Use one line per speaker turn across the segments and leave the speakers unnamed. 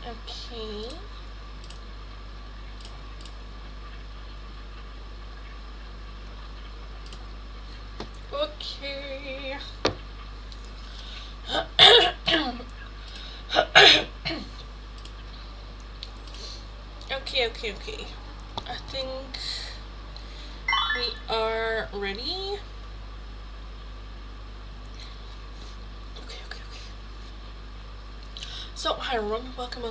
Okay. Okay. Okay. I think we are ready. Okay. So, hi everyone, welcome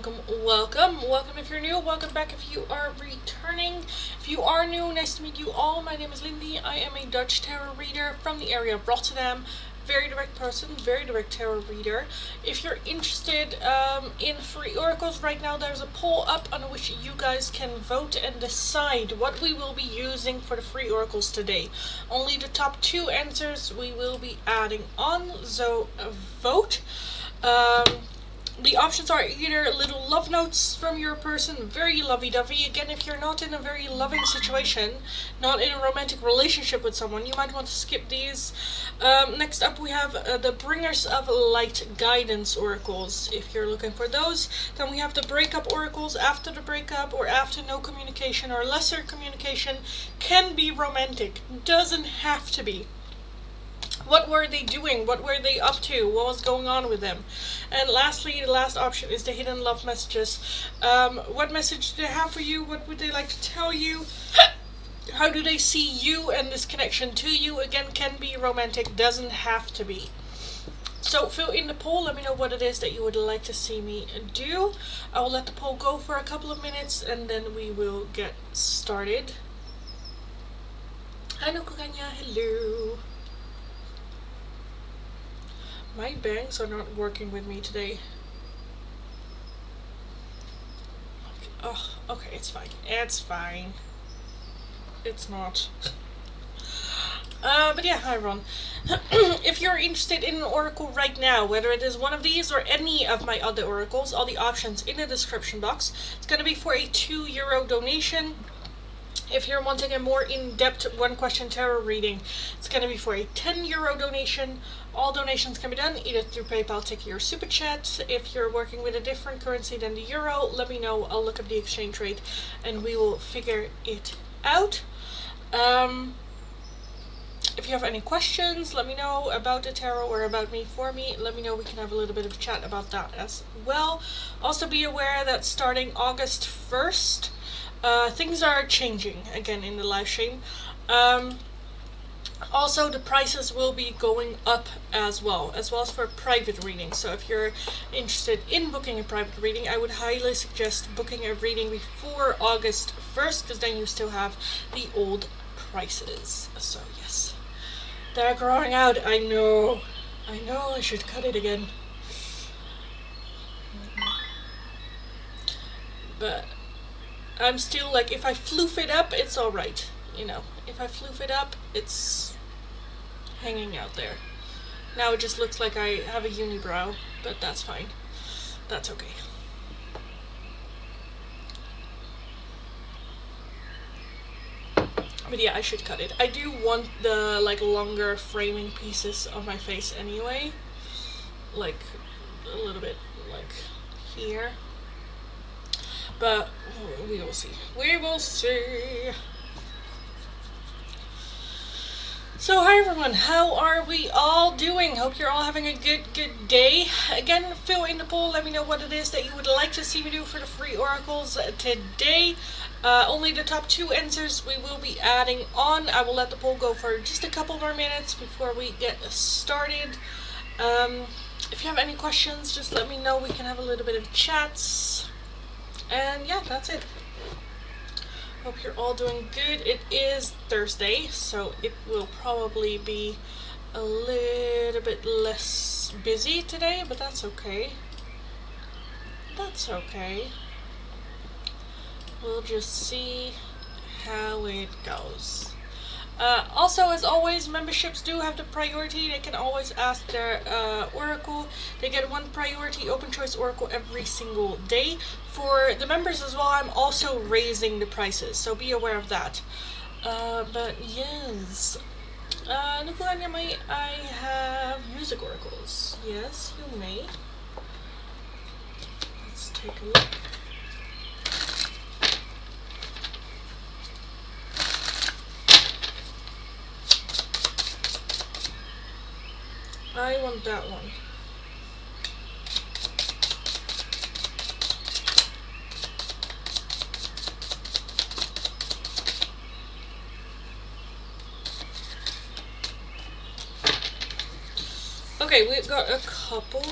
if you're new, welcome back if you are returning. If you are new, nice to meet you all. My name is Lindy, I am a Dutch tarot reader from the area of Rotterdam. Very direct person, very direct tarot reader. If you're interested in free oracles right now, there's a poll up on which you guys can vote and decide what we will be using for the free oracles today. Only the top 2 answers we will be adding on, so vote. The options are either little love notes from your person, very lovey-dovey. Again, if you're not in a very loving situation, not in a romantic relationship with someone, you might want to skip these. Next up we have the Bringers of Light Guidance Oracles, if you're looking for those. Then we have the Breakup Oracles, after the breakup or after no communication or lesser communication. Can be romantic, doesn't have to be. What were they doing? What were they up to? What was going on with them? And lastly, the last option is the hidden love messages. What message do they have for you? What would they like to tell you? How do they see you and this connection to you? Again, can be romantic, doesn't have to be. So fill in the poll, let me know what it is that you would like to see me do. I will let the poll go for a couple of minutes and then we will get started. Hi Nokuganya, hello. My bangs are not working with me today. Oh, okay, it's fine. It's fine. It's not. But yeah, hi everyone. If you're interested in an oracle right now, whether it is one of these or any of my other oracles, all the options in the description box. It's gonna be for a €2 donation. If you're wanting a more in-depth one-question tarot reading, it's going to be for a €10 donation. All donations can be done either through PayPal, Tiki, or Super Chat. If you're working with a different currency than the euro, let me know. I'll look up the exchange rate and we will figure it out. If you have any questions, let me know about the tarot or about me, for me. Let me know, we can have a little bit of a chat about that as well. Also be aware that starting August 1st, things are changing again in the live stream. Also, the prices will be going up as well as for private readings. So if you're interested in booking a private reading, I would highly suggest booking a reading before August 1st, because then you still have the old prices. So yes, they're growing out. I know, I should cut it again. But I'm still like, if I floof it up, it's alright. You know, if I floof it up, it's hanging out there. Now it just looks like I have a unibrow, but that's fine. That's okay. But yeah, I should cut it. I do want the like longer framing pieces of my face anyway. Like a little bit like here. But we will see. We will see. So hi everyone, how are we all doing? Hope you're all having a good day. Again, fill in the poll, let me know what it is that you would like to see me do for the free oracles today. Only the top 2 answers we will be adding on. I will let the poll go for just a couple more minutes before we get started. If you have any questions, just let me know. We can have a little bit of chats. And yeah, that's it. Hope you're all doing good. It is Thursday, so it will probably be a little bit less busy today, but that's okay. That's okay. We'll just see how it goes. Also, as always, memberships do have the priority. They can always ask their oracle. They get 1 priority open choice oracle every single day. For the members as well, I'm also raising the prices, so be aware of that. But yes, Nukulanya, may I have music oracles? Yes, you may. Let's take a look. I want that one. Okay, we've got a couple.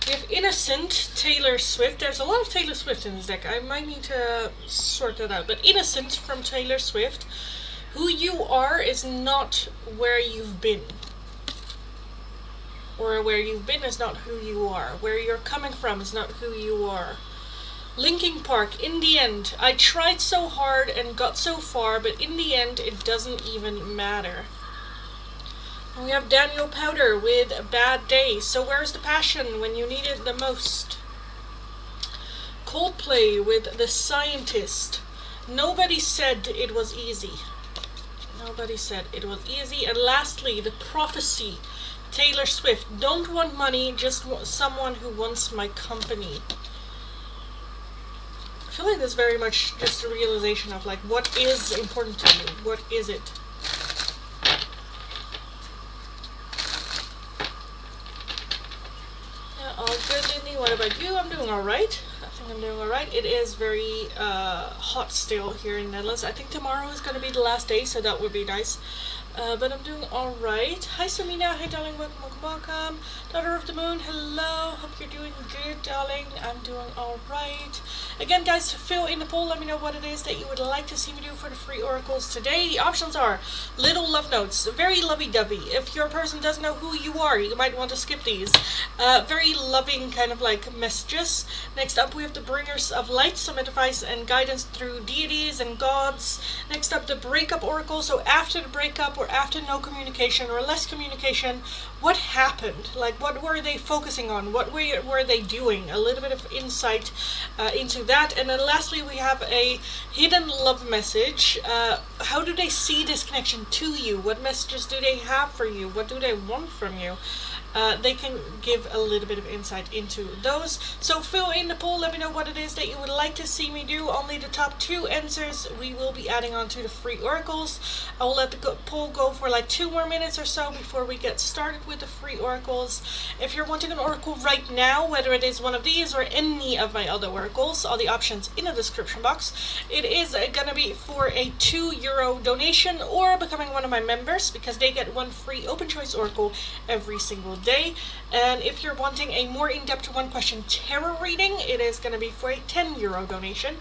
We have Innocent, Taylor Swift. There's a lot of Taylor Swift in this deck. I might need to sort that out. But Innocent from Taylor Swift. Who you are is not where you've been. Or where you've been is not who you are. Where you're coming from is not who you are. Linkin Park, in the end, I tried so hard and got so far, but in the end, it doesn't even matter. And we have Daniel Powder with Bad Day. So where's the passion when you need it the most? Coldplay with The Scientist. Nobody said it was easy. Nobody said it was easy. And lastly, The Prophecy. Taylor Swift. Don't want money, just want someone who wants my company. I feel like that's very much just a realization of like, what is important to you? What is it? All good, Lindy. What about you? I'm doing alright. I think I'm doing alright. It is very hot still here in Netherlands. I think tomorrow is going to be the last day, so that would be nice. But I'm doing alright. Hi, Samina. Hi, darling. Welcome, welcome, welcome. Daughter of the Moon. Hello. Hope you're doing good, darling. I'm doing alright. Again, guys, fill in the poll. Let me know what it is that you would like to see me do for the free oracles today. The options are little love notes, very lovey-dovey. If your person doesn't know who you are, you might want to skip these. Very loving kind of like messages. Next up, we have the Bringers of Light, some advice and guidance through deities and gods. Next up, the Breakup Oracle. So after the breakup or after no communication or less communication, what happened? Like, what were they focusing on? What were they doing? A little bit of insight into that. And then lastly, we have a hidden love message. How do they see this connection to you? What messages do they have for you? What do they want from you? They can give a little bit of insight into those. So fill in the poll. Let me know what it is that you would like to see me do. Only the top 2 answers we will be adding on to the free oracles. I will let the poll go for like 2 more minutes or so before we get started with the free oracles. If you're wanting an oracle right now, whether it is one of these or any of my other oracles, all the options in the description box. It is going to be for a €2 donation or becoming one of my members, because they get one free open choice oracle every single day. And if you're wanting a more in-depth 1-question tarot reading, it is going to be for a €10 donation.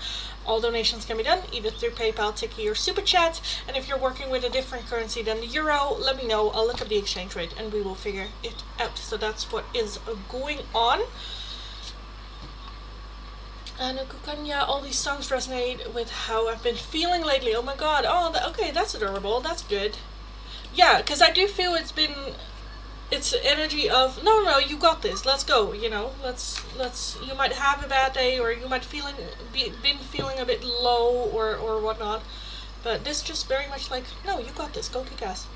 All donations can be done either through PayPal, Tiki, or Super Chat. And if you're working with a different currency than the euro, let me know. I'll look up the exchange rate and we will figure it out. So that's what is going on. And Kukanya, all these songs resonate with how I've been feeling lately. Oh my god. Oh, okay, that's adorable. That's good. Yeah, because I do feel it's energy of no, you got this, let's go, you know, let's you might have a bad day, or you might been feeling a bit low or whatnot, but this just very much like, no, you got this, go kick ass.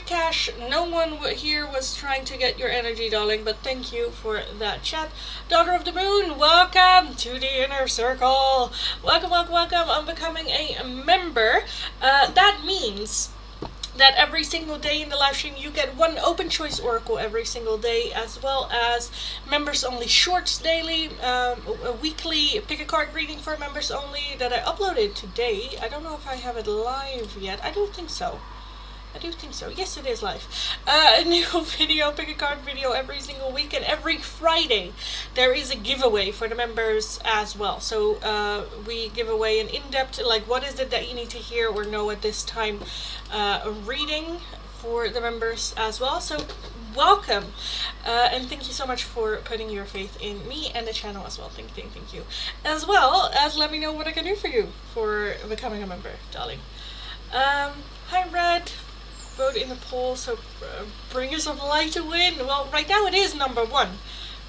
Cash, no one here was trying to get your energy, darling, but thank you for that chat. Daughter of the Moon, welcome to the inner circle. Welcome, welcome, welcome. I'm becoming a member. That means that every single day in the live stream you get one open choice oracle every single day, as well as members only shorts daily, a weekly pick a card reading for members only that I uploaded today. I don't know if I have it live yet. I don't think so. I do think so. Yes, it is live. A new video, pick a card video every single week, and every Friday there is a giveaway for the members as well. So we give away an in-depth, like, what is it that you need to hear or know at this time, reading for the members as well. So welcome, and thank you so much for putting your faith in me and the channel as well. Thank you. As well as let me know what I can do for you for becoming a member, darling. Hi, Red. Vote in the poll. So Bringers of Light to win. Well, right now it is number 1.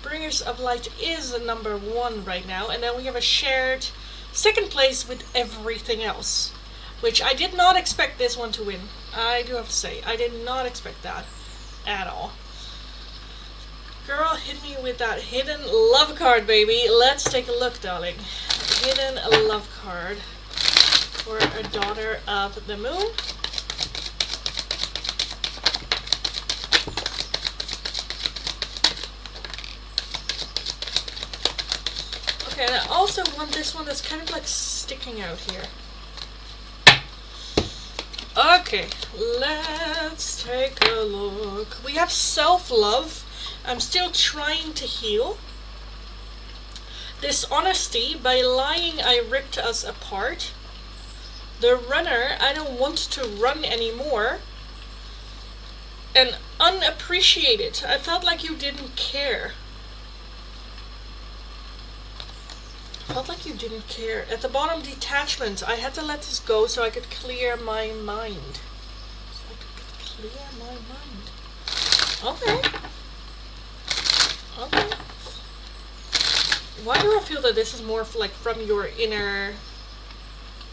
Bringers of Light is the number 1 right now, and then we have a shared second place with everything else. which I did not expect this one to win. I do have to say, I did not expect that at all. Girl, hit me with that hidden love card, baby. Let's take a look, darling. Hidden love card for a daughter of the moon. Okay, and I also want this one that's kind of like sticking out here. Okay, let's take a look. We have self-love. I'm still trying to heal. Dishonesty. By lying, I ripped us apart. The runner. I don't want to run anymore. And unappreciated. I felt like you didn't care. Felt like you didn't care. At the bottom, detachment. I had to let this go so I could clear my mind. Okay. Okay. Why do I feel that this is more like from your inner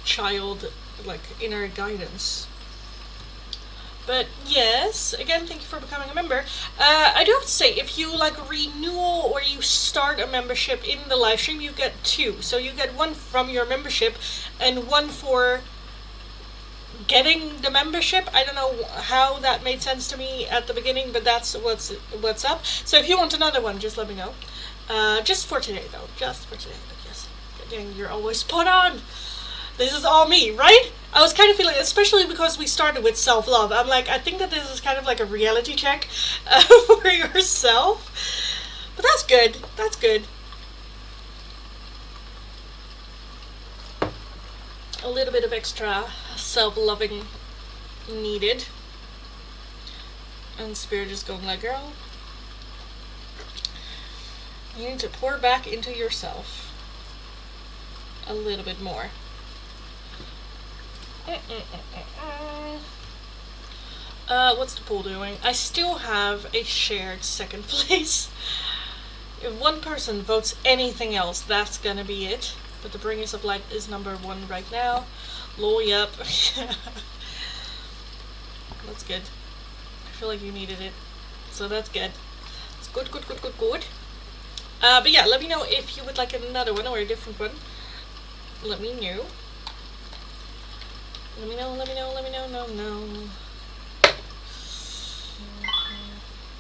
child, like inner guidance? But yes, again, thank you for becoming a member. I do have to say, if you like renewal or you start a membership in the live stream, you get 2. So you get 1 from your membership and 1 for getting the membership. I don't know how that made sense to me at the beginning, but that's what's up. So if you want another one, just let me know. Just for today, though. Just for today. But yes, dang, you're always spot on. This is all me, right? I was kind of feeling, especially because we started with self-love. I'm like, I think that this is kind of like a reality check for yourself. But that's good. That's good. A little bit of extra self-loving needed. And Spirit is going like, girl, you need to pour back into yourself a little bit more. What's the poll doing? I still have a shared second place. If one person votes anything else, that's gonna be it. But the Bringers of Light is number 1 right now. Lol, yep. That's good. I feel like you needed it. So that's good. It's good. But yeah, let me know if you would like another one or a different one. Let me know. Let me know, no.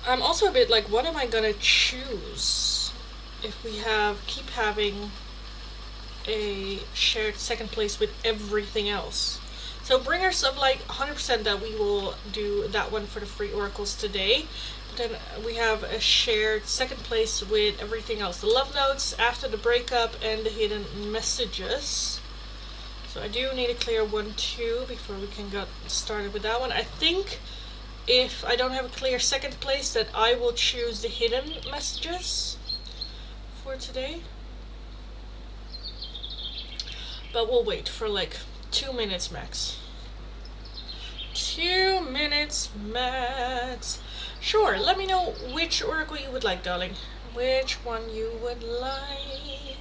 I'm also a bit like, what am I gonna choose if we keep having a shared second place with everything else? So Bringers of Light, 100% that we will do that one for the free oracles today. But then we have a shared second place with everything else. The love notes, after the breakup, and the hidden messages. So I do need to clear 1, 2 before we can get started with that one. I think if I don't have a clear second place, that I will choose the hidden messages for today. But we'll wait for like 2 minutes max. 2 minutes max. Sure, let me know which oracle you would like, darling. Which one you would like.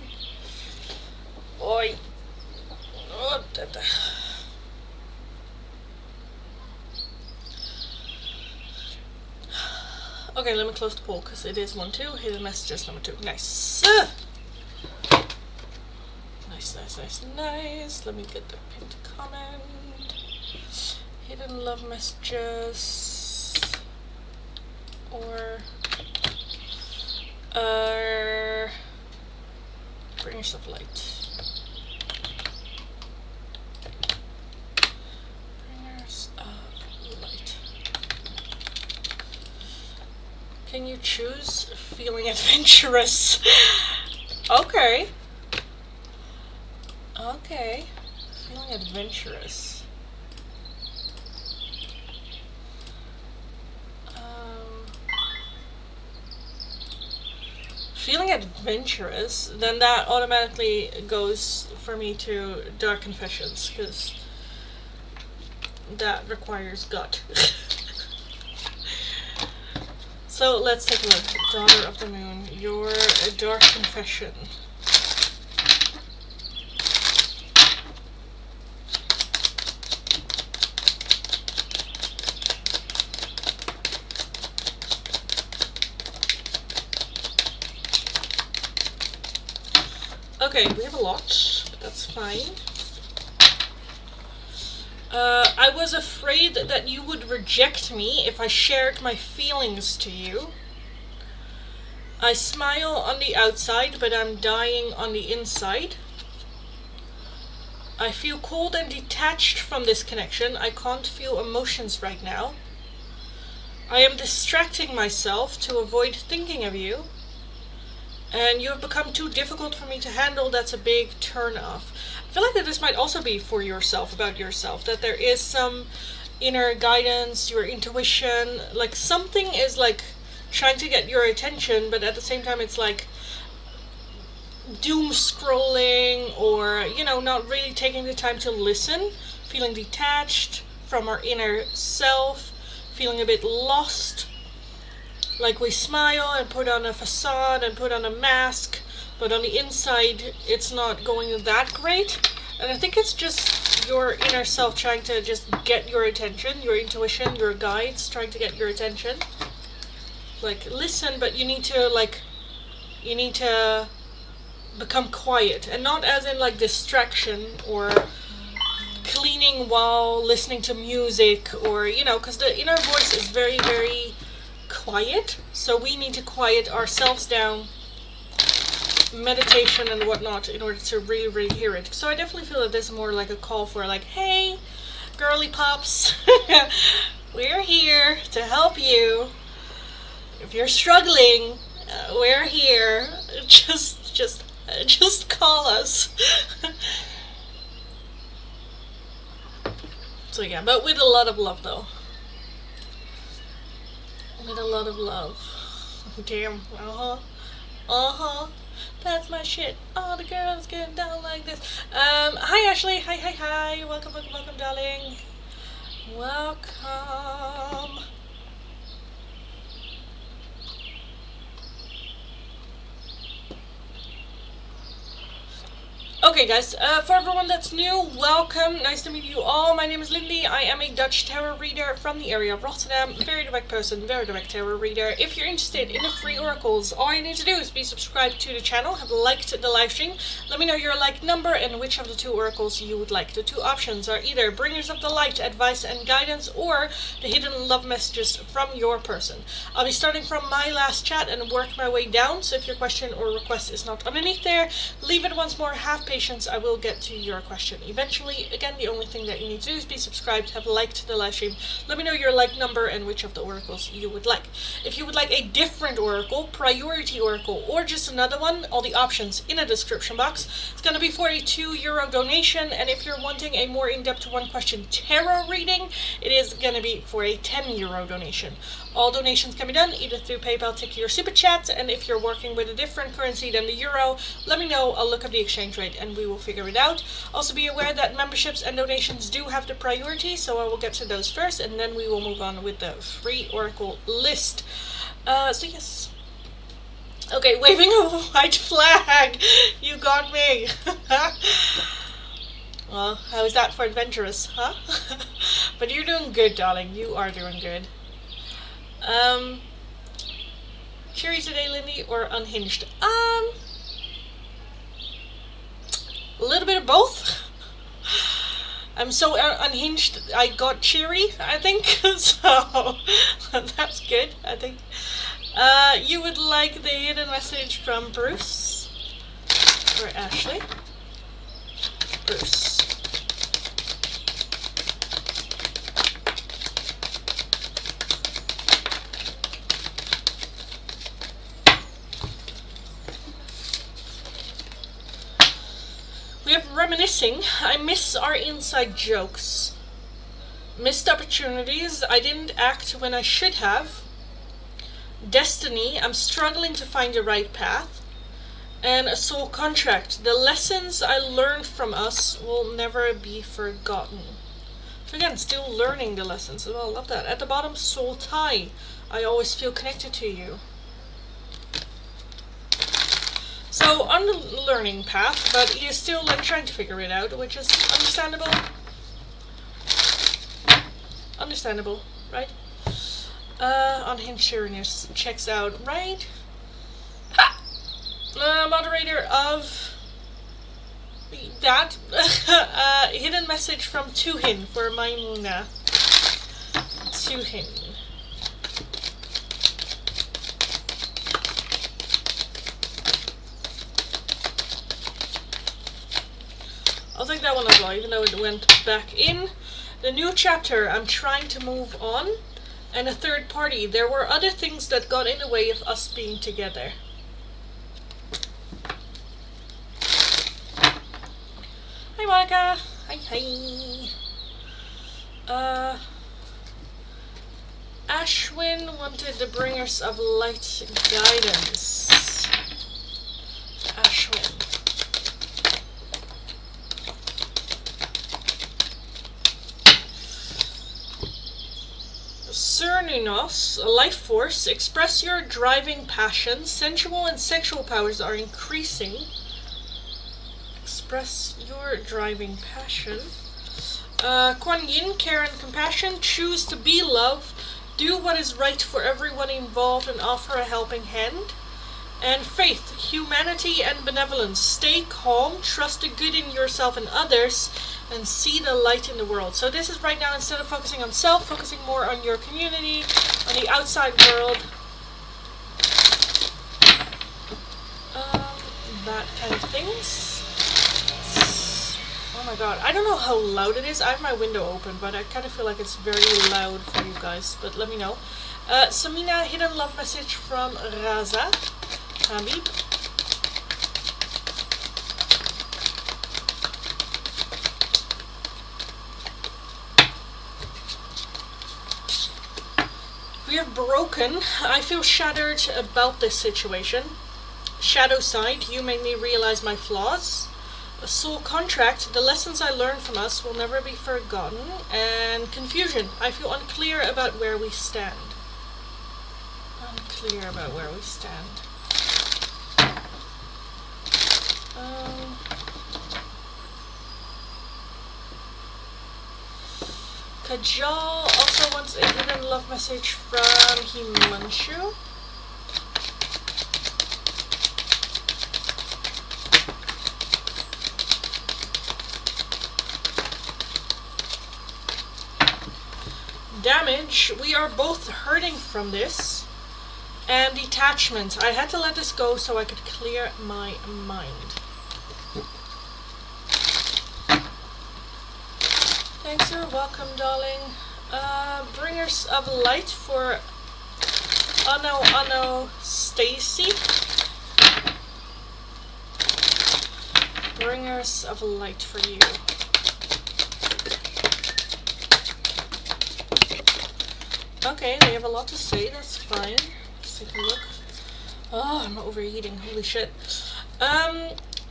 Oi. Oh, okay, let me close the poll because it is 1, 2. Hidden messages number 2. Nice. Nice. Let me get the pinned comment. Hidden love messages. Or Bringers of Light. Can you choose feeling adventurous? Okay. Feeling adventurous. Feeling adventurous, then that automatically goes for me to Dark Confessions, because that requires gut. So let's take a look. Daughter of the Moon, your Dark Confession. Okay, we have a lot, but that's fine. I was afraid that you would reject me if I shared my feelings to you. I smile on the outside, but I'm dying on the inside. I feel cold and detached from this connection. I can't feel emotions right now. I am distracting myself to avoid thinking of you. And you have become too difficult for me to handle. That's a big turn off. I feel like that this might also be for yourself, about yourself, that there is some inner guidance, your intuition, like something is like trying to get your attention, but at the same time it's like doom scrolling, or, you know, not really taking the time to listen, feeling detached from our inner self, feeling a bit lost. Like we smile and put on a facade and put on a mask, but on the inside it's not going that great. And I think it's just your inner self trying to just get your attention, your intuition, your guides trying to get your attention. Like, listen, but you need to become quiet, and not as in like distraction or cleaning while listening to music, or, you know, because the inner voice is very, very quiet, so we need to quiet ourselves down, meditation and whatnot, in order to really, really hear it. So I definitely feel that this is more like a call for like, hey, girly pops, we're here to help you. If you're struggling, we're here. Just call us. So yeah, but with a lot of love though. With a lot of love. Damn. That's my shit. All the girls get down like this. Hi Ashley. Hi. Welcome, darling. Welcome. Okay guys, for everyone that's new, welcome, nice to meet you all. My name is Lindy, I am a Dutch tarot reader from the area of Rotterdam, very direct person, very direct tarot reader. If you're interested in the free oracles, all you need to do is be subscribed to the channel, have liked the live stream, let me know your like number and which of the two oracles you would like. The two options are either bringers of the light, advice and guidance, or the hidden love messages from your person. I'll be starting from my last chat and work my way down, so if your question or request is not underneath there, leave it once more, have patience, I will get to your question eventually. Again, the only thing that you need to do is be subscribed, have liked the live stream, let me know your like number and which of the oracles you would like. If you would like a different oracle, priority oracle, or just another one, all the options in the description box. It's going to be for a €2 donation, and if you're wanting a more in-depth one question tarot reading, it is going to be for a €10 donation. All donations can be done either through PayPal, Tiki, or Super Chat, and if you're working with a different currency than the euro, let me know, I'll look up the exchange rate and we will figure it out. Also be aware that memberships and donations do have the priority, so I will get to those first, and then we will move on with the free oracle list. So yes. Okay, waving a white flag! You got me! Well, how is that for adventurous, huh? But you're doing good, darling. You are doing good. Cheery today, Lindy, or unhinged? A little bit of both. I'm so unhinged, I got cheery, I think, so that's good, I think. You would like the hidden message from Bruce, or Ashley? Bruce. We have reminiscing. I miss our inside jokes. Missed opportunities. I didn't act when I should have. Destiny. I'm struggling to find the right path. And a soul contract. The lessons I learned from us will never be forgotten. So again, still learning the lessons as well. Love that. At the bottom, soul tie. I always feel connected to you. So on the learning path, but he is still like trying to figure it out, which is understandable. Understandable, right? Unhinged Sheerness checks out, right? Moderator of that. Hidden message from Tuhin for Maimuna. Tuhin. I'll take that one as well, even though it went back in. The new chapter, I'm trying to move on. And a third party, there were other things that got in the way of us being together. Hi Monica! Hi hi! Ashwin wanted the bringers of light guidance. Ashwin. Cernunos, a life force, express your driving passion. Sensual and sexual powers are increasing. Express your driving passion. Kuan Yin, care and compassion. Choose to be love. Do what is right for everyone involved and offer a helping hand. And faith, humanity and benevolence. Stay calm, trust the good in yourself and others, and see the light in the world. So this is right now, instead of focusing on self, focusing more on your community, on the outside world. That kind of things. Oh my god, I don't know how loud it is. I have my window open, but I kind of feel like it's very loud for you guys, but let me know. Samina, hidden love message from Raza. Habib. We have broken. I feel shattered about this situation. Shadow side, you made me realize my flaws. A soul contract, the lessons I learned from us will never be forgotten. And confusion, I feel unclear about where we stand. Unclear about where we stand. Kajal also wants a hidden love message from Himanshu. Damage, we are both hurting from this. And detachment, I had to let this go so I could clear my mind. Thanks, you're welcome, darling. Bringers of light for Ano Stacy. Bringers of light for you. Okay, they have a lot to say, that's fine. Let's take a look. Oh, I'm overeating, holy shit.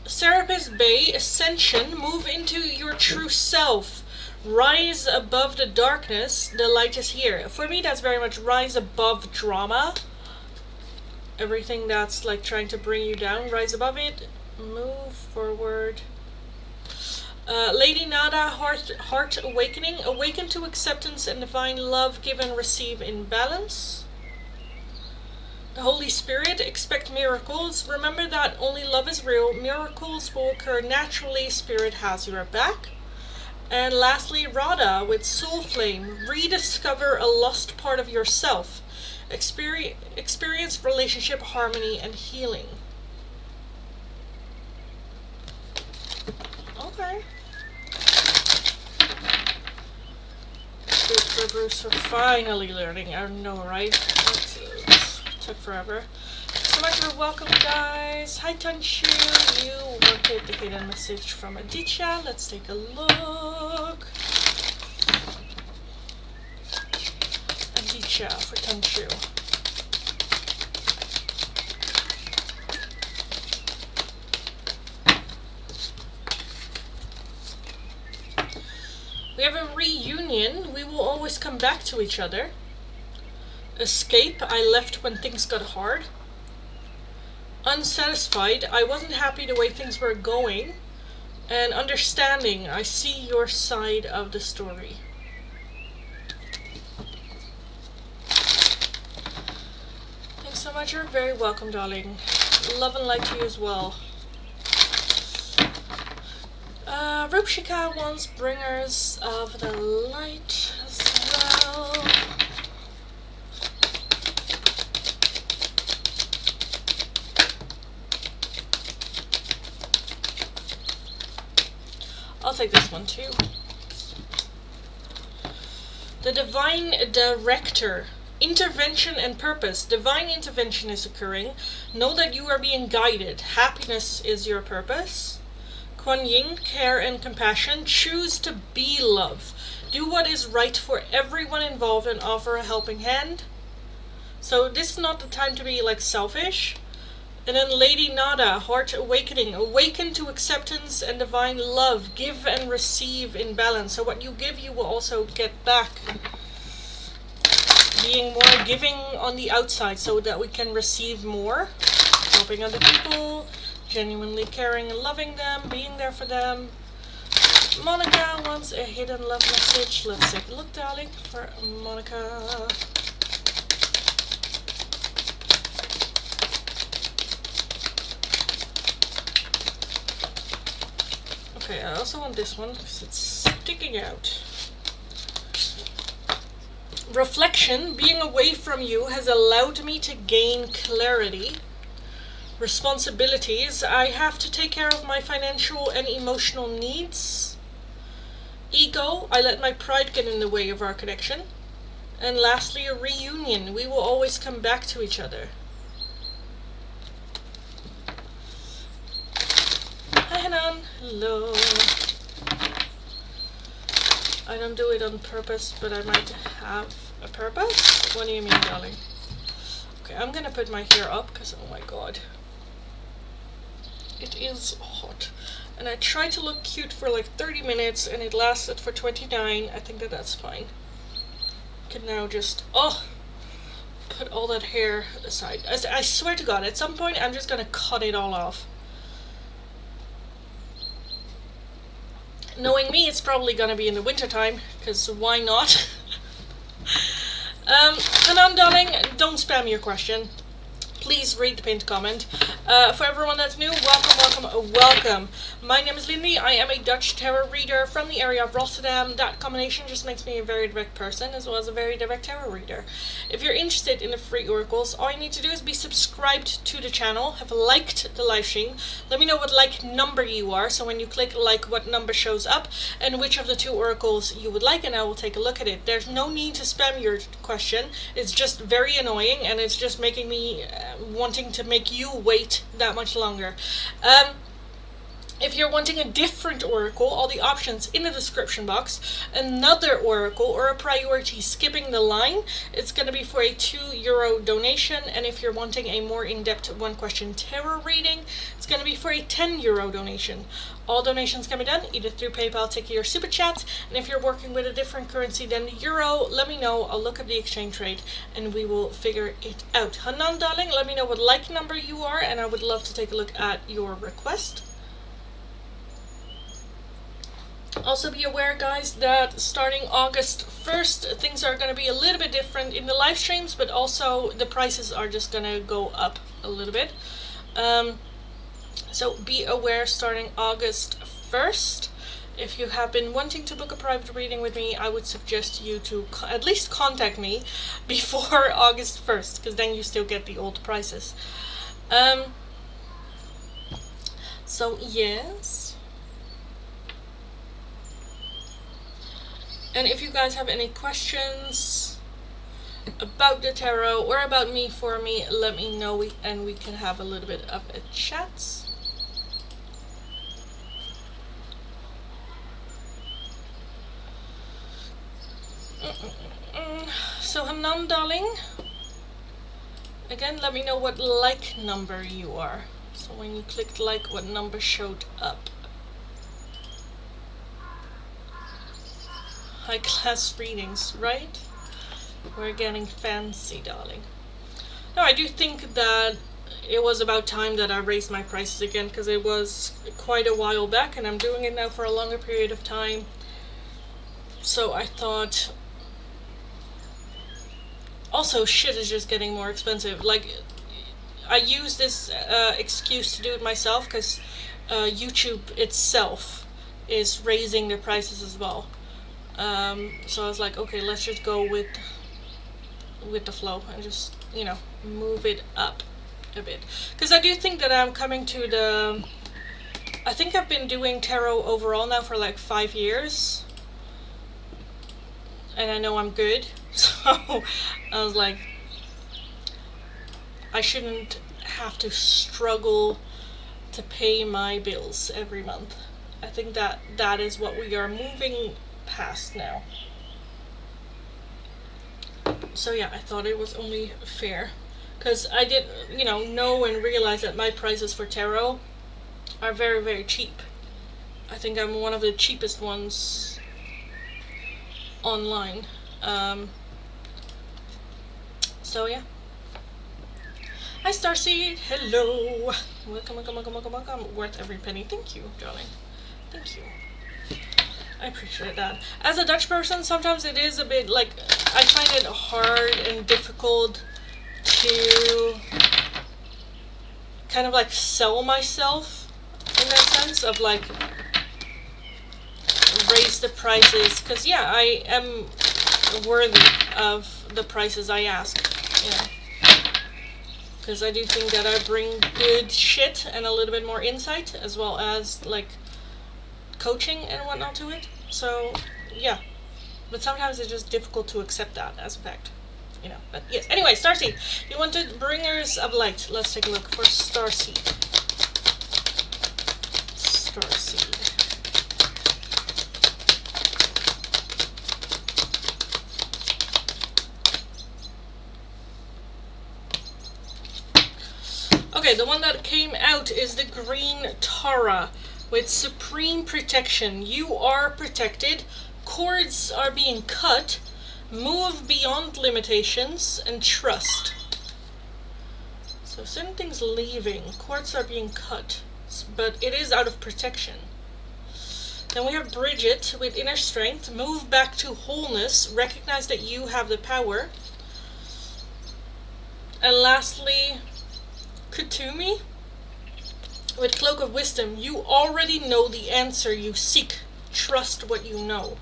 Serapis Bay, Ascension, move into your true self. Rise above the darkness, the light is here. For me, that's very much rise above drama. Everything that's like trying to bring you down, rise above it. Move forward. Lady Nada, Heart Awakening. Awaken to acceptance and divine love, give and receive in balance. The Holy Spirit, expect miracles. Remember that only love is real. Miracles will occur naturally. Spirit has your back. And lastly, Radha with Soul Flame. Rediscover a lost part of yourself. Experience relationship harmony and healing. Okay. Good for Bruce for finally learning. I know, right? That took forever. So much for welcome, guys. Hi, Tanshu. You wanted the hidden message from Aditya. Let's take a look. Aditya for Tanshu. We have a reunion. We will always come back to each other. Escape. I left when things got hard. Unsatisfied. I wasn't happy the way things were going. And understanding. I see your side of the story. Thanks so much. You're very welcome, darling. Love and light to you as well. Rupshika wants Bringers of the Light as well. I'll take this one too. The Divine Director. Intervention and purpose. Divine intervention is occurring. Know that you are being guided. Happiness is your purpose. Kuan Yin, care and compassion. Choose to be love. Do what is right for everyone involved and offer a helping hand. So this is not the time to be like selfish. And then Lady Nada, heart awakening. Awaken to acceptance and divine love. Give and receive in balance. So what you give, you will also get back. Being more giving on the outside so that we can receive more. Helping other people. Genuinely caring and loving them. Being there for them. Monica wants a hidden love message. Let's take a look, darling, for Monica. Okay, I also want this one because it's sticking out. Reflection, being away from you has allowed me to gain clarity. Responsibilities, I have to take care of my financial and emotional needs. Ego, I let my pride get in the way of our connection. And lastly, a reunion, we will always come back to each other. Hi Hanan, hello. I don't do it on purpose, but I might have a purpose. What do you mean, darling? Okay, I'm gonna put my hair up because oh my god, it is hot. And I tried to look cute for like 30 minutes and it lasted for 29. I think that that's fine. Can now just put all that hair aside. I swear to god, at some point I'm just gonna cut it all off. Knowing me, it's probably gonna be in the winter time, because why not? Hanan, darling, don't spam your question. Please read the pinned comment. For everyone that's new, welcome. My name is Lindy. I am a Dutch tarot reader from the area of Rotterdam. That combination just makes me a very direct person, as well as a very direct tarot reader. If you're interested in the free oracles, all you need to do is be subscribed to the channel, have liked the live stream, let me know what like number you are, so when you click like what number shows up, and which of the two oracles you would like, and I will take a look at it. There's no need to spam your question. It's just very annoying, and it's just making me wanting to make you wait that much longer. If you're wanting a different oracle, all the options in the description box. Another oracle or a priority skipping the line, it's going to be for a €2 donation. And if you're wanting a more in-depth one question tarot reading, it's going to be for a €10 donation. All donations can be done either through PayPal, Tiki, or Super Chat. And if you're working with a different currency than the euro, let me know. I'll look up the exchange rate and we will figure it out. Hanan, darling, let me know what like number you are, and I would love to take a look at your request. Also be aware, guys, that starting August 1st, things are going to be a little bit different in the live streams, but also the prices are just going to go up a little bit. So be aware, starting August 1st. If you have been wanting to book a private reading with me, I would suggest you to at least contact me before August 1st, because then you still get the old prices. So yes. And if you guys have any questions about the tarot or about me for me, let me know and we can have a little bit of a chat. So Hanan, darling, again, let me know what like number you are. So when you clicked like, what number showed up. High class readings, right? We're getting fancy, darling. No, I do think that it was about time that I raised my prices again, because it was quite a while back and I'm doing it now for a longer period of time. So I thought, also shit is just getting more expensive. Like, I use this excuse to do it myself because YouTube itself is raising their prices as well. So I was like, okay, let's just go with the flow and just, you know, move it up a bit. Because I do think that I'm coming to the... I think I've been doing tarot overall now for like 5 years. And I know I'm good. So I was like, I shouldn't have to struggle to pay my bills every month. I think that is what we are moving past now. So yeah, I thought it was only fair. Because I did, you know and realize that my prices for tarot are very, very cheap. I think I'm one of the cheapest ones online. So yeah. Hi Starseed, hello. Welcome. Worth every penny. Thank you, darling. Thank you. I appreciate that. As a Dutch person, sometimes it is a bit like, I find it hard and difficult to kind of like sell myself in that sense of like raise the prices, because yeah, I am worthy of the prices I ask, you know, because I do think that I bring good shit and a little bit more insight as well as like coaching and whatnot to it. So yeah, but sometimes it's just difficult to accept that as a fact, you know. But yes, anyway, Starseed, you wanted bringers of light. Let's take a look for Starseed. Starseed. Okay, the one that came out is the green Tara with supreme protection. You are protected. Cords are being cut. Move beyond limitations and trust. So something's leaving. Cords are being cut, but it is out of protection. Then we have Bridget with inner strength. Move back to wholeness. Recognize that you have the power. And lastly, Kutumi with Cloak of Wisdom. You already know the answer you seek. Trust what you know.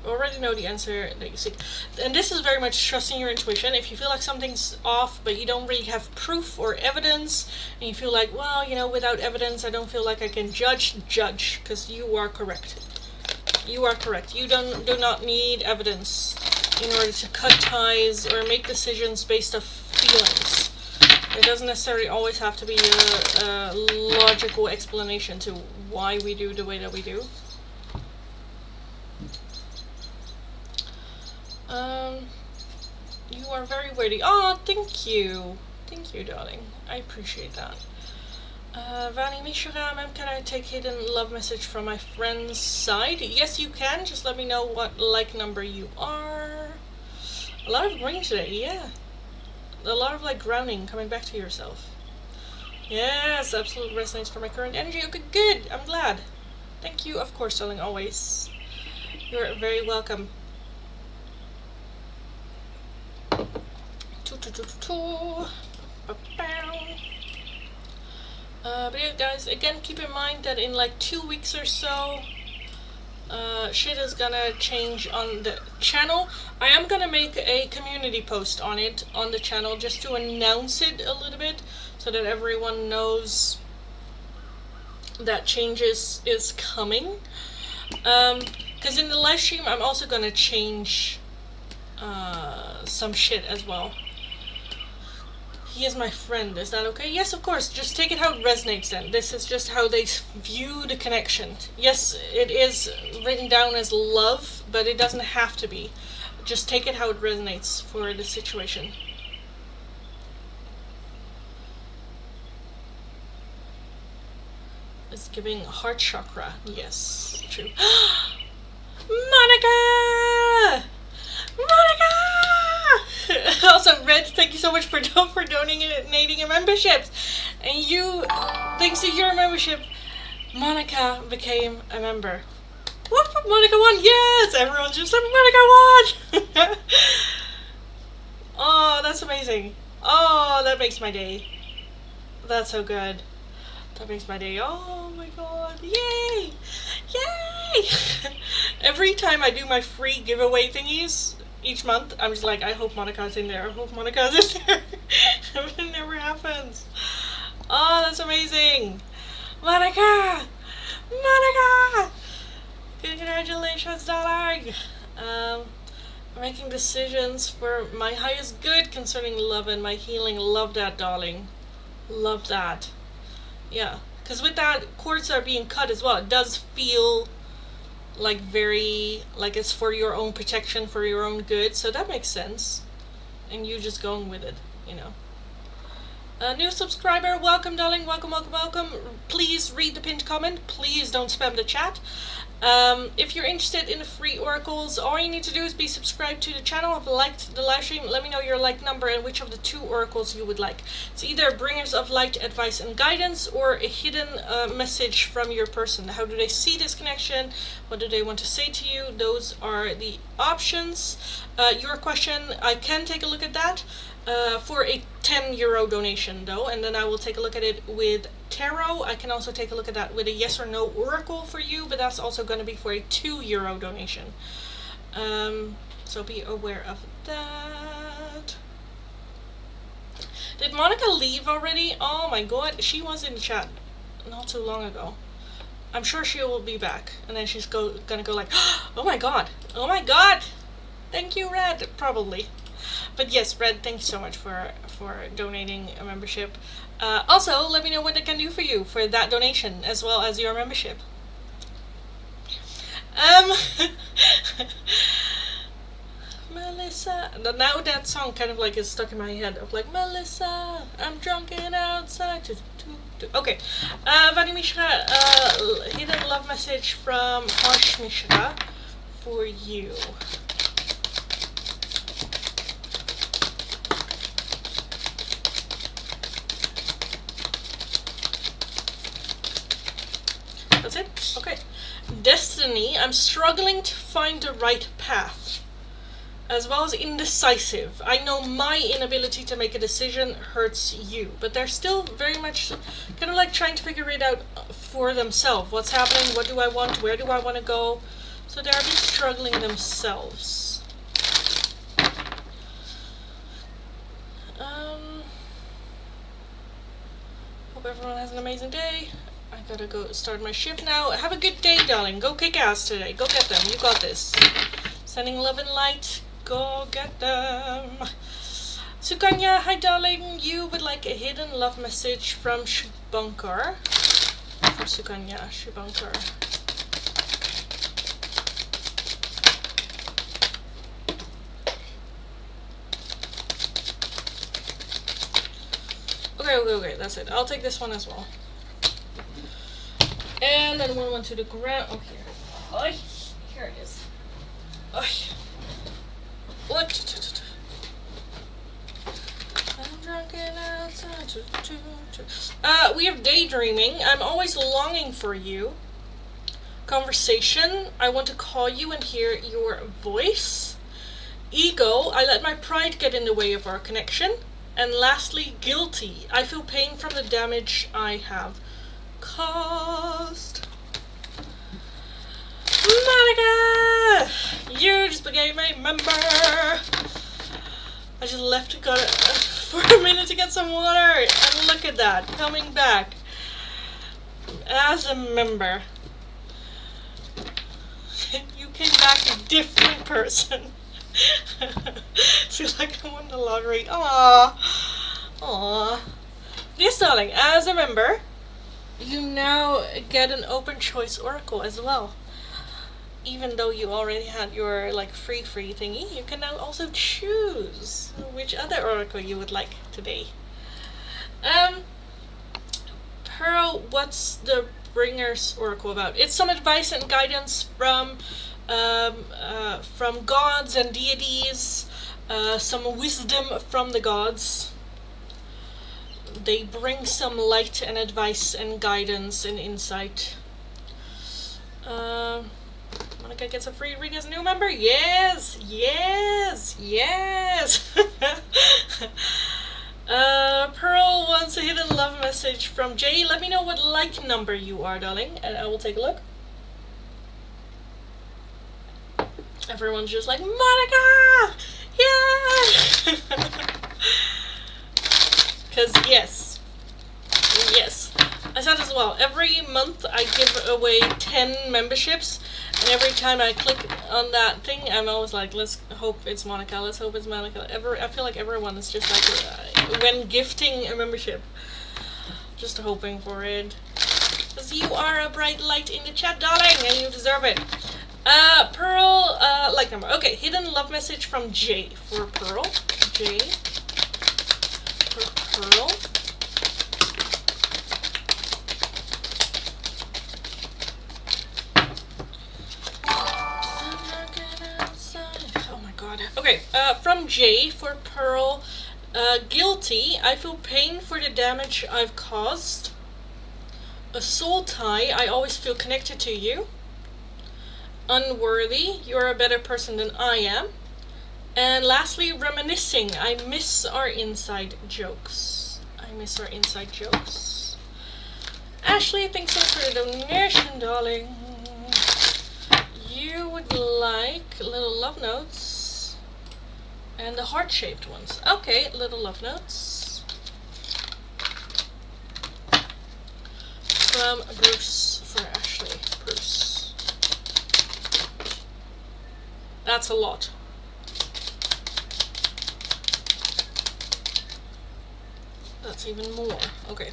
You already know the answer that you seek. And this is very much trusting your intuition. If you feel like something's off, but you don't really have proof or evidence, and you feel like, well, you know, without evidence, I don't feel like I can judge, because you are correct. You are correct. You do not need evidence in order to cut ties or make decisions based off feelings. It doesn't necessarily always have to be a logical explanation to why we do the way that we do. You are very worthy. Oh, thank you. Thank you, darling. I appreciate that. Vani Mishra, ma'am, can I take hidden love message from my friend's side? Yes, you can. Just let me know what like number you are. A lot of green today, yeah. A lot of like grounding, coming back to yourself. Yes, absolutely resonates for my current energy. Okay, good. I'm glad. Thank you, of course, darling, always. You're very welcome. But yeah, guys, again, keep in mind that in like 2 weeks or so, shit is gonna change on the channel. I am gonna make a community post on it on the channel just to announce it a little bit so that everyone knows that changes is coming. Because in the live stream I'm also gonna change some shit as well. He is my friend, is that okay? Yes, of course, just take it how it resonates then. This is just how they view the connection. Yes, it is written down as love, but it doesn't have to be. Just take it how it resonates for the situation. It's giving heart chakra. Yes, true. Monica! Monica! Also, Red, thank you so much for donating your memberships. And you, thanks to your membership, Monica became a member. Whoop, Monica won! Yes! Everyone's just like, Monica won! Oh, that's amazing. Oh, that makes my day. That's so good. That makes my day. Oh my god. Yay! Yay! Every time I do my free giveaway thingies each month, I'm just like, I hope Monica's in there. I hope Monica's in there. It never happens. Oh, that's amazing. Monica! Monica! Congratulations, darling. Making decisions for my highest good concerning love and my healing. Love that, darling. Love that. Yeah. Because with that, cords are being cut as well. It does feel like like it's for your own protection, for your own good. So that makes sense. And you just going with it, you know. A new subscriber, welcome, darling. Welcome, welcome, welcome. Please read the pinned comment. Please don't spam the chat. If you're interested in the free oracles, all you need to do is be subscribed to the channel, have liked the live stream, let me know your like number and which of the 2 oracles you would like. It's either bringers of light, advice and guidance, or a hidden message from your person. How do they see this connection? What do they want to say to you? Those are the options. Your question, I can take a look at that for a €10 donation though, and then I will take a look at it with tarot. I can also take a look at that with a yes or no oracle for you, but that's also going to be for a €2 donation. So be aware of that. Did Monica leave already? Oh my god, she was in the chat not too long ago. I'm sure she will be back, and then she's gonna go like, oh my god, thank you, Red, probably. But yes, Red, thank you so much for donating a membership. Also, let me know what I can do for you for that donation, as well as your membership. Melissa, now that song kind of like is stuck in my head of like, Melissa, I'm drunk and outside. Okay, Vani Mishra, hidden love message from Harsh Mishra for you. That's it? Okay. Destiny, I'm struggling to find the right path, as well as indecisive. I know my inability to make a decision hurts you, but they're still very much kind of like trying to figure it out for themselves. What's happening? What do I want? Where do I want to go? So they're a bit struggling themselves. Hope everyone has an amazing day. I gotta go start my shift now. Have a good day, darling. Go kick ass today. Go get them. You got this. Sending love and light. Go get them. Sukanya, hi darling. You would like a hidden love message from Shubankar. From Sukanya, Shubankar. Okay, that's it. I'll take this one as well. And then one went to the ground. Oh, here. Oh, here it is. Oh. What? I'm drunk and outside. We have daydreaming. I'm always longing for you. Conversation. I want to call you and hear your voice. Ego. I let my pride get in the way of our connection. And lastly, guilty. I feel pain from the damage I have caused. Monica! You just became a member! I just left for a minute to get some water, and look at that, coming back as a member. You came back a different person. Feel like I won the lottery. Aww. Aww. Yes, darling, as a member, you now get an open choice oracle as well. Even though you already had your like free thingy, you can now also choose which other oracle you would like today. Pearl, what's the Bringer's oracle about? It's some advice and guidance from gods and deities, some wisdom from the gods. They bring some light and advice and guidance and insight. Monica gets a free read as a new member? Yes! Yes! Yes! Pearl wants a hidden love message from Jay. Let me know what like number you are, darling, and I will take a look. Everyone's just like, Monica! Yeah! Because, yes. Yes. I said as well, every month I give away 10 memberships, and every time I click on that thing, I'm always like, let's hope it's Monica, let's hope it's Monica. I feel like everyone is just like, when gifting a membership, just hoping for it. Because you are a bright light in the chat, darling, and you deserve it. Pearl, like number. Okay, hidden love message from Jay for Pearl. Jay for Pearl. Oh my god. Okay, from Jay for Pearl. Guilty. I feel pain for the damage I've caused. A soul tie. I always feel connected to you. Unworthy. You're a better person than I am. And lastly, reminiscing. I miss our inside jokes. I miss our inside jokes. Ashley, thanks so much for the donation, darling. You would like little love notes. And the heart-shaped ones. Okay, little love notes. From Bruce for Ashley. Bruce. That's a lot. That's even more. Okay.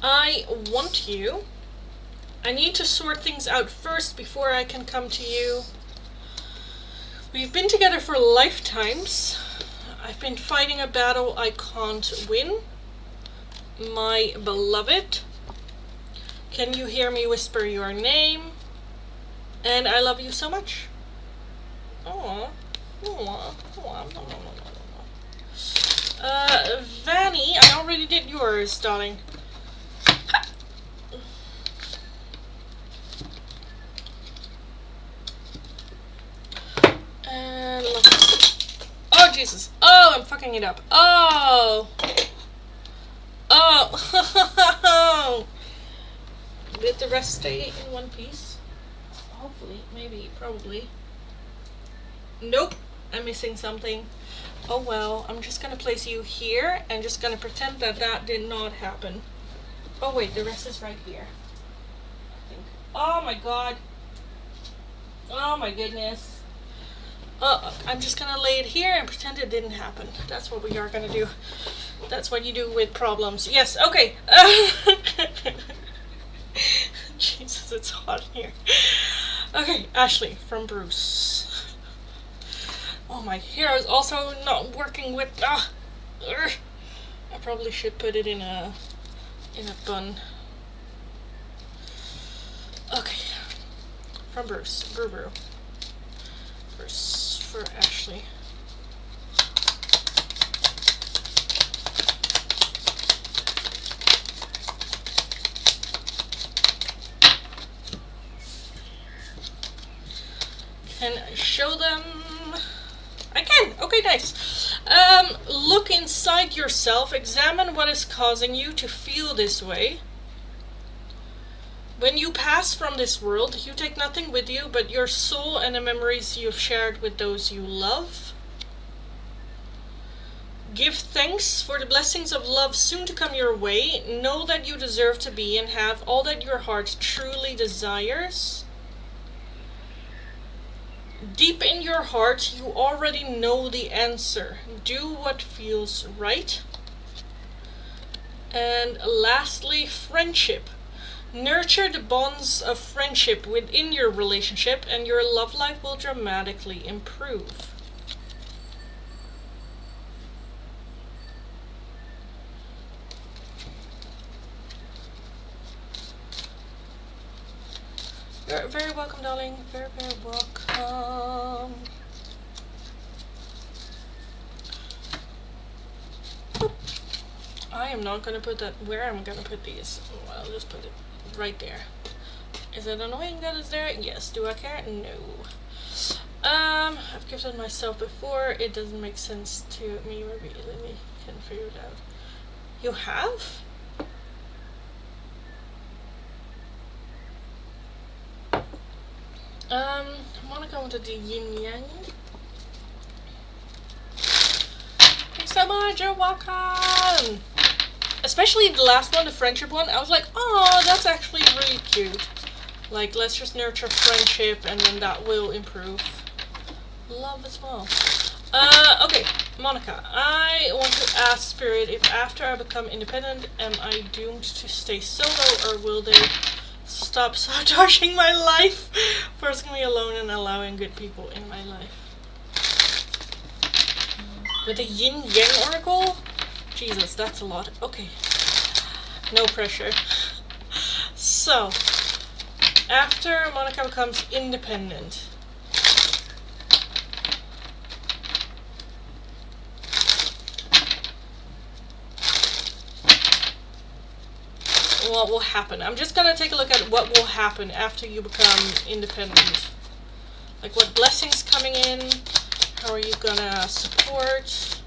I want you. I need to sort things out first before I can come to you. We've been together for lifetimes. I've been fighting a battle I can't win. My beloved. Can you hear me whisper your name? And I love you so much. Aww. Aww. Aww. No. Vanny, I already did yours, darling. And oh Jesus! Oh, I'm fucking it up. Oh. Oh. Did the rest stay in one piece? Hopefully, maybe, probably. Nope, I'm missing something. Oh well, I'm just gonna place you here and just gonna pretend that that did not happen. Oh wait, the rest is right here. I think. Oh my god. Oh my goodness. I'm just gonna lay it here and pretend it didn't happen. That's what we are gonna do. That's what you do with problems. Yes, okay. Jesus, it's hot in here. Okay, Ashley from Bruce. Oh, my hair is also not working with. I probably should put it in a bun. Okay, from Bruce. Brew. Bruce for Ashley. Can I show them? I can! Okay, nice. Look inside yourself. Examine what is causing you to feel this way. When you pass from this world, you take nothing with you but your soul and the memories you've shared with those you love. Give thanks for the blessings of love soon to come your way. Know that you deserve to be and have all that your heart truly desires. Deep in your heart, you already know the answer. Do what feels right. And lastly, friendship. Nurture the bonds of friendship within your relationship and your love life will dramatically improve. You're very welcome, darling. Very, very welcome. Boop. I am not going to put that where I'm going to put these. Well, I'll just put it right there. Is it annoying that it's there? Yes. Do I care? No. I've gifted myself before. It doesn't make sense to me. Maybe Lily can figure it out. You have? I want to go into the yin yang. Thanks so much, you're welcome. Especially the last one, the friendship one. I was like, oh, that's actually really cute. Like, let's just nurture friendship, and then that will improve love as well. Okay, Monica, I want to ask Spirit if after I become independent, am I doomed to stay solo, or will they stop sabotaging my life, forcing me alone and allowing good people in my life? With the Yin Yang Oracle? Jesus, that's a lot. Okay, no pressure. So, after Monica becomes independent, what will happen? I'm just gonna take a look at what will happen after you become independent. Like, what blessings coming in? How are you gonna support?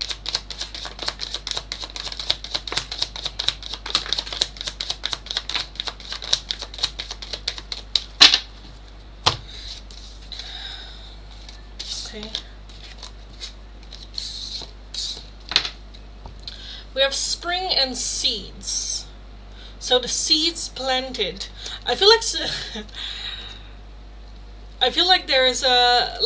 Okay. We have spring and seeds. So the seeds planted. I feel like there is a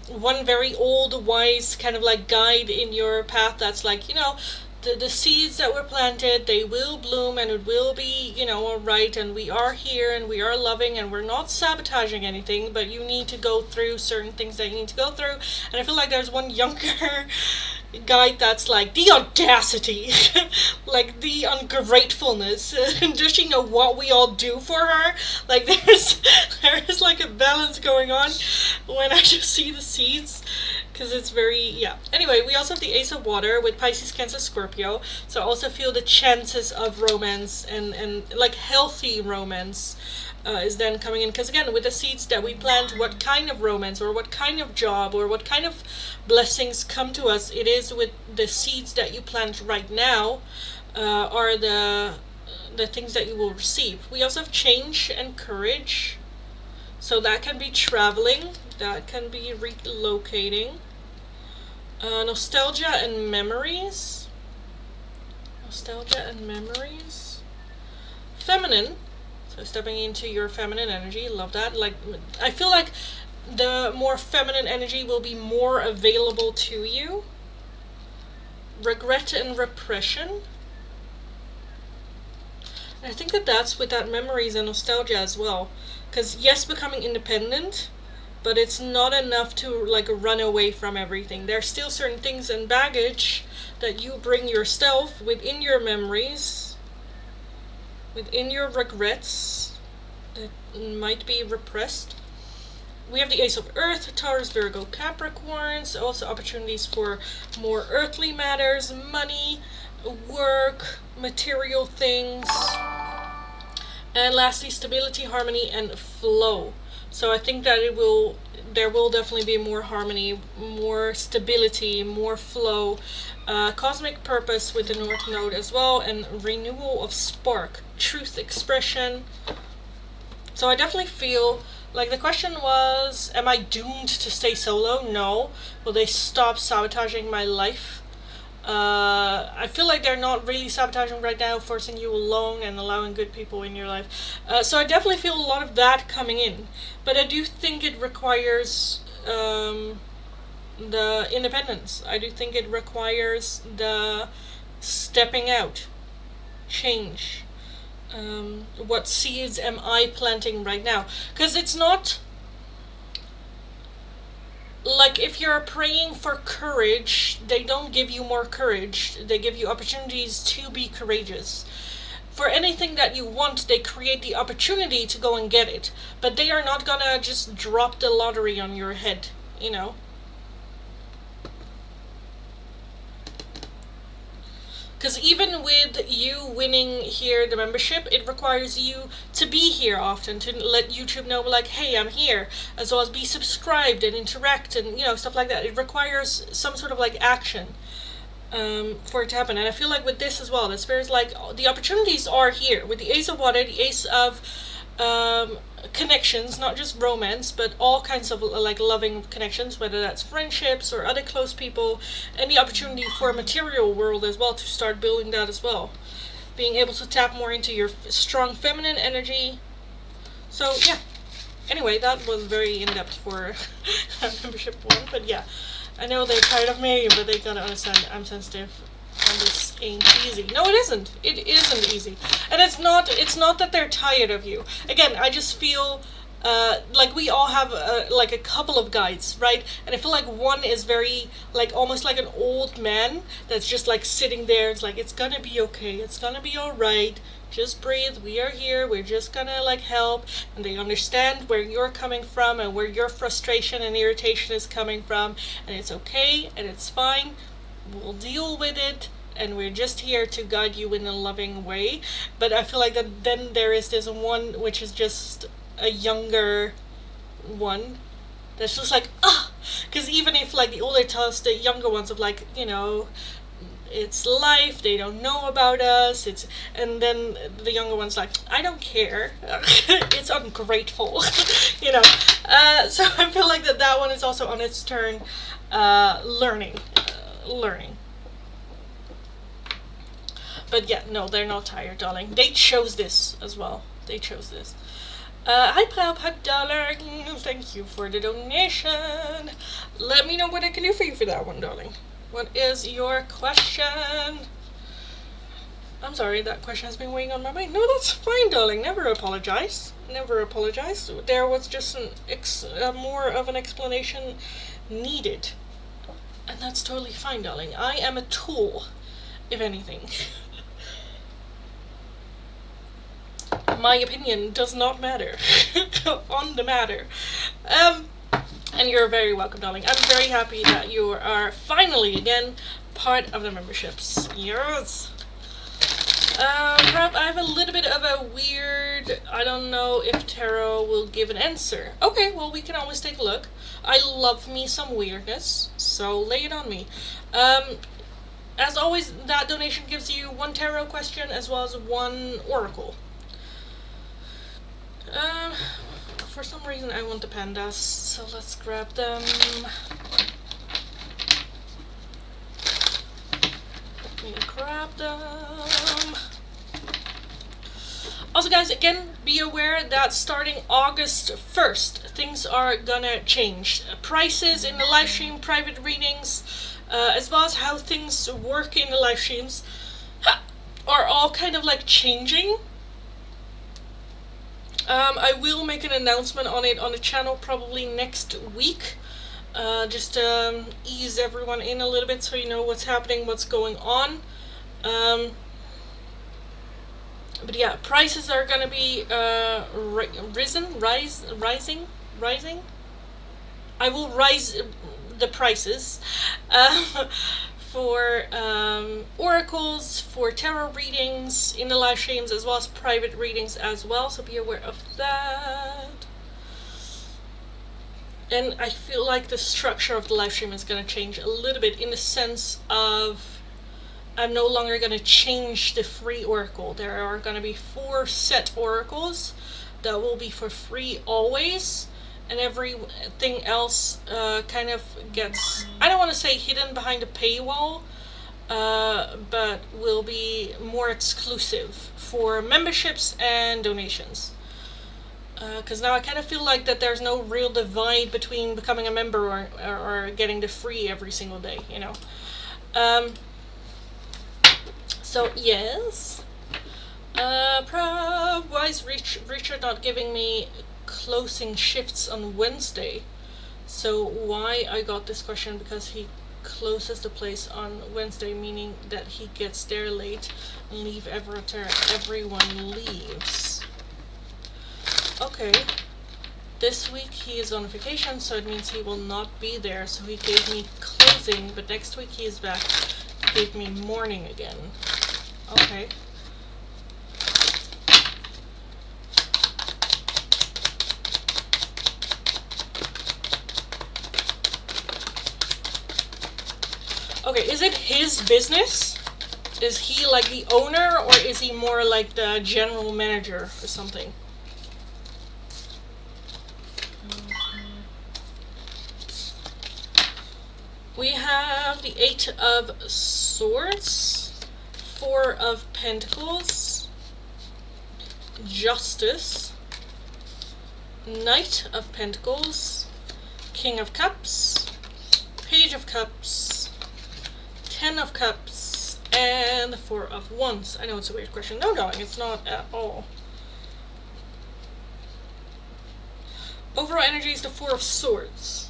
one very old wise kind of like guide in your path that's like, you know, the seeds that were planted, they will bloom and it will be, you know, alright, and we are here and we are loving and we're not sabotaging anything, but you need to go through certain things that you need to go through. And I feel like there's one younger guide that's like, the audacity, like the ungratefulness. Does she know what we all do for her? Like there's like a balance going on when I just see the seeds, because it's very, yeah. Anyway, we also have the Ace of Water with Pisces, Cancer, Scorpio. So I also feel the chances of romance and like healthy romance is then coming in. Because again, with the seeds that we plant, what kind of romance or what kind of job or what kind of blessings come to us, it is with the seeds that you plant right now are the things that you will receive. We also have change and courage. So that can be traveling, that can be relocating. Nostalgia and memories. Nostalgia and memories. Feminine. So stepping into your feminine energy. Love that. Like, I feel like the more feminine energy will be more available to you. Regret and repression. And I think that that's with that memories and nostalgia as well. Because yes, becoming independent, but it's not enough to like run away from everything. There's still certain things and baggage that you bring yourself within your memories, within your regrets, that might be repressed. We have the Ace of Earth, Taurus, Virgo, Capricorn. So also opportunities for more earthly matters, money, work, material things. And lastly, stability, harmony, and flow. So I think that there will definitely be more harmony, more stability, more flow, cosmic purpose with the North Node as well, and renewal of spark, truth expression. So I definitely feel like the question was, am I doomed to stay solo? No. Will they stop sabotaging my life? I feel like they're not really sabotaging right now, forcing you alone and allowing good people in your life. So I definitely feel a lot of that coming in. But I do think it requires the independence. I do think it requires the stepping out, change. What seeds am I planting right now? Because it's not like if you're praying for courage, they don't give you more courage. They give you opportunities to be courageous. For anything that you want, they create the opportunity to go and get it. But they are not gonna just drop the lottery on your head, you know? Because even with you winning here the membership, it requires you to be here often, to let YouTube know, like, hey, I'm here, as well as be subscribed and interact and, you know, stuff like that. It requires some sort of, like, action for it to happen. And I feel like with this as well, the Spirit's like, the opportunities are here. With the Ace of Water, the Ace of connections, not just romance, but all kinds of like loving connections, whether that's friendships or other close people, and the opportunity for a material world as well to start building that as well. Being able to tap more into your strong feminine energy. So yeah. Anyway, that was very in-depth for membership one, but yeah. I know they're tired of me, but they gotta understand I'm sensitive. And this ain't easy. No, it isn't. It isn't easy. And it's not that they're tired of you. Again, I just feel like we all have like a couple of guides, right? And I feel like one is very like almost like an old man that's just like sitting there. It's like, it's gonna be okay. It's gonna be all right. Just breathe. We are here. We're just gonna like help. And they understand where you're coming from and where your frustration and irritation is coming from. And it's okay and it's fine. We'll deal with it, and we're just here to guide you in a loving way. But I feel like that then there is this one which is just a younger one that's just like, because even if like the older tell us, the younger ones of like, you know, it's life, they don't know about us, and then the younger one's like, I don't care. It's ungrateful. You know. So I feel like that one is also on its turn learning. But yeah, no, they're not tired, darling. They chose this as well. They chose this. Hi Prab, hi darling. Thank you for the donation. Let me know what I can do for you for that one, darling. What is your question? I'm sorry, that question has been weighing on my mind. No, that's fine, darling. Never apologize. Never apologize. There was just more of an explanation needed. And that's totally fine, darling. I am a tool, if anything. My opinion does not matter on the matter. And you're very welcome, darling. I'm very happy that you are finally, again, part of the memberships. Yes. Perhaps I have a little bit of a weird, I don't know if tarot will give an answer. Okay, well, we can always take a look. I love me some weirdness, so lay it on me. As always, that donation gives you one tarot question as well as one oracle. For some reason I want the pandas, so let's grab them. Let me grab them. Also guys, again, be aware that starting August 1st, things are gonna change. Prices in the live stream, private readings, as well as how things work in the live streams are all kind of like changing. I will make an announcement on it on the channel probably next week, just to ease everyone in a little bit so you know what's happening, what's going on. But yeah, prices are gonna be rising. I will rise the prices for oracles, for tarot readings in the live streams, as well as private readings as well, so be aware of that. And I feel like the structure of the live stream is going to change a little bit in the sense of I'm no longer going to change the free oracle. There are going to be 4 set oracles that will be for free always. And everything else kind of gets, I don't want to say hidden behind a paywall, but will be more exclusive for memberships and donations. Because now I kind of feel like that there's no real divide between becoming a member or getting the free every single day, you know. So, yes. Why is Richard not giving me closing shifts on Wednesday? So why I got this question, because he closes the place on Wednesday, meaning that he gets there late and everyone leaves. Okay, this week he is on vacation, so it means he will not be there, so he gave me closing, but next week he is back, he gave me morning again. Okay. Okay, is it his business? Is he like the owner, or is he more like the general manager or something? We have the Eight of Swords, Four of Pentacles, Justice, Knight of Pentacles, King of Cups, Page of Cups, Ten of Cups, and the Four of Wands. I know it's a weird question. No, darling, it's not at all. Overall energy is the Four of Swords.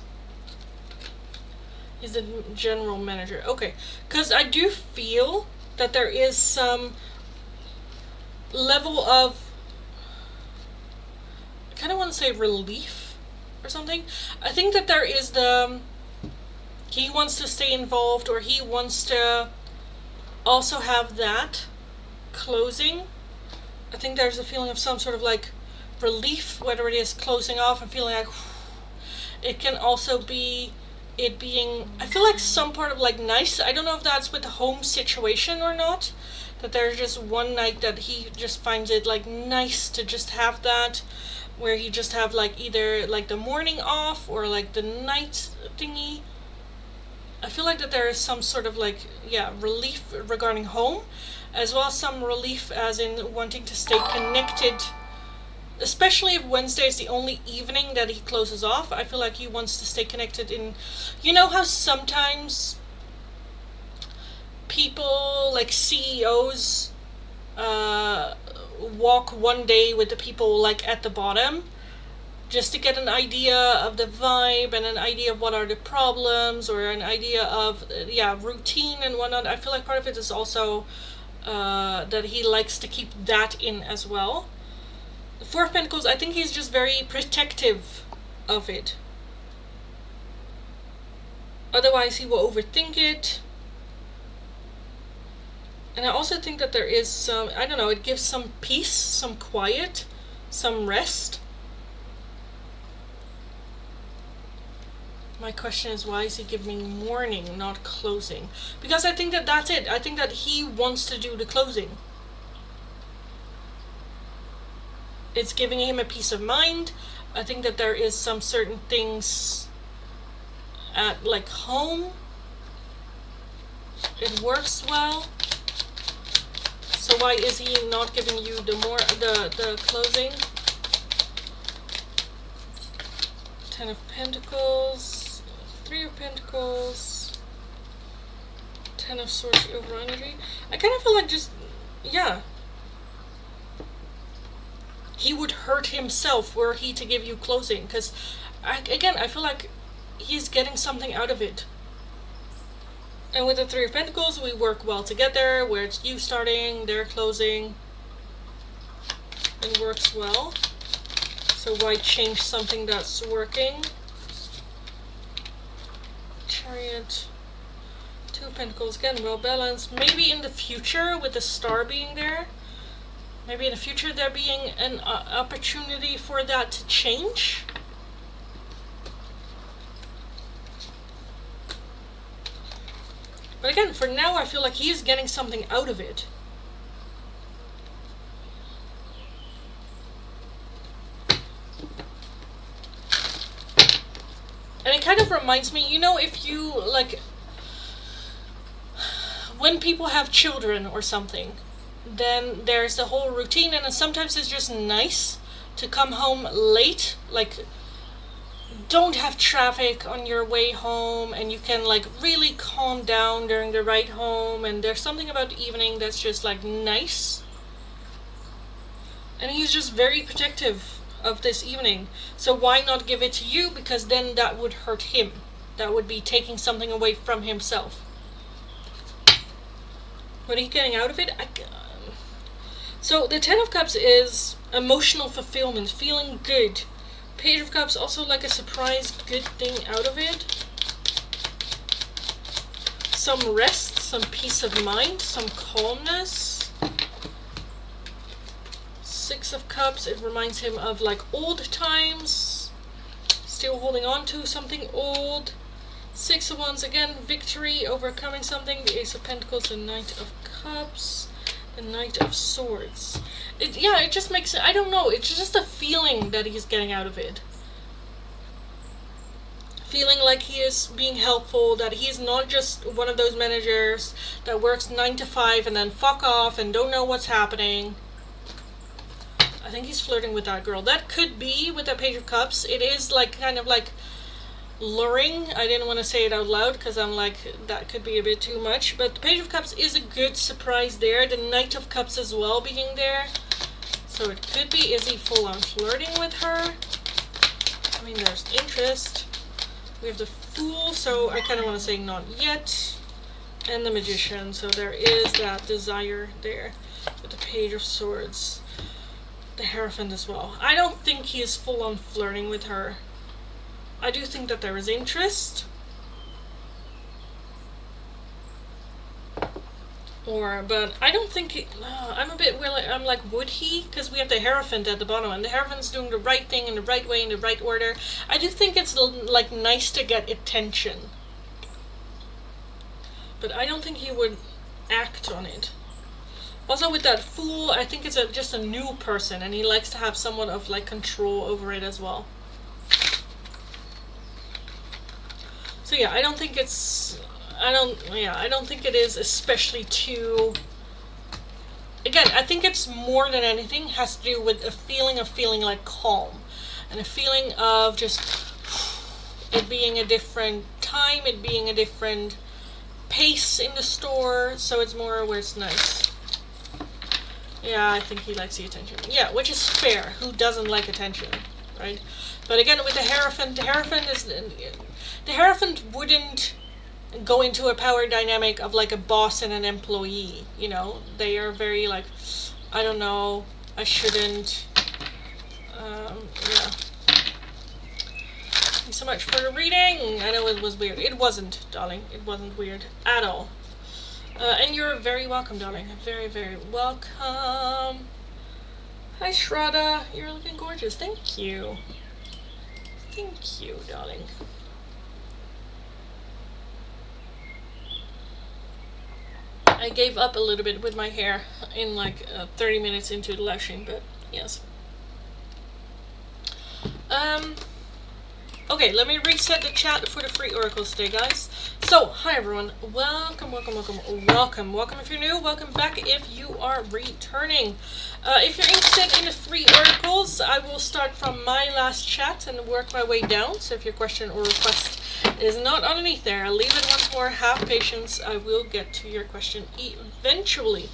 He's the general manager. Okay, because I do feel that there is some level of, I kind of want to say relief or something. I think that there is he wants to stay involved, or he wants to also have that closing. I think there's a feeling of some sort of like relief, whether it is closing off and feeling like it can also be it being, I feel like some part of like nice, I don't know if that's with the home situation or not, that there's just one night that he just finds it like nice to just have that, where he just have like either like the morning off or like the night thingy. I feel like that there is some sort of like, yeah, relief regarding home, as well as some relief as in wanting to stay connected. Especially if Wednesday is the only evening that he closes off, I feel like he wants to stay connected in, you know how sometimes people, like CEOs, walk one day with the people like at the bottom, just to get an idea of the vibe and an idea of what are the problems, or an idea of, yeah, routine and whatnot. I feel like part of it is also that he likes to keep that in as well. The Four of Pentacles, I think he's just very protective of it. Otherwise, he will overthink it. And I also think that there is some, I don't know, it gives some peace, some quiet, some rest. My question is, why is he giving morning, not closing? Because I think that that's it. I think that he wants to do the closing. It's giving him a peace of mind. I think that there is some certain things at like home, it works well. So why is he not giving you the closing? Ten of Pentacles, Three of Pentacles, Ten of Swords, over energy. I kind of feel like just, yeah, he would hurt himself were he to give you closing, because again, I feel like he's getting something out of it. And with the Three of Pentacles, we work well together, where it's you starting, they're closing. It works well. So why change something that's working? Chariot, Two of Pentacles, again, well balanced. Maybe in the future, with the star being there, maybe in the future there being an opportunity for that to change. But again, for now, I feel like he's getting something out of it. And it kind of reminds me, you know, if you, like, when people have children or something, then there's the whole routine, and sometimes it's just nice to come home late, like, don't have traffic on your way home, and you can like really calm down during the ride home, and there's something about the evening that's just like nice. And he's just very protective of this evening. So why not give it to you? Because then that would hurt him. That would be taking something away from himself. What are you getting out of it? So the Ten of Cups is emotional fulfillment, feeling good. Page of Cups, also like a surprise good thing out of it. Some rest, some peace of mind, some calmness. Six of Cups, it reminds him of like old times. Still holding on to something old. Six of Wands, again, victory, overcoming something. The Ace of Pentacles, the Knight of Cups, the Knight of Swords. It just makes it, I don't know, it's just a feeling that he's getting out of it. feeling like he is being helpful, that he's not just one of those managers that works 9 to 5 and then fuck off and don't know what's happening. I think he's flirting with that girl. That could be with the Page of Cups. It is like kind of like luring. I didn't want to say it out loud because I'm like, that could be a bit too much. But the Page of Cups is a good surprise there. The Knight of Cups as well being there. So it could be, is he full on flirting with her? I mean, there's interest. We have the Fool, so I kind of want to say not yet. And the Magician, so there is that desire there. With the Page of Swords. The Hierophant as well. I don't think he is full on flirting with her. I do think that there is interest. But I don't think I'm a bit willing. I'm like, would he? Because we have the Hierophant at the bottom, and the Hierophant's doing the right thing in the right way, in the right order. I do think it's like nice to get attention. But I don't think he would act on it. Also with that Fool, I think it's just a new person, and he likes to have somewhat of like control over it as well. So yeah, I don't think it's, I don't think it is especially too, again, I think it's more than anything has to do with a feeling of feeling like calm, and a feeling of just it being a different time, it being a different pace in the store, so it's more where it's nice. Yeah, I think he likes the attention. Yeah, which is fair. Who doesn't like attention, right? But again, with the Hierophant is, the Hierophant wouldn't go into a power dynamic of like a boss and an employee, you know? They are very like, I don't know, I shouldn't, yeah. Thanks so much for the reading. I know it was weird. It wasn't, darling. It wasn't weird at all. And you're very welcome, darling. Very, very welcome. Hi, Shraddha. You're looking gorgeous. Thank you. Thank you, darling. I gave up a little bit with my hair in like 30 minutes into the live stream, but yes. Okay, let me reset the chat for the free oracles today, guys. So, hi everyone. Welcome if you're new, welcome back if you are returning. If you're interested in the free oracles, I will start from my last chat and work my way down. So if your question or request is not underneath there, I'll leave it once more. Have patience. I will get to your question eventually.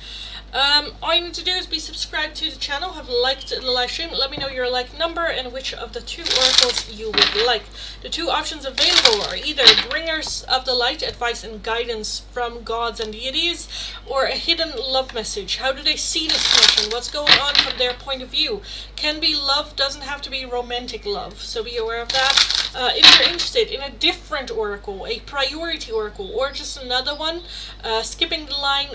All you need to do is be subscribed to the channel, have liked the live stream, let me know your like number and which of the 2 oracles you would like. The 2 options available are either Bringers of the Light, advice and guidance from gods and deities, or a hidden love message. How do they see this connection? What's going on from their point of view? Can be love, doesn't have to be romantic love, so be aware of that. If you're interested in a different oracle, a priority oracle, or just another one, skipping the line,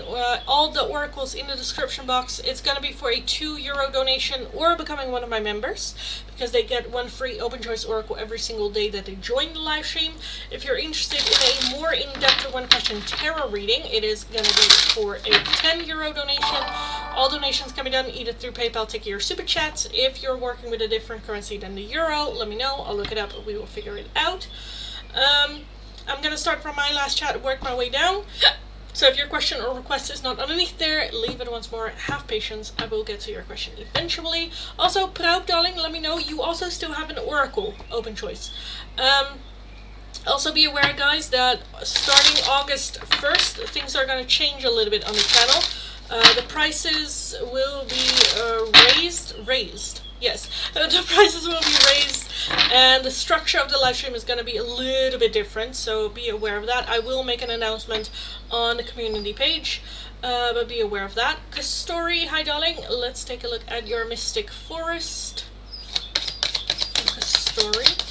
all the oracles in the description box, it's going to be for a €2 donation or becoming one of my members, because they get 1 free open choice oracle every single day that they join the live stream. If you're interested in a more in-depth 1 question tarot reading, it is going to be for a €10 donation. All donations can be done either through PayPal, Tiki, or Super Chat. If you're working with a different currency than the euro, let me know. I'll look it up. We will figure it out. I'm going to start from my last chat and work my way down. So if your question or request is not underneath there, leave it once more. Have patience. I will get to your question eventually. Also, Proud, darling, let me know. You also still have an oracle open choice. Also be aware, guys, that starting August 1st, things are going to change a little bit on the channel. The prices will be raised. Yes, the prices will be raised, and the structure of the live stream is going to be a little bit different, so be aware of that. I will make an announcement on the community page, but be aware of that. Kastori, hi darling, let's take a look at your Mystic Forest. Kastori.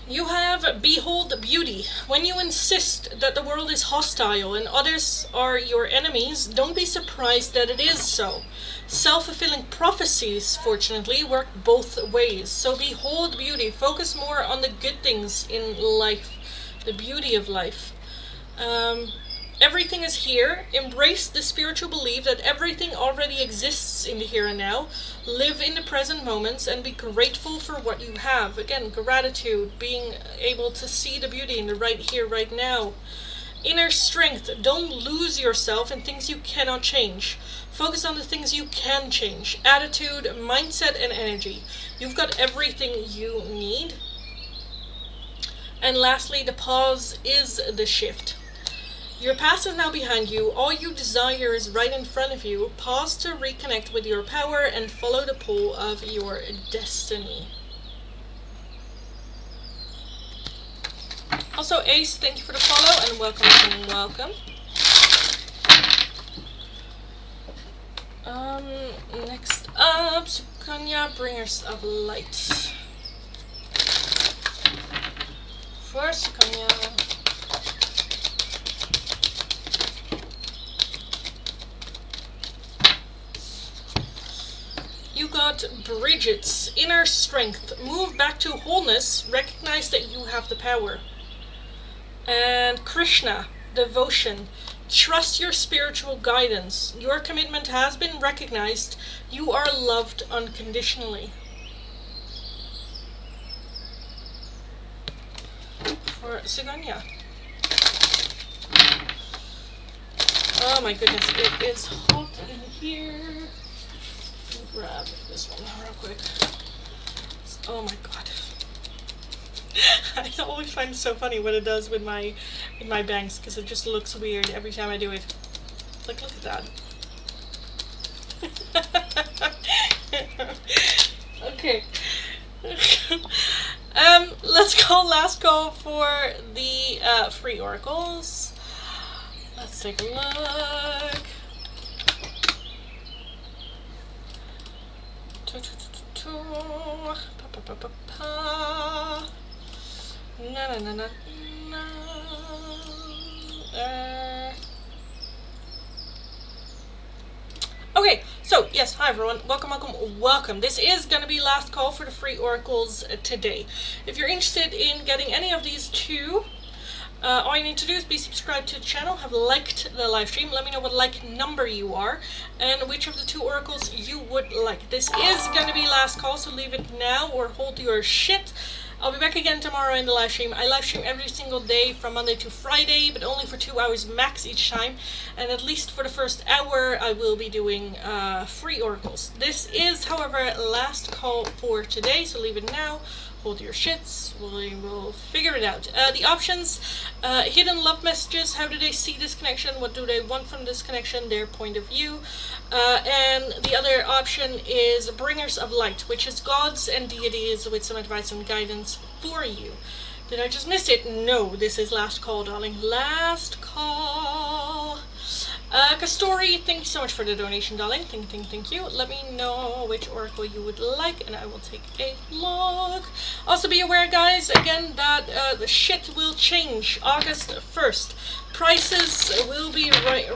You have Behold Beauty. When you insist that the world is hostile and others are your enemies, don't be surprised that it is so. Self-fulfilling prophecies, fortunately, work both ways. So behold beauty. Focus more on the good things in life. the beauty of life. Everything is here. Embrace the spiritual belief that everything already exists in the here and now. Live in the present moments and be grateful for what you have. Again, gratitude, being able to see the beauty in the right here, right now. Inner strength. Don't lose yourself in things you cannot change. Focus on the things you can change. Attitude, mindset, and energy. You've got everything you need. And lastly, the pause is the shift. Your past is now behind you. All you desire is right in front of you. Pause to reconnect with your power and follow the pull of your destiny. Also, Ace, thank you for the follow and welcome. Next up, Sukanya, Bringers of Light. First, Sukanya. You got Bridget's inner strength. Move back to wholeness. Recognize that you have the power. And Krishna, devotion. Trust your spiritual guidance. Your commitment has been recognized. You are loved unconditionally. For Suganya. Oh my goodness, it is hot in here. Grab this one real quick. Oh my god. I always find it so funny what it does with my bangs, because it just looks weird every time I do it. Like, look at that. Okay. Let's go last call for the free oracles. Let's take a look. Okay, so yes, hi everyone, welcome. This is going to be last call for the free oracles today. If you're interested in getting any of these two, all you need to do is be subscribed to the channel, have liked the live stream, let me know what like number you are, and which of the two oracles you would like. This is going to be last call, so leave it now or hold your shit. I'll be back again tomorrow in the live stream. I live stream every single day from Monday to Friday, but only for 2 hours max each time. And at least for the first hour, I will be doing free oracles. This is, however, last call for today, so leave it now. Hold your shits. We will figure it out. The options, hidden love messages. How do they see this connection? What do they want from this connection? Their point of view. And the other option is bringers of light, which is gods and deities with some advice and guidance for you. Did I just miss it? No, this is last call, darling. Last call. Kastori, thank you so much for the donation, darling. Thank you. Let me know which oracle you would like, and I will take a look. Also, be aware, guys, again, that the shit will change August 1st. Prices will be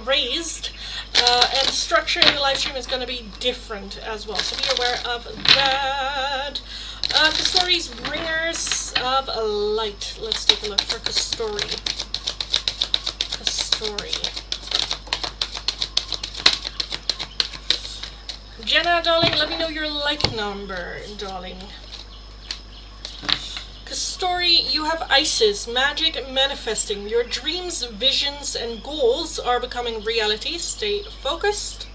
raised, and the structure in the live stream is going to be different as well. So be aware of that. Kastori's Bringers of Light. Let's take a look for Kastori. Jenna, darling, let me know your like number, darling. Kastori, you have Isis, magic manifesting. Your dreams, visions, and goals are becoming reality. Stay focused.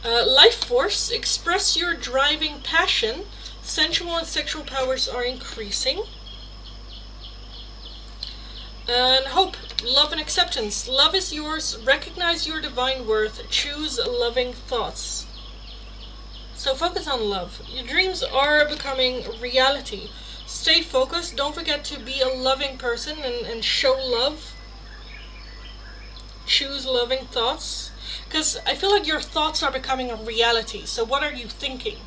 Life force, express your driving passion. Sensual and sexual powers are increasing. And hope, love and acceptance. Love is yours. Recognize your divine worth. Choose loving thoughts. So focus on love. Your dreams are becoming reality. Stay focused. Don't forget to be a loving person and show love. Choose loving thoughts. Because I feel like your thoughts are becoming a reality. So what are you thinking?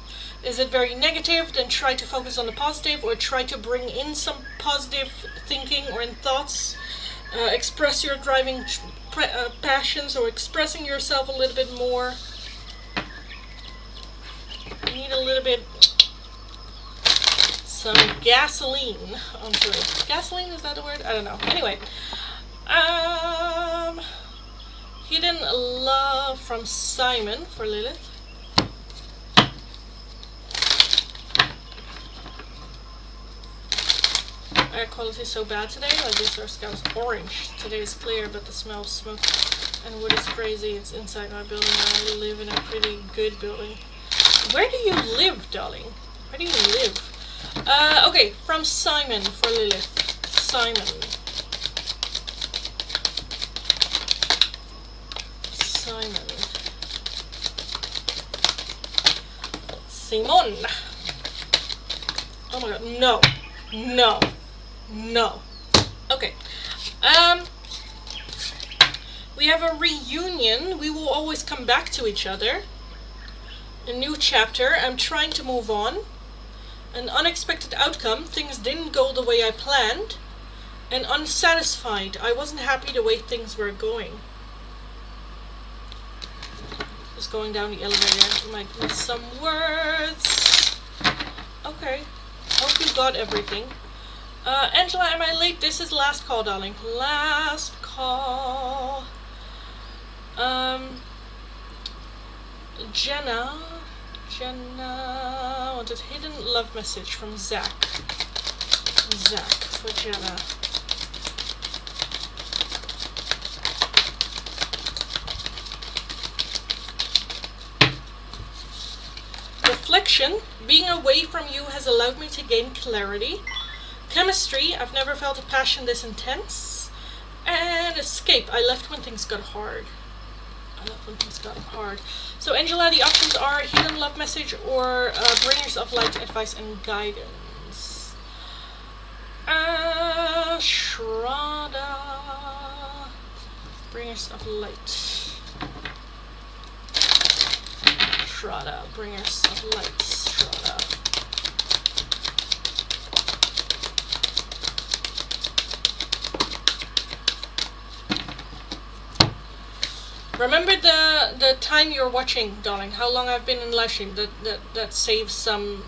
Is it very negative? Then try to focus on the positive, or try to bring in some positive thinking or in thoughts. Express your driving passions, or expressing yourself a little bit more. You need a little bit some gasoline onto it. Gasoline, is that a word? I don't know. Anyway. Hidden Love from Simon for Lilith. Air quality is so bad today. Like this our sky's orange. Today is clear, but the smell of smoke and wood is crazy. It's inside my building. I live in a pretty good building. Where do you live, darling? Where do you live? Okay, from Simon for Lilith. Simon. Simon. Oh my god, no. No. No. Okay. We have a reunion. We will always come back to each other. A new chapter. I'm trying to move on. An unexpected outcome. Things didn't go the way I planned. And unsatisfied. I wasn't happy the way things were going. Just going down the elevator. You might miss some words. Okay. Hope you got everything. Angela, am I late? This is last call, darling. Last call. Jenna wanted hidden love message from Zach. Zach for Jenna. Reflection. Being away from you has allowed me to gain clarity. Chemistry. I've never felt a passion this intense. And escape. I left when things got hard. So Angela, the options are hidden love message or bringers of light, advice and guidance. Shraddha. Bringers of light. Shraddha. Bringers of light. Shraddha. Remember the time you're watching, darling. How long I've been in live stream. That saves some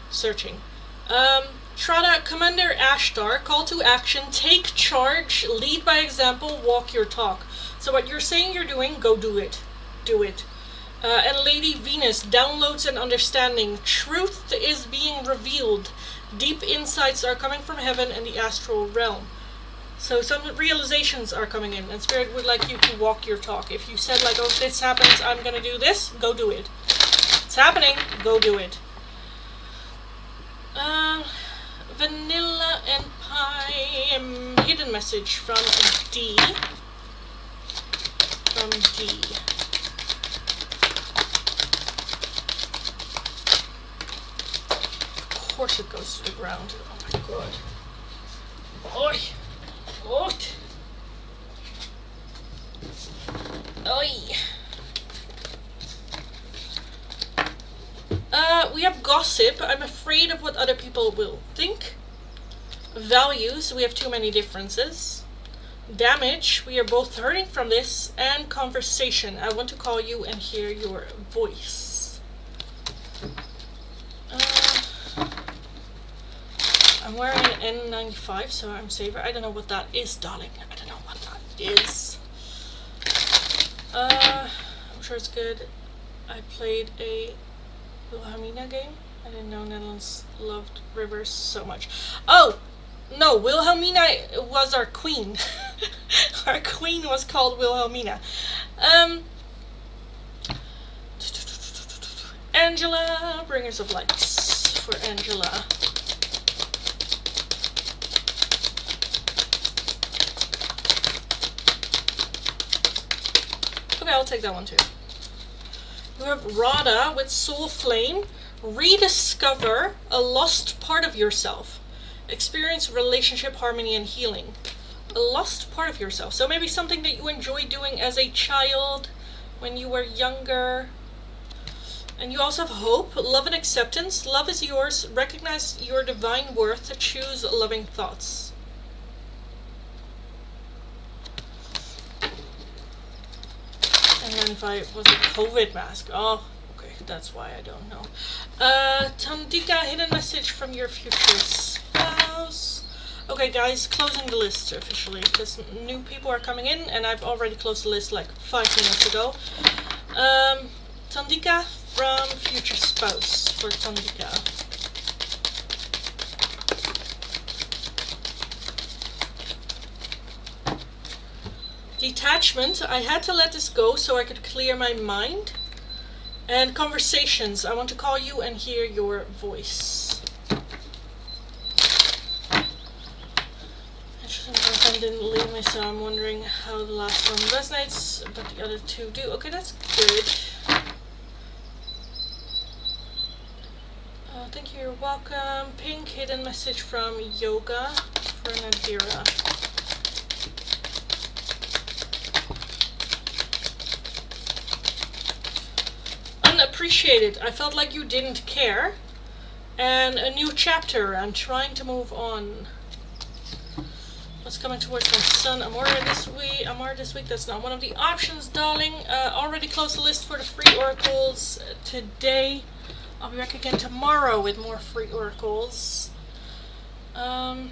searching. Shraddha, Commander Ashtar, call to action, take charge, lead by example, walk your talk. So what you're saying you're doing, go do it. Do it. And Lady Venus, downloads and understanding. Truth is being revealed. Deep insights are coming from heaven and the astral realm. So some realizations are coming in, and Spirit would like you to walk your talk. If you said like, oh, if this happens, I'm gonna do this, go do it. It's happening, go do it. Vanilla and Pie, hidden message from D. From D. Of course it goes to the ground. Oh my god. Oi! What? Oi. We have gossip. I'm afraid of what other people will think. Values. We have too many differences. Damage. We are both hurting from this. And conversation. I want to call you and hear your voice. I'm wearing an N95, so I'm safer. I don't know what that is, darling. I don't know what that is. I'm sure it's good. I played a Wilhelmina game. I didn't know Netherlands loved rivers so much. Oh! No, Wilhelmina was our queen. Our queen was called Wilhelmina. Angela, Bringers of Lights for Angela. Okay, I'll take that one too. You have Radha with Soul Flame. Rediscover a lost part of yourself. Experience relationship harmony and healing. A lost part of yourself. So maybe something that you enjoyed doing as a child, when you were younger. And you also have hope, love and acceptance. Love is yours. Recognize your divine worth. Choose loving thoughts. And then if I was a COVID mask. Oh, okay. That's why I don't know. Tandika, hidden message from your future spouse. Okay, guys, closing the list officially because new people are coming in, and I've already closed the list like 5 minutes ago. Tandika from future spouse for Tandika. Detachment. I had to let this go so I could clear my mind. And conversations. I want to call you and hear your voice. Interesting, one time didn't leave me, so I'm wondering how the last one resonates, but the other two do. Okay, that's good. Thank you, you're welcome. Pink, hidden message from Yoga for Nadira. Unappreciated. I felt like you didn't care. And a new chapter. I'm trying to move on. What's coming towards my son? Amara this week. That's not one of the options, darling. Already closed the list for the free oracles today. I'll be back again tomorrow with more free oracles. Kind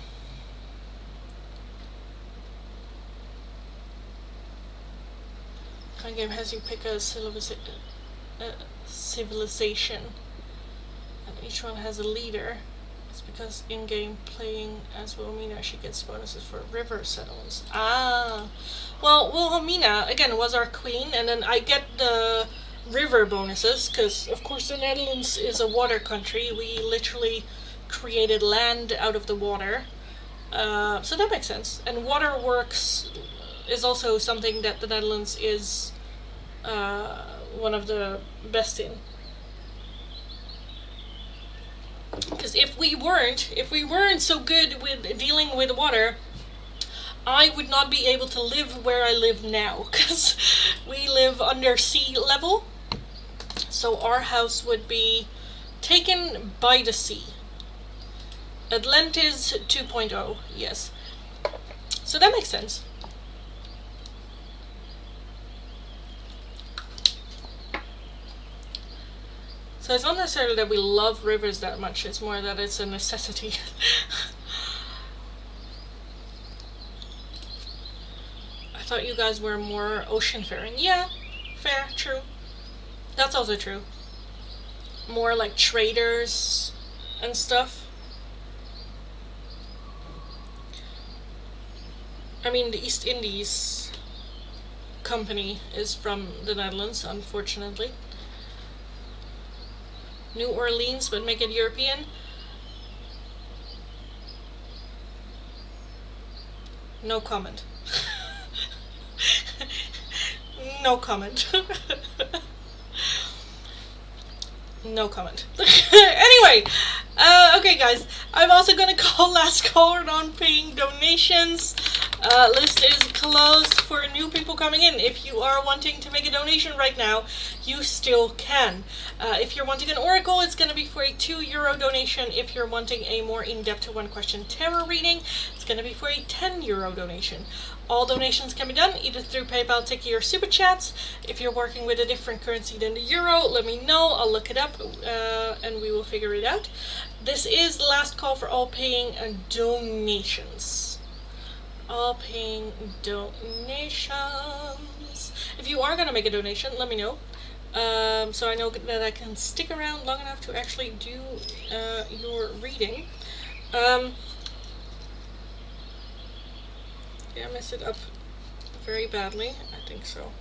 of game has you pick a civilization, and each one has a leader. It's because in-game playing as Wilhelmina, she gets bonuses for river settlements. Ah, well, Wilhelmina again was our queen, and then I get the river bonuses because, of course, the Netherlands is a water country. We literally created land out of the water, so that makes sense. And waterworks is also something that the Netherlands is one of the best in. Because if we weren't so good with dealing with water, I would not be able to live where I live now, because we live under sea level, so our house would be taken by the sea. Atlantis 2.0, yes. So that makes sense. So it's not necessarily that we love rivers that much, it's more that it's a necessity. I thought you guys were more ocean-faring. Yeah, fair, true. That's also true. More like traders and stuff. I mean, the East Indies company is from the Netherlands, unfortunately. New Orleans, but make it European. No comment. No comment. No comment. Anyway, okay guys, I'm also gonna call last caller on paying donations. List is closed for new people coming in. If you are wanting to make a donation right now, you still can. If you're wanting an oracle, it's going to be for a €2 donation. If you're wanting a more in-depth one-question tarot reading, it's going to be for a €10 donation. All donations can be done either through PayPal, Tiki, or Super Chats. If you're working with a different currency than the euro, let me know. I'll look it up and we will figure it out. This is the last call for all paying donations. All paying donations. If you are going to make a donation, let me know. So I know that I can stick around long enough to actually do your reading. Yeah, I messed it up very badly. I think so.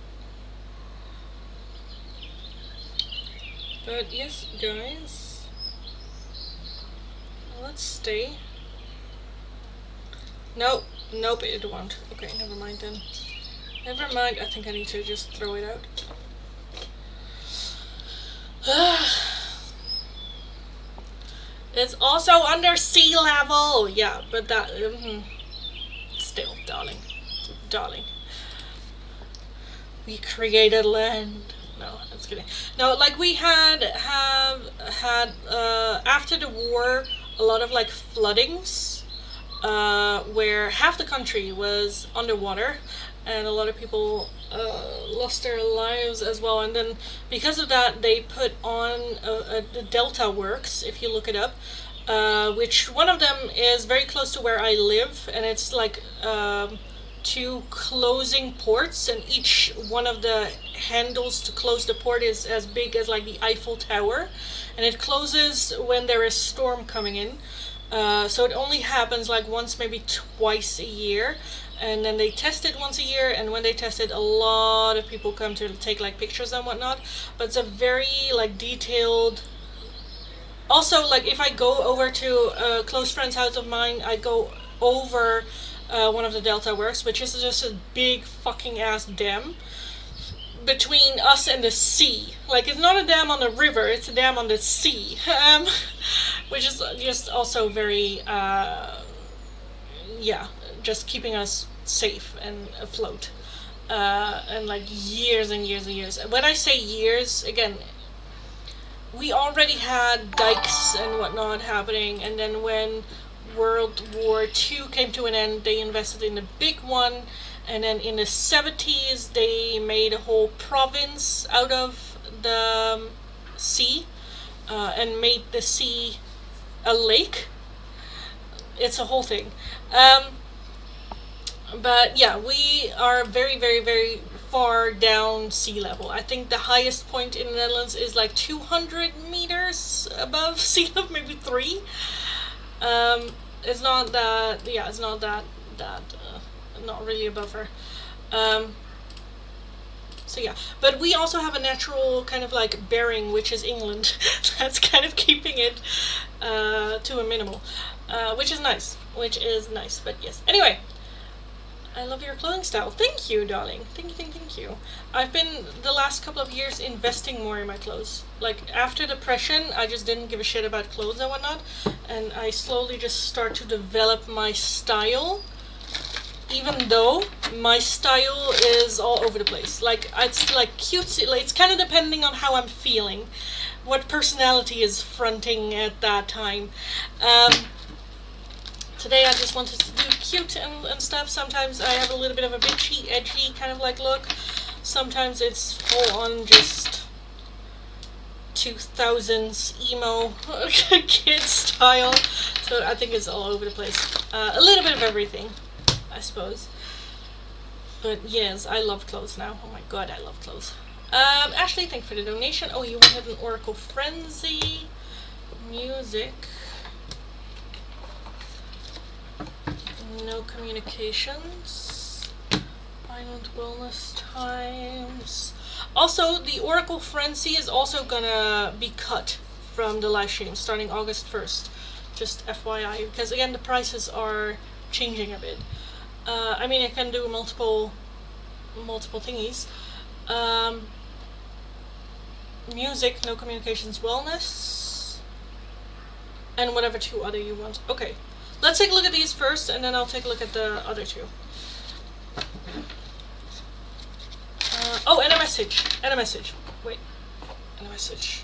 But yes, guys. Let's stay. Nope, it won't. Okay, never mind then. Never mind, I think I need to just throw it out. It's also under sea level! Yeah, but that... still, darling. We created land. No, I'm just kidding. No, like we had after the war, a lot of like floodings. Where half the country was underwater, and a lot of people lost their lives as well. And then because of that, they put on the Delta Works, if you look it up, which one of them is very close to where I live, and it's like two closing ports, and each one of the handles to close the port is as big as like the Eiffel Tower, and it closes when there is storm coming in. So it only happens like once, maybe twice a year, and then they test it once a year, and when they test it, a lot of people come to take like pictures and whatnot. But it's a very like detailed. Also, like if I go over to a close friend's house of mine, I go over one of the Delta Works, which is just a big fucking ass dam between us and the sea. Like, it's not a dam on the river, it's a dam on the sea. Which is just also very, yeah, just keeping us safe and afloat. And like years and years and years. When I say years, again, we already had dikes and whatnot happening, and then when World War II came to an end, they invested in a big one, and then in the 70s they made a whole province out of the sea, and made the sea a lake. It's a whole thing. But yeah, we are very, very, very far down sea level. I think the highest point in the Netherlands is like 200 meters above sea level, maybe 3. It's not that, yeah, it's not that, not really a buffer. So yeah, but we also have a natural kind of like bearing, which is England. That's kind of keeping it to a minimal, which is nice, but yes. Anyway, I love your clothing style. Thank you, darling. Thank you. I've been, the last couple of years, investing more in my clothes. Like, after depression, I just didn't give a shit about clothes and whatnot. And I slowly just start to develop my style. Even though my style is all over the place. Like, it's like cutesy. Like, it's kind of depending on how I'm feeling. What personality is fronting at that time. Today I just wanted to do cute and stuff. Sometimes I have a little bit of a bitchy, edgy kind of like look. Sometimes it's full on just 2000s emo kid style. So I think it's all over the place. A little bit of everything, I suppose. But yes, I love clothes now. Oh my god, I love clothes. Ashley, thank you for the donation. Oh, you wanted an Oracle Frenzy. Music. No communications. Violent wellness times. Also, the Oracle Frenzy is also gonna be cut from the live stream starting August 1st. Just FYI, because again, the prices are changing a bit. I mean, I can do multiple thingies. Music, no communications, wellness, and whatever 2 other you want. Okay. Let's take a look at these first, and then I'll take a look at the other 2. Oh, and a message. Wait. And a message.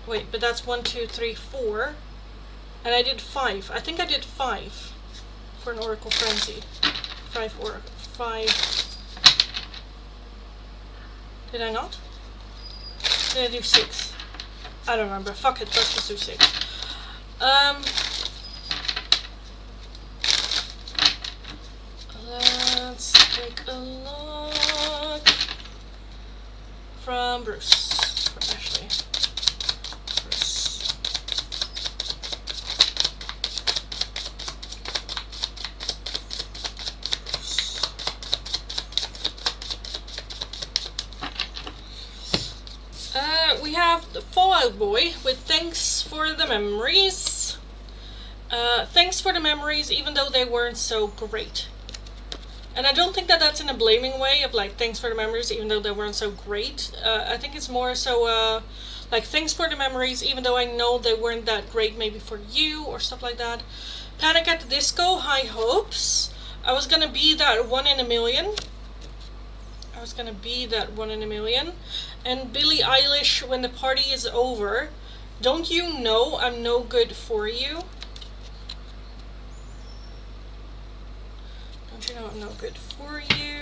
Wait, but that's 1, 2, 3, 4. And I did 5. I think I did 5 for an Oracle Frenzy. 5. Did I not? Did I do 6? I don't remember. Fuck it, let's just do 6. Let's take a look from Bruce, from Ashley. Bruce. We have the Fallout Boy with thanks for the memories. Thanks for the memories, even though they weren't so great. And I don't think that that's in a blaming way of like, thanks for the memories, even though they weren't so great. I think it's more so, like, thanks for the memories, even though I know they weren't that great maybe for you, or stuff like that. Panic at the Disco, high hopes. I was gonna be that 1 in a million. And Billie Eilish, when the party is over. Don't you know I'm no good for you? Don't you know I'm no good for you?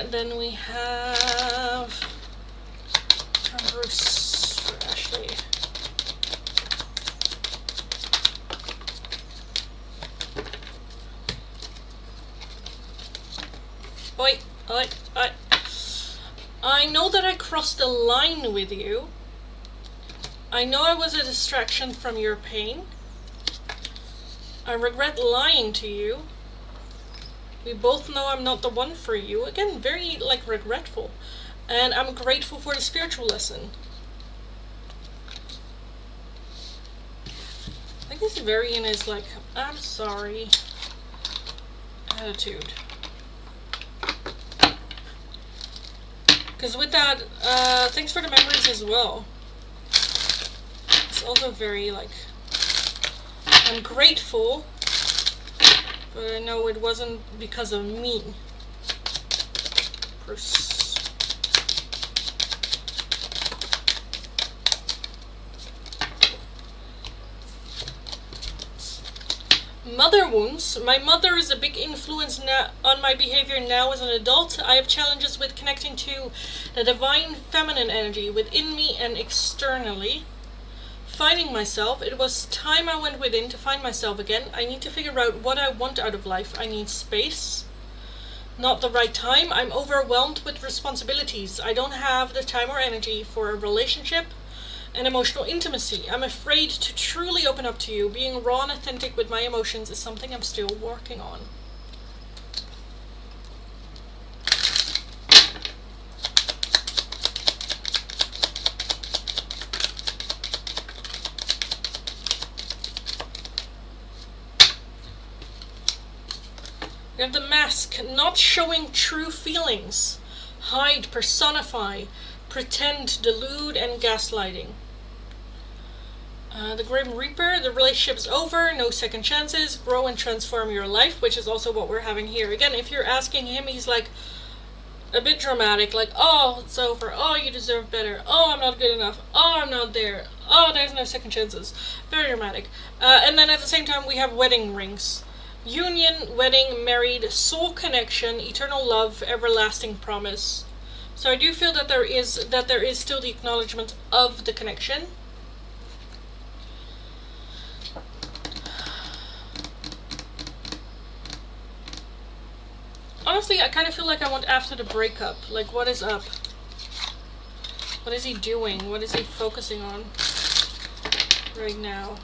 Then we have from Bruce for Ashley. Oi, oi, oi. I know that I crossed the line with you. I know I was a distraction from your pain. I regret lying to you. We both know I'm not the one for you. Again, very, like, regretful. And I'm grateful for the spiritual lesson. I think this Varian is like, I'm sorry attitude. Because with that, thanks for the memories as well. It's also very, like, I'm grateful, but I know it wasn't because of me. Mother wounds. My mother is a big influence on my behavior now as an adult. I have challenges with connecting to the divine feminine energy within me and externally. Finding myself. It was time I went within to find myself again. I need to figure out what I want out of life. I need space. Not the right time. I'm overwhelmed with responsibilities. I don't have the time or energy for a relationship and emotional intimacy. I'm afraid to truly open up to you. Being raw and authentic with my emotions is something I'm still working on. We have the mask, not showing true feelings. Hide, personify, pretend, delude, and gaslighting. The Grim Reaper, the relationship's over, no second chances, grow and transform your life, which is also what we're having here. Again, if you're asking him, he's like a bit dramatic, like, oh, it's over, oh, you deserve better, oh, I'm not good enough, oh, I'm not there, oh, there's no second chances. Very dramatic. And then at the same time, we have wedding rings. Union, wedding, married, soul connection, eternal love, everlasting promise. So I do feel that there is still the acknowledgement of the connection. Honestly, I kind of feel like I want after the breakup. Like, what is up? What is he doing? What is he focusing on right now?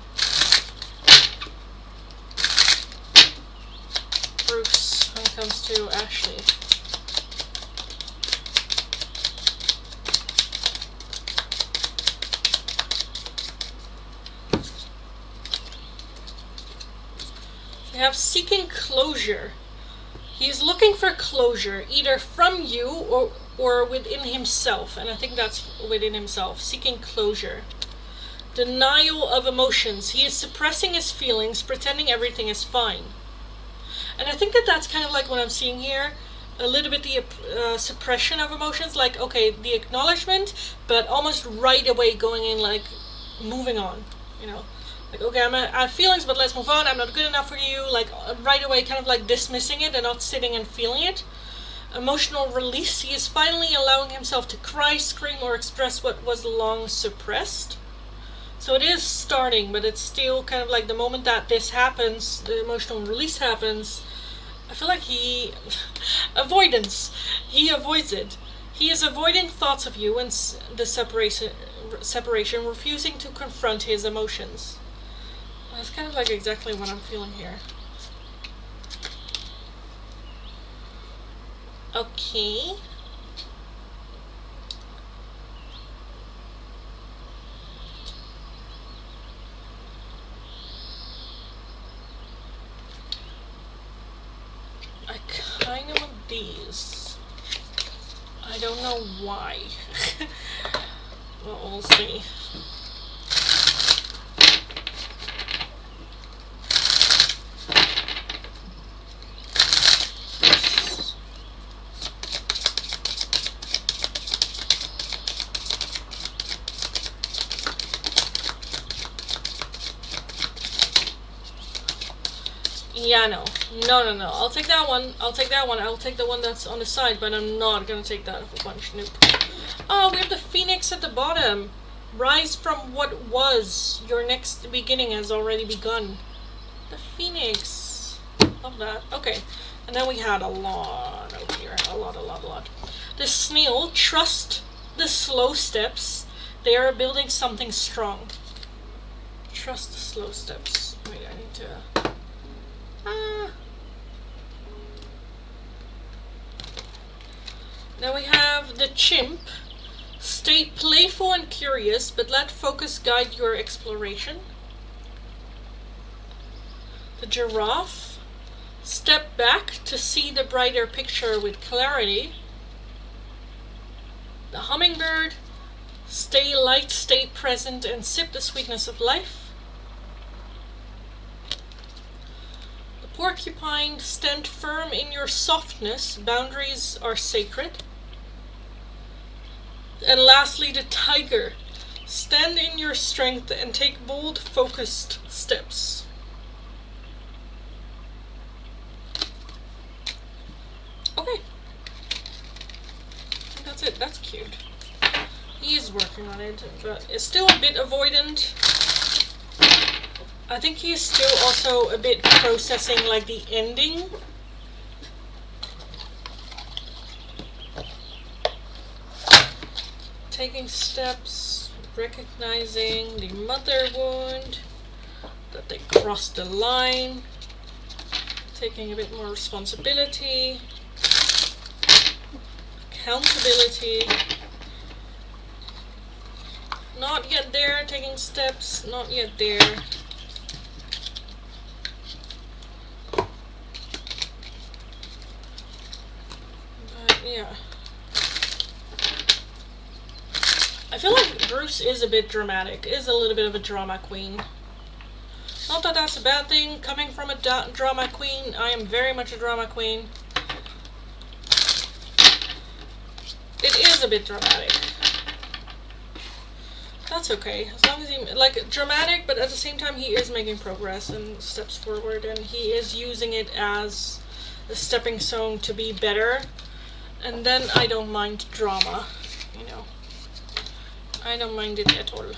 Bruce, when it comes to Ashley. We have seeking closure. He's looking for closure, either from you or within himself. And I think that's within himself, seeking closure. Denial of emotions. He is suppressing his feelings, pretending everything is fine. And I think that that's kind of like what I'm seeing here. A little bit the suppression of emotions. Like, okay, the acknowledgement, but almost right away going in, like, moving on, you know. Like, okay, I have feelings, but let's move on. I'm not good enough for you. Like, right away, kind of like dismissing it and not sitting and feeling it. Emotional release. He is finally allowing himself to cry, scream, or express what was long suppressed. So it is starting, but it's still kind of like the moment that this happens, the emotional release happens, I feel like avoidance. He avoids it. He is avoiding thoughts of you and the separation, refusing to confront his emotions. That's kind of like exactly what I'm feeling here. Okay. I kind of want these. I don't know why. Well, we'll see. Yeah, no. No. I'll take that one. I'll take that one. I'll take the one that's on the side, but I'm not gonna take that whole bunch. Nope. Oh, we have the phoenix at the bottom. Rise from what was. Your next beginning has already begun. The phoenix. Love that. Okay. And then we had a lot over here. A lot. The snail. Trust the slow steps. They are building something strong. Trust the slow steps. Wait, I need to... Now we have the chimp. Stay playful and curious, but let focus guide your exploration. The giraffe. Step back to see the brighter picture with clarity. The hummingbird. Stay light, stay present, and sip the sweetness of life. The porcupine. Stand firm in your softness. Boundaries are sacred. And lastly, the tiger. Stand in your strength and take bold, focused steps. Okay. I think that's it. That's cute. He is working on it, but it's still a bit avoidant. I think he's still also a bit processing like the ending. Taking steps, recognizing the mother wound, that they crossed the line, taking a bit more responsibility, accountability, not yet there, taking steps, not yet there. But yeah. I feel like Bruce is a bit dramatic, is a little bit of a drama queen. Not that that's a bad thing, coming from a drama queen. I am very much a drama queen. It is a bit dramatic. That's okay, as long as he, like, dramatic, but at the same time he is making progress and steps forward, and he is using it as a stepping stone to be better. And then I don't mind drama, you know. I don't mind it at all.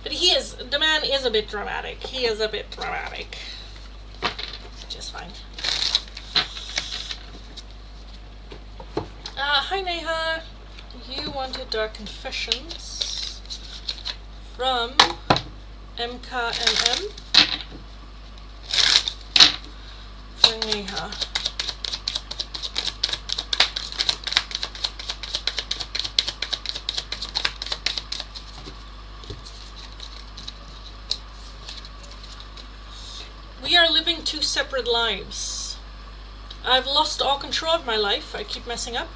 But the man is a bit dramatic. He is a bit dramatic. Just fine. Hi Neha. You wanted Dark Confessions from MKMM for Neha. We are living two separate lives. I've lost all control of my life. I keep messing up.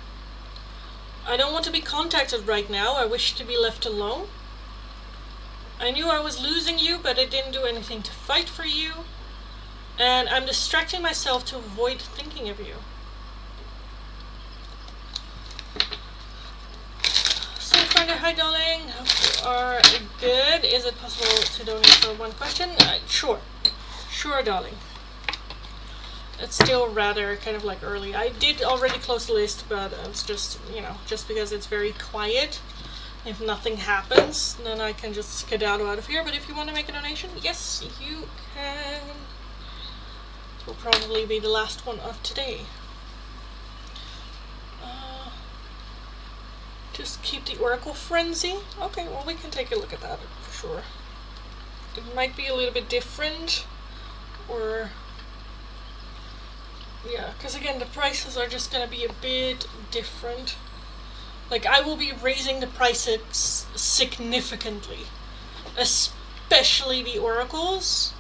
I don't want to be contacted right now. I wish to be left alone. I knew I was losing you, but I didn't do anything to fight for you. And I'm distracting myself to avoid thinking of you. Soulfinder, hi darling. Hope you are good. Is it possible to donate for one question? Sure. Sure, darling. It's still rather kind of like early. I did already close the list, but it's just, you know, just because it's very quiet. If nothing happens, then I can just skedaddle out of here. But if you want to make a donation, yes, you can. It will probably be the last one of today. Just keep the Oracle Frenzy. Okay, well, we can take a look at that for sure. It might be a little bit different, or... yeah, because again, the prices are just going to be a bit different. Like, I will be raising the prices significantly. Especially the oracles.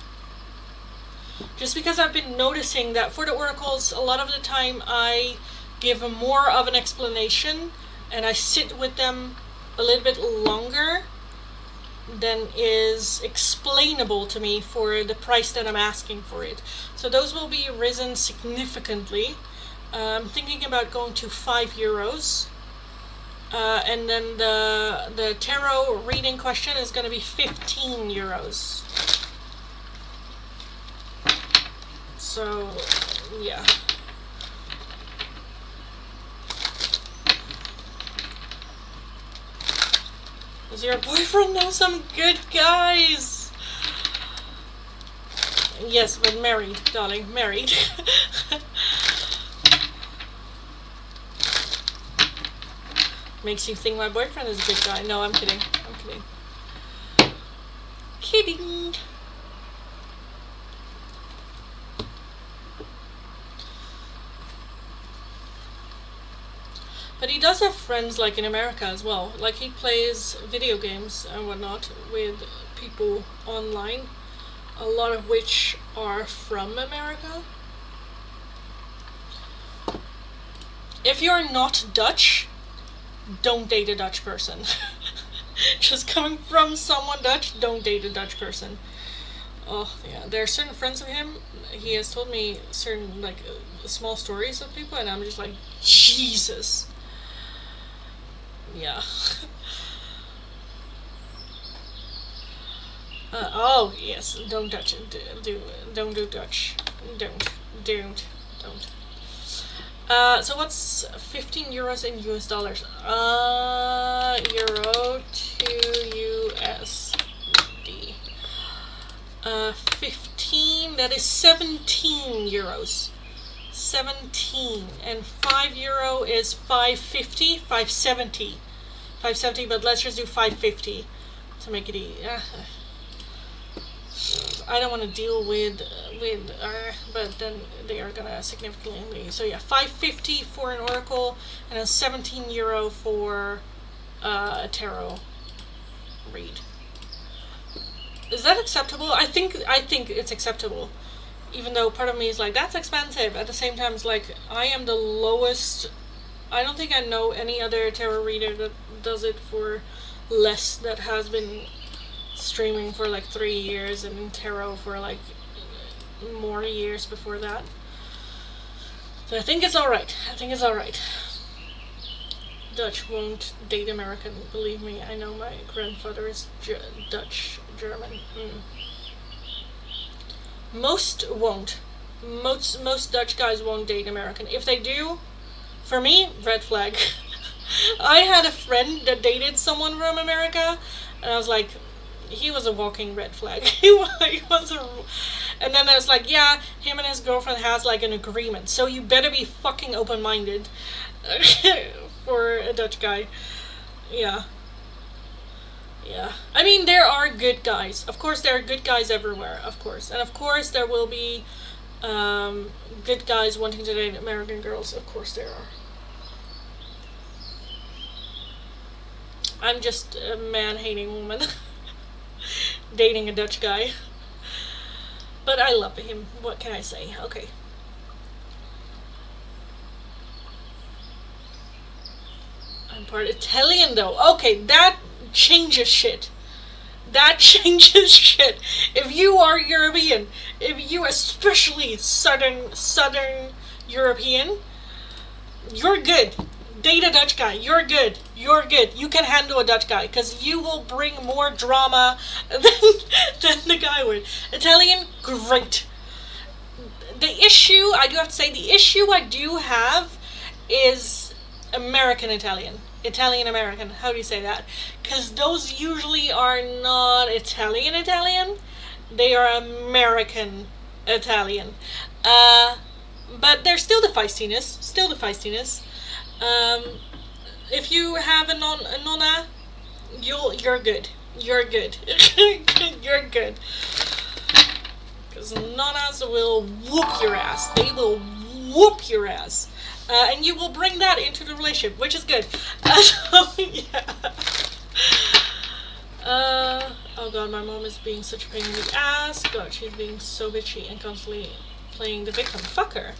Just because I've been noticing that for the oracles, a lot of the time I give more of an explanation. And I sit with them a little bit longer than is explainable to me for the price that I'm asking for it. So those will be risen significantly. I'm thinking about going to €5. And then the tarot reading question is going to be €15. So, yeah. Does your boyfriend know some good guys? Yes, but married, darling, married. Makes you think my boyfriend is a good guy. No, I'm kidding. I'm kidding. Kidding. But he does have friends like in America as well. Like he plays video games and whatnot with people online, a lot of which are from America. If you're not Dutch, don't date a Dutch person. Just coming from someone Dutch, don't date a Dutch person. Oh yeah, there are certain friends of him. He has told me certain like small stories of people, and I'm just like, Jesus. Yeah. Oh yes, don't Dutch. Don't do Dutch. Don't. So what's 15 euros in US dollars? Euro to USD. 15, that is 17 euros. 17. And 5 euro is 550, 570. 570, but let's just do 550 to make it easy. I don't want to deal with but then they are gonna significantly. So yeah, 550 for an oracle and a 17 euro for a tarot read. Is that acceptable? I think it's acceptable. Even though part of me is like, that's expensive. At the same time, it's like, I am the lowest. I don't think I know any other tarot reader that does it for less, that has been streaming for like 3 years and in tarot for like more years before that. So I think it's alright. Dutch won't date American. Believe me, I know my grandfather is Dutch, German. Most won't. Most Dutch guys won't date American. If they do, for me, red flag. I had a friend that dated someone from America, and I was like, he was a walking red flag. he was a, and then I was like, yeah, him and his girlfriend has like an agreement, so you better be fucking open-minded for a Dutch guy. Yeah. I mean, there are good guys. Of course, there are good guys everywhere. Of course, and of course there will be good guys wanting to date American girls. Of course, there are. I'm just a man-hating woman. Dating a Dutch guy. But I love him. What can I say? Okay. I'm part Italian though. Okay, that changes shit. That changes shit. If you are European, if you especially southern European, you're good. Date a Dutch guy. You're good. You can handle a Dutch guy because you will bring more drama than the guy would. Italian, great. The issue, I do have to say, the issue I do have is American Italian. Italian American. How do you say that? Because those usually are not Italian. They are American Italian. But there's still the feistiness. If you have a nonna, you're good. You're good. Because nonnas will whoop your ass. They will whoop your ass. And you will bring that into the relationship, which is good. So, yeah. Oh god, my mom is being such a pain in the ass. God, she's being so bitchy and constantly playing the victim. Fuck her.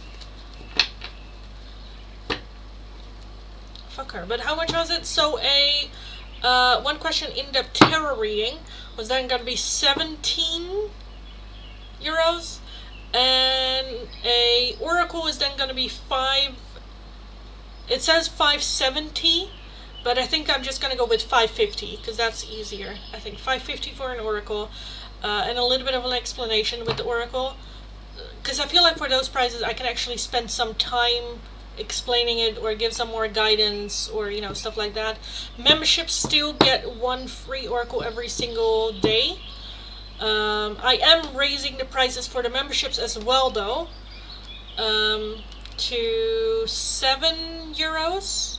But how much was it? So a one question in-depth tarot reading was then going to be 17 euros, and a oracle is then going to be 5. It says 570, but I think I'm just going to go with 550 because that's easier. I think 550 for an oracle, and a little bit of an explanation with the oracle. because I feel like for those prizes I can actually spend some time explaining it or give some more guidance or stuff like that. Memberships still get one free oracle every single day. I am raising the prices for the memberships as well though, to €7.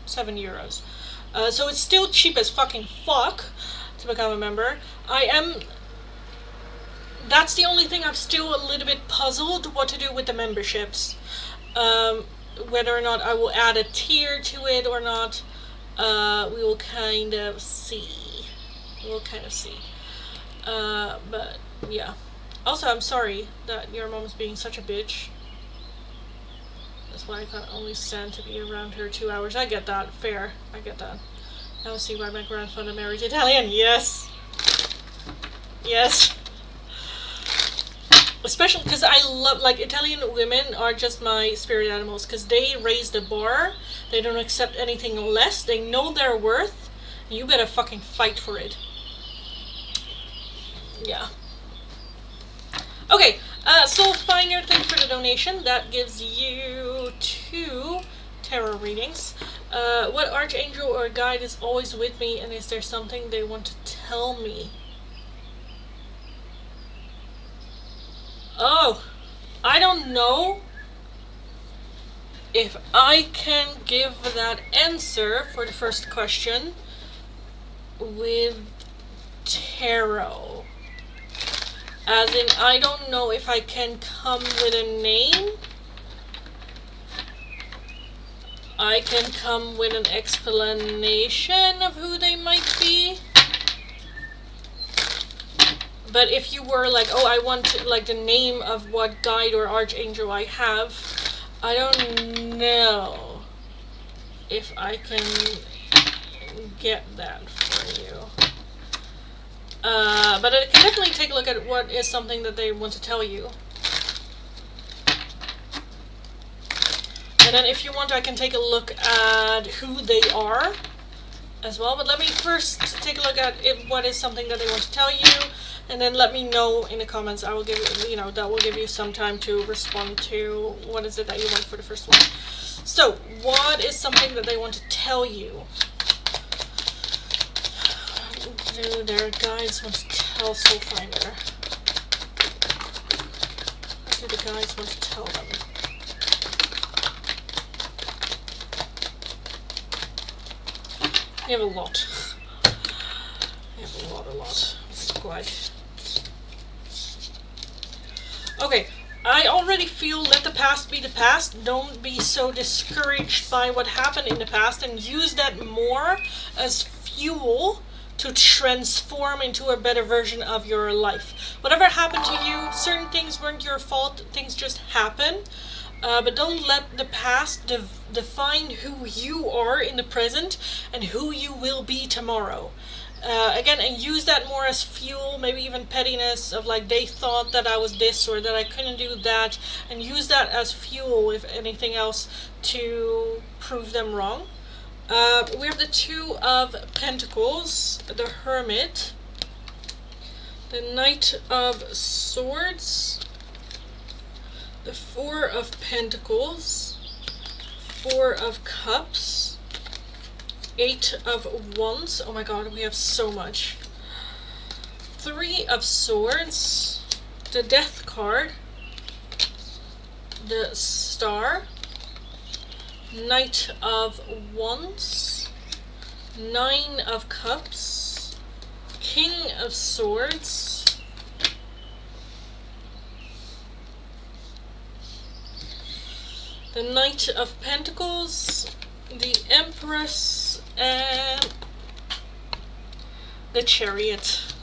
€7. So it's still cheap as fucking fuck to become a member. That's the only thing I'm still a little bit puzzled what to do with the memberships. Whether or not I will add a tier to it or not, we will kind of see. But yeah. Also, I'm sorry that your mom is being such a bitch. That's why I can only stand to be around her 2 hours. I get that. Fair. I get that. Now see why my grandfather married Italian. Yes. Yes. Especially because I love, like, Italian women are just my spirit animals because they raise the bar. They don't accept anything less. They know their worth. You better fucking fight for it. Yeah. Okay, so Finder, thank you for the donation. That gives you 2 tarot readings. What archangel or guide is always with me, and is there something they want to tell me? Oh, I don't know if I can give that answer for the first question with tarot. As in, I don't know if I can come with a name. I can come with an explanation of who they might be. But if you were like, oh, I want like the name of what guide or archangel I have, I don't know if I can get that for you. But I can definitely take a look at what is something that they want to tell you. And then if you want, I can take a look at who they are as well. But let me first take a look at what is something that they want to tell you. And then let me know in the comments. I will give you, that will give you some time to respond to what is it that you want for the first one. So, what is something that they want to tell you? Do their guides want to tell Soul Finder? What do the guides want to tell them? You have a lot. You have a lot. It's quite... Okay, I already feel let the past be the past. Don't be so discouraged by what happened in the past and use that more as fuel to transform into a better version of your life. Whatever happened to you, certain things weren't your fault, things just happen. But don't let the past define who you are in the present and who you will be tomorrow. Again, and use that more as fuel, maybe even pettiness of like they thought that I was this or that I couldn't do that, and use that as fuel, if anything else, to prove them wrong. We have the 2 of Pentacles, the Hermit, the Knight of Swords, the 4 of Pentacles, 4 of Cups, 8 of Wands. Oh my god, we have so much. 3 of Swords, the Death card, the Star, Knight of Wands, 9 of Cups, King of Swords, the Knight of Pentacles, the Empress, and the Chariot.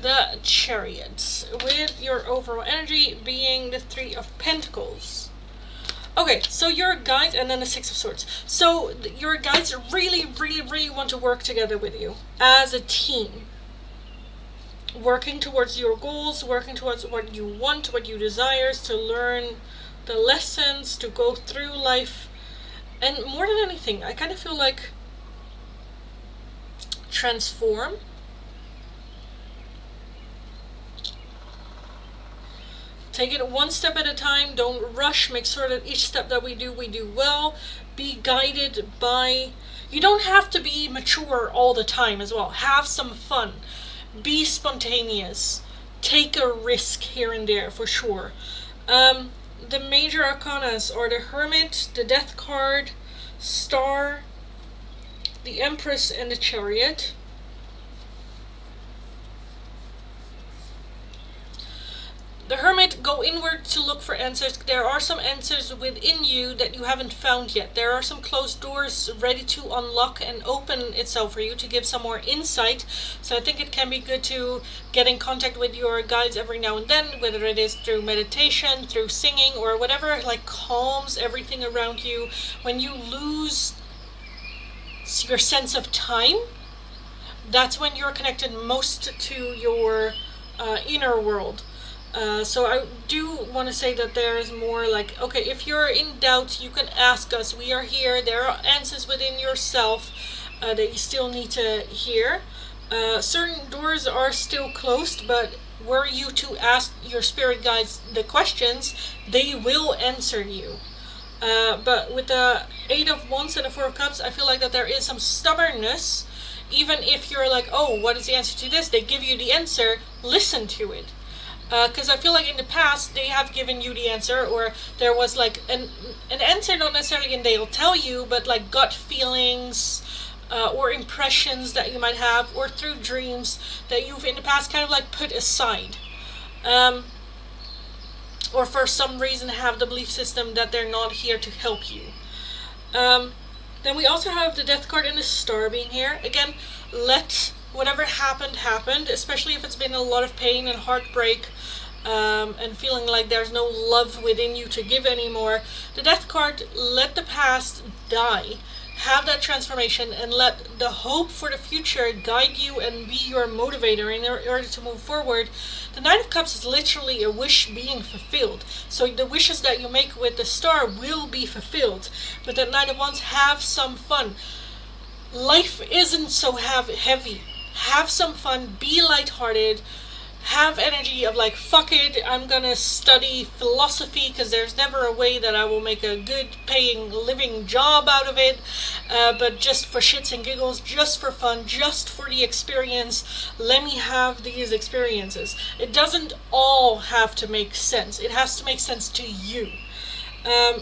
The Chariot, with your overall energy being the 3 of Pentacles. Okay, so your guides, and then the 6 of Swords. So your guides really want to work together with you as a team. Working towards your goals, working towards what you want, what you desire, to learn the lessons, to go through life. And more than anything, I kind of feel like transform. Take it one step at a time. Don't rush. Make sure that each step that we do well. Be guided by... You don't have to be mature all the time as well. Have some fun. Be spontaneous. Take a risk here and there for sure. The major arcanas are the Hermit, the Death card, Star, the Empress, and the Chariot. The Hermit, go inward to look for answers. There are some answers within you that you haven't found yet. There are some closed doors ready to unlock and open itself for you to give some more insight. So I think it can be good to get in contact with your guides every now and then, whether it is through meditation, through singing, or whatever like calms everything around you. When you lose your sense of time, that's when you're connected most to your inner world. So I do want to say that there is more like, okay, if you're in doubt, you can ask us. We are here. There are answers within yourself that you still need to hear. Certain doors are still closed, but were you to ask your spirit guides the questions, they will answer you. But with the 8 of Wands and the 4 of Cups, I feel like that there is some stubbornness. Even if you're like, oh, what is the answer to this? They give you the answer, listen to it. Because I feel like in the past they have given you the answer, or there was like an answer, not necessarily and they'll tell you, but like gut feelings or impressions that you might have, or through dreams that you've in the past kind of like put aside. Or for some reason have the belief system that they're not here to help you. Then we also have the Death card and the Star being here. Again, let whatever happened, especially if it's been a lot of pain and heartbreak, and feeling like there's no love within you to give anymore. The Death card, let the past die. Have that transformation and let the hope for the future guide you and be your motivator in order to move forward. The Knight of Cups is literally a wish being fulfilled. So the wishes that you make with the Star will be fulfilled. But the Knight of Wands, have some fun. Life isn't so heavy. Have some fun, be lighthearted, have energy of like, fuck it, I'm gonna study philosophy because there's never a way that I will make a good paying living job out of it, but just for shits and giggles, just for fun, just for the experience, let me have these experiences. It doesn't all have to make sense, it has to make sense to you,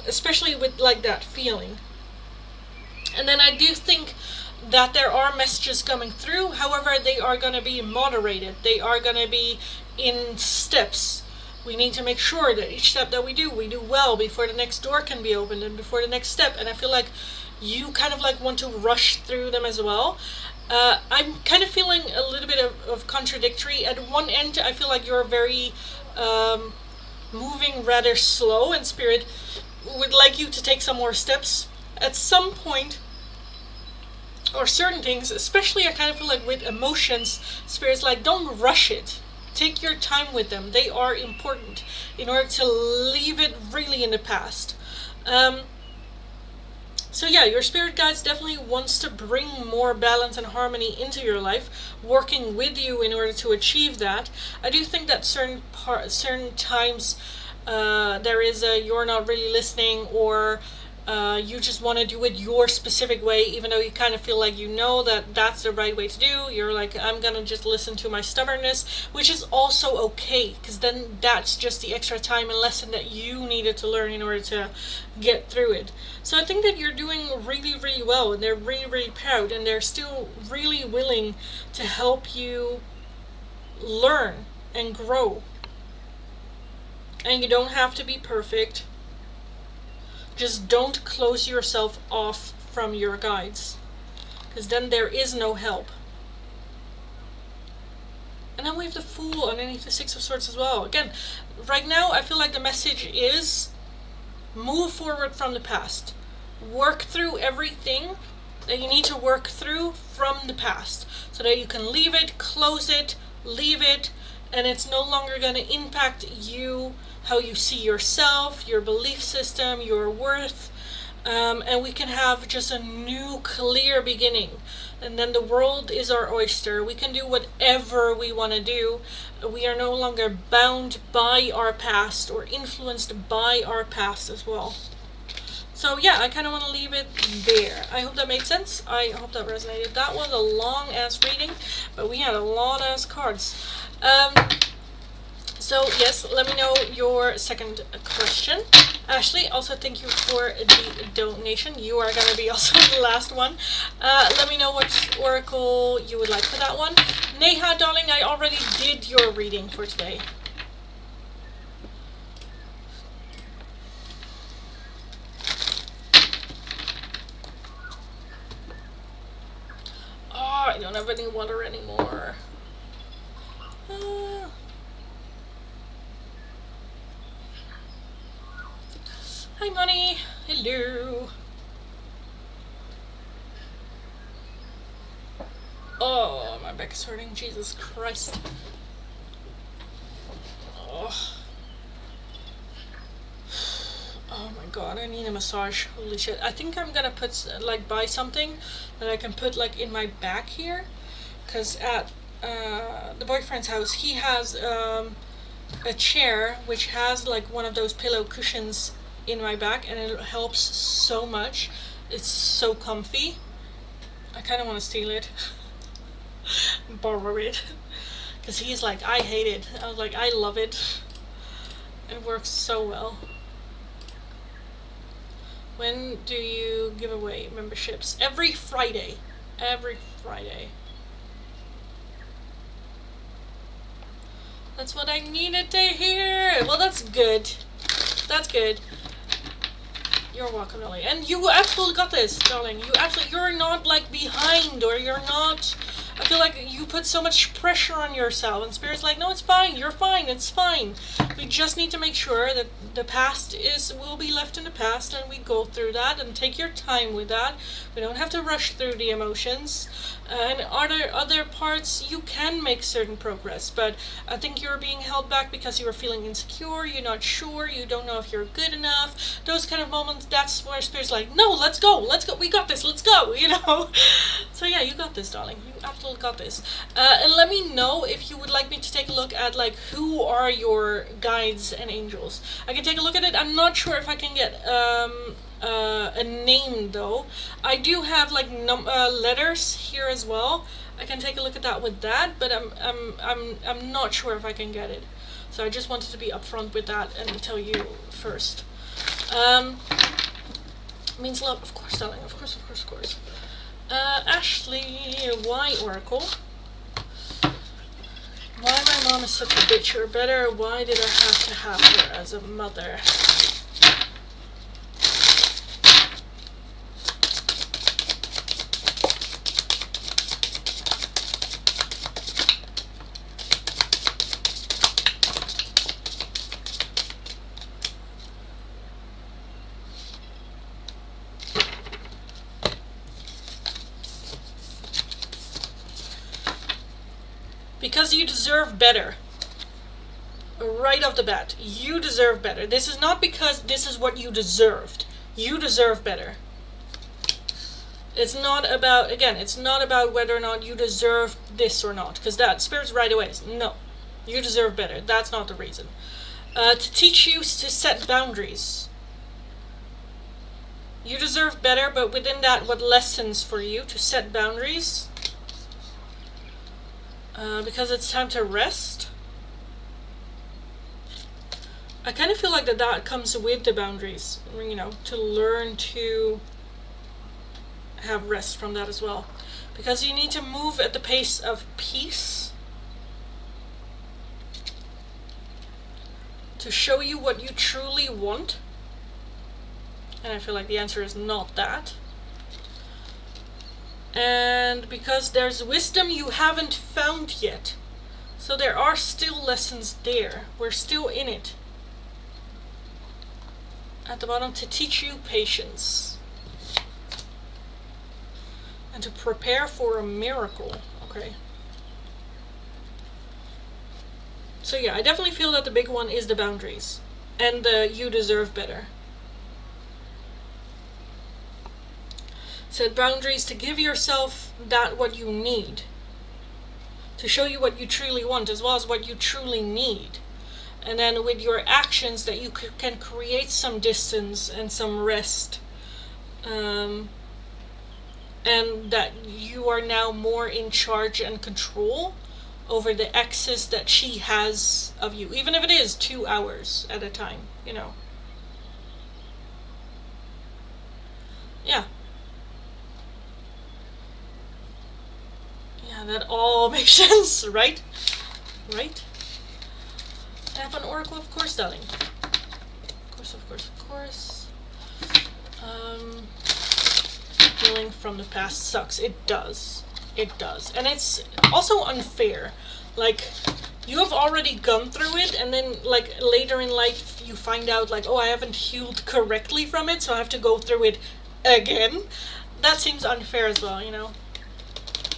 especially with like that feeling. And then I do think that there are messages coming through, however they are going to be moderated, they are going to be in steps. We need to make sure that each step that we do well before the next door can be opened and before the next step, and I feel like you kind of like want to rush through them as well. I'm kind of feeling a little bit of contradictory. At one end I feel like you're very moving rather slow, and Spirit would like you to take some more steps at some point, or certain things, especially I kind of feel like with emotions, Spirit's like, don't rush it. Take your time with them. They are important in order to leave it really in the past. So yeah, your spirit guides definitely wants to bring more balance and harmony into your life, working with you in order to achieve that. I do think that certain times there is a you're not really listening, or you just want to do it your specific way, even though you kind of feel like you know that that's the right way to do. You're like, I'm gonna just listen to my stubbornness, which is also okay, because then that's just the extra time and lesson that you needed to learn in order to get through it. So I think that you're doing really, really well, and they're really, really proud, and they're still really willing to help you learn and grow. And you don't have to be perfect. Just don't close yourself off from your guides, because then there is no help. And then we have the Fool underneath the Six of Swords as well. Again, right now I feel like the message is move forward from the past. Work through everything that you need to work through from the past, so that you can leave it, close it, leave it, and it's no longer going to impact you, how you see yourself, your belief system, your worth, and we can have just a new clear beginning, and then the world is our oyster. We can do whatever we want to do. We are no longer bound by our past or influenced by our past as well. So yeah, I kind of want to leave it there. I hope that made sense. I hope that resonated. That was a long ass reading, but we had a lot of ass cards. So yes, let me know your second question. Ashley, also thank you for the donation. You are going to be also the last one. Let me know what oracle you would like for that one. Neha, darling, I already did your reading for today. Oh, I don't have any water anymore. Hi, Money. Hello. Oh, my back is hurting. Jesus Christ. Oh. Oh my god, I need a massage. Holy shit. I think I'm gonna put, like, buy something that I can put, like, in my back here. Because at the boyfriend's house, he has a chair which has, like, one of those pillow cushions in my back, and it helps so much. It's so comfy. I kind of want to steal it. Borrow it. Because he's like, I hate it. I was like, I love it. It works so well. When do you give away memberships? Every Friday. Every Friday. That's what I needed to hear. Well, that's good. That's good. You're welcome, Lily. And you absolutely got this, darling. You're not, like, behind, or you're not... I feel like you put so much pressure on yourself, and Spirit's like, no, it's fine, you're fine, it's fine. We just need to make sure that the past will be left in the past, and we go through that, and take your time with that. We don't have to rush through the emotions. And other parts, you can make certain progress, but I think you're being held back because you are feeling insecure, you're not sure, you don't know if you're good enough. Those kind of moments, that's where Spirit's like, no, let's go, we got this, let's go, you know? So yeah, you got this, darling. You absolutely got this. And let me know if you would like me to take a look at, like, who are your guides and angels. I can take a look at it. I'm not sure if I can get a name though. I do have, like, letters here as well. I can take a look at that with that, but I'm not sure if I can get it. So I just wanted to be upfront with that and tell you first. Means love, of course, darling. Of course. Ashley, why Oracle? Why my mom is such a bitch, or better, why did I have to have her as a mother? Because you deserve better. Right off the bat, you deserve better. This is not because this is what you deserved. You deserve better. It's not about, again, it's not about whether or not you deserve this or not. Because that, Spirit's right away. No. You deserve better. That's not the reason. To teach you to set boundaries. You deserve better, but within that, what lessons for you to set boundaries? Because it's time to rest. I kind of feel like that comes with the boundaries, you know, to learn to have rest from that as well. Because you need to move at the pace of peace to show you what you truly want. And I feel like the answer is not that. And because there's wisdom you haven't found yet. So there are still lessons there. We're still in it. At the bottom, to teach you patience. And to prepare for a miracle. Okay. So yeah, I definitely feel that the big one is the boundaries. And the you deserve better. Set boundaries to give yourself that what you need, to show you what you truly want as well as what you truly need. And then with your actions that you can create some distance and some rest, and that you are now more in charge and control over the access that she has of you, even if it is 2 hours at a time, Yeah. Yeah, that all makes sense, right? Right? I have an oracle, of course, darling. Of course, of course, of course. Healing from the past sucks. It does. It does. And it's also unfair. Like, you have already gone through it, and then, like, later in life, you find out, like, oh, I haven't healed correctly from it, so I have to go through it again. That seems unfair as well,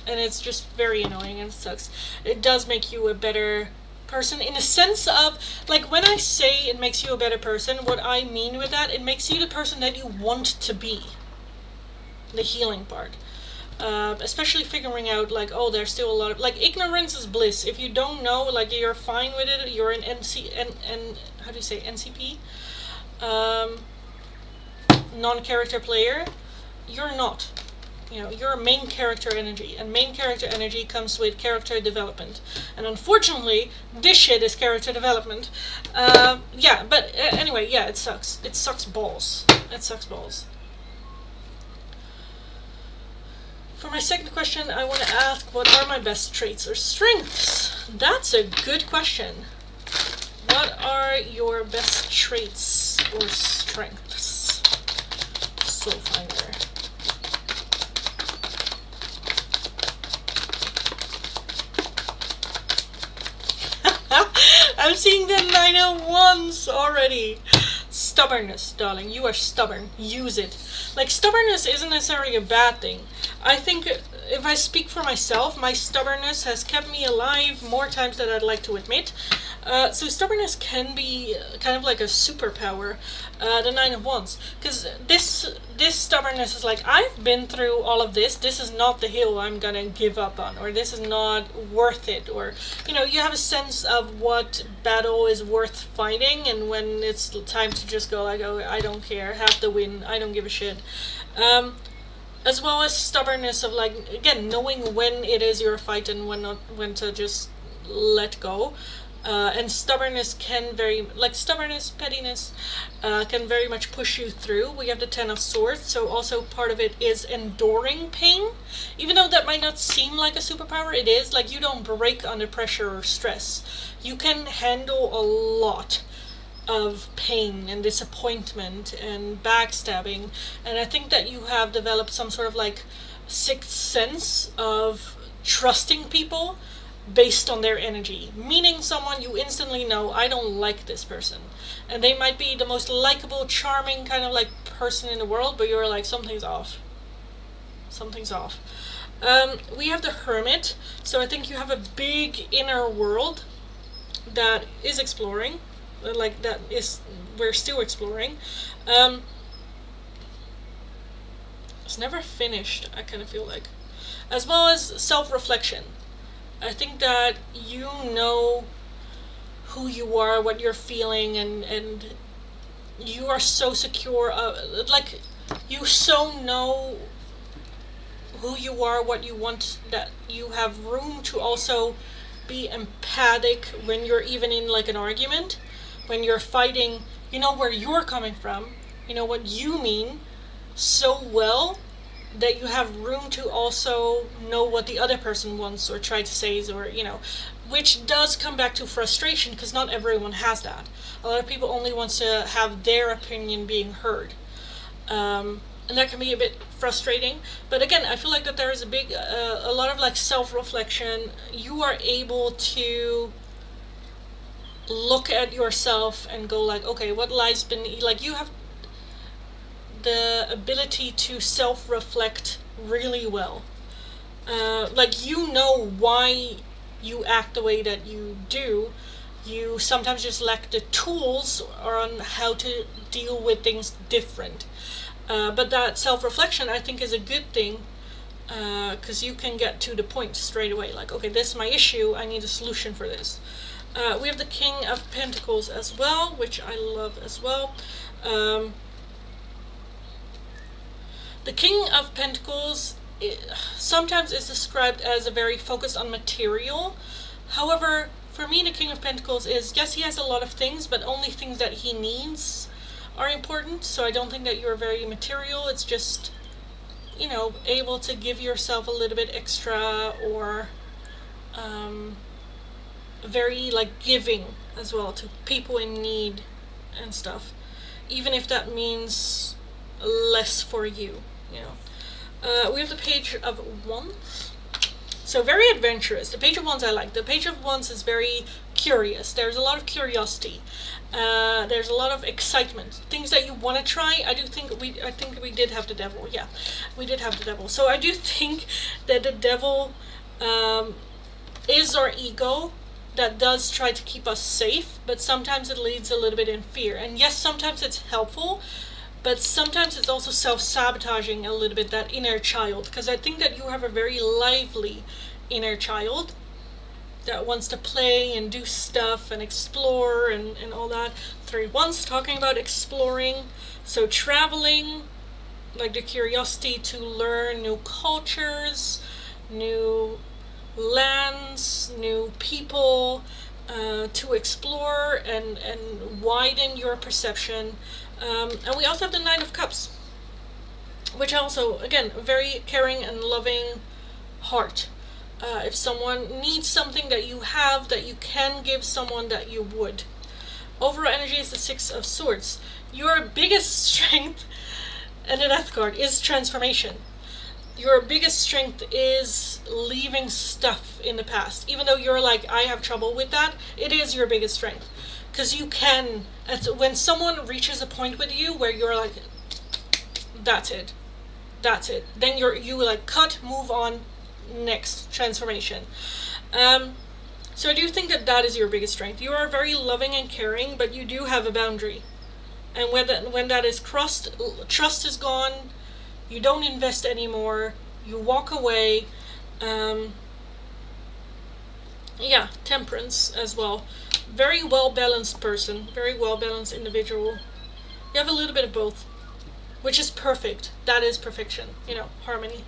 And it's just very annoying and it sucks. It does make you a better person in a sense of, like, when I say it makes you a better person, what I mean with that, it makes you the person that you want to be. The healing part. Especially figuring out, like, oh, there's still a lot of, like, ignorance is bliss. If you don't know, like, you're fine with it, you're an how do you say, NCP? Non-character player, you're not. You're a main character energy, and main character energy comes with character development. And unfortunately, this shit is character development. Anyway, yeah, it sucks. It sucks balls. It sucks balls. For my second question, I want to ask, what are my best traits or strengths? That's a good question. What are your best traits or strengths? Soul Finder. I'm seeing the 9 of Wands already. Stubbornness, darling. You are stubborn. Use it. Like, stubbornness isn't necessarily a bad thing. I think if I speak for myself, my stubbornness has kept me alive more times than I'd like to admit. So stubbornness can be kind of like a superpower, the 9 of Wands. Because this stubbornness is like, I've been through all of this. This is not the hill I'm gonna give up on. Or this is not worth it. Or, you have a sense of what battle is worth fighting. And when it's time to just go like, oh, I don't care. Have the win. I don't give a shit. As well as stubbornness of, like, again, knowing when it is your fight and when to just let go. And stubbornness pettiness, can very much push you through. We have the 10 of Swords, so also part of it is enduring pain. Even though that might not seem like a superpower, it is. Like, you don't break under pressure or stress. You can handle a lot of pain and disappointment and backstabbing, and I think that you have developed some sort of, like, sixth sense of trusting people based on their energy, meaning someone you instantly know, I don't like this person, and they might be the most likable, charming kind of, like, person in the world, but you're like, something's off. We have the Hermit, so I think you have a big inner world that is exploring, like, that is, we're still exploring. It's never finished, I kind of feel like. As well as self-reflection. I think that you know who you are, what you're feeling, and you are so secure, like, you so know who you are, what you want, that you have room to also be empathic when you're even in, like, an argument. When you're fighting, you know where you're coming from, you know what you mean so well that you have room to also know what the other person wants or try to say, or, which does come back to frustration, because not everyone has that. A lot of people only want to have their opinion being heard. And that can be a bit frustrating. But again, I feel like that there is a lot of, like, self-reflection. You are able to look at yourself and go like, okay, what lies beneath, like, you have the ability to self-reflect really well. Like, you know why you act the way that you do. You sometimes just lack the tools on how to deal with things different. But that self-reflection, I think, is a good thing, because you can get to the point straight away. Like, okay, this is my issue. I need a solution for this. We have the King of Pentacles as well, which I love as well. The King of Pentacles sometimes is described as a very focused on material. However, for me, the King of Pentacles is, yes, he has a lot of things, but only things that he needs are important. So I don't think that you're very material. It's just, you know, able to give yourself a little bit extra, or very like giving as well to people in need and stuff, even if that means less for you, you know. We have the Page of Wands. So very adventurous. The Page of Wands I like. The Page of Wands is very curious. There's a lot of curiosity. There's a lot of excitement. Things that you want to try. I think we did have the Devil. Yeah, we did have the Devil. So I do think that the Devil is our ego that does try to keep us safe, but sometimes it leads a little bit in fear. And yes, sometimes it's helpful, but sometimes it's also self-sabotaging a little bit, that inner child, because I think that you have a very lively inner child that wants to play and do stuff and explore and all that. 3 Wands talking about exploring, so traveling, like the curiosity to learn new cultures, new lands, new people, to explore and widen your perception. And we also have the 9 of Cups, which also, again, a very caring and loving heart. If someone needs something that you have, that you can give someone, that you would. Overall energy is the 6 of Swords. Your biggest strength, and the Death card, is transformation. Your biggest strength is leaving stuff in the past. Even though you're like, I have trouble with that, it is your biggest strength. Because you can, when someone reaches a point with you where you're like, that's it, then you like cut, move on, next, transformation. So I do think that is your biggest strength. You are very loving and caring, but you do have a boundary. And when that is crossed, trust is gone. You don't invest anymore. You walk away. Yeah, Temperance as well. Very well-balanced person. Very well-balanced individual. You have a little bit of both, which is perfect. That is perfection. You know, harmony.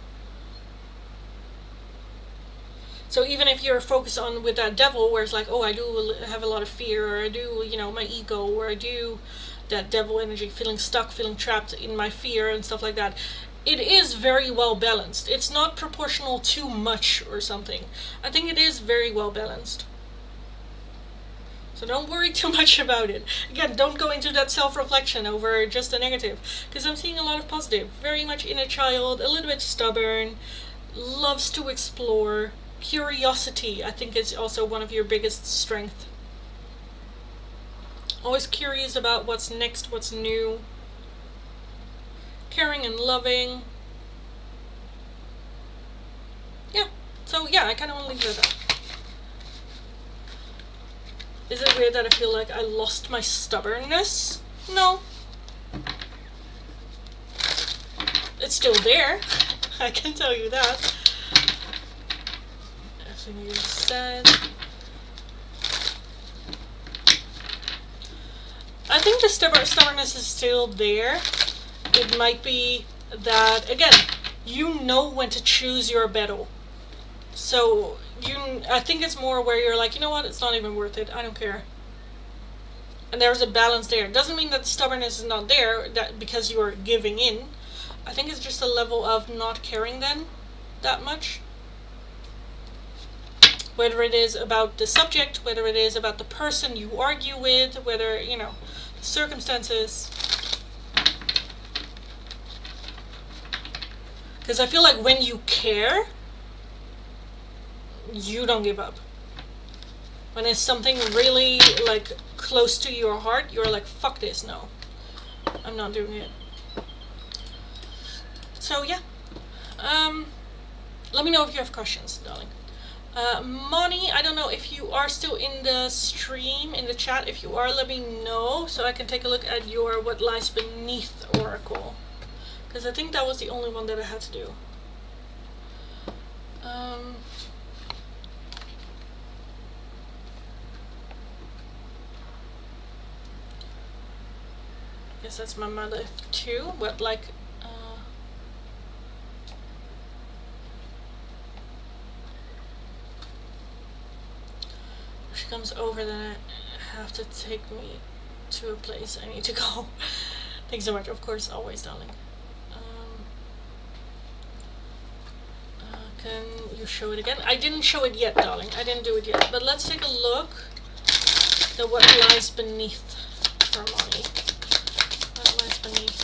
So even if you're focused on with that Devil, where it's like, oh, I do have a lot of fear, or I do, you know, my ego, or I do that Devil energy, feeling stuck, feeling trapped in my fear and stuff like that. It is very well balanced. It's not proportional too much or something. I think it is very well balanced. So don't worry too much about it. Again, don't go into that self-reflection over just the negative, because I'm seeing a lot of positive. Very much inner child, a little bit stubborn, loves to explore. Curiosity, I think, is also one of your biggest strengths. Always curious about what's next, what's new. Caring and loving. Yeah, so yeah, I kind of want to leave it at that. Is it weird that I feel like I lost my stubbornness? No. It's still there. I can tell you that. Everything you said. I think the stubbornness is still there. It might be that, again, you know when to choose your battle. So I think it's more where you're like, you know what, it's not even worth it, I don't care. And there's a balance there. It doesn't mean that the stubbornness is not there, that because you're giving in. I think it's just a level of not caring then that much. Whether it is about the subject, whether it is about the person you argue with, whether, you know, the circumstances. Because I feel like when you care, you don't give up. When it's something really like close to your heart, you're like, fuck this, no. I'm not doing it. So yeah. Let me know if you have questions, darling. Money, I don't know if you are still in the stream, in the chat. If you are, let me know so I can take a look at your What Lies Beneath Oracle. because I think that was the only one that I had to do. I guess that's my mother too, but like if she comes over, then I have to take me to a place I need to go. Thanks so much. Of course, always, darling. Can you show it again? I didn't show it yet, darling. I didn't do it yet. But let's take a look at what lies beneath for Molly. What lies beneath?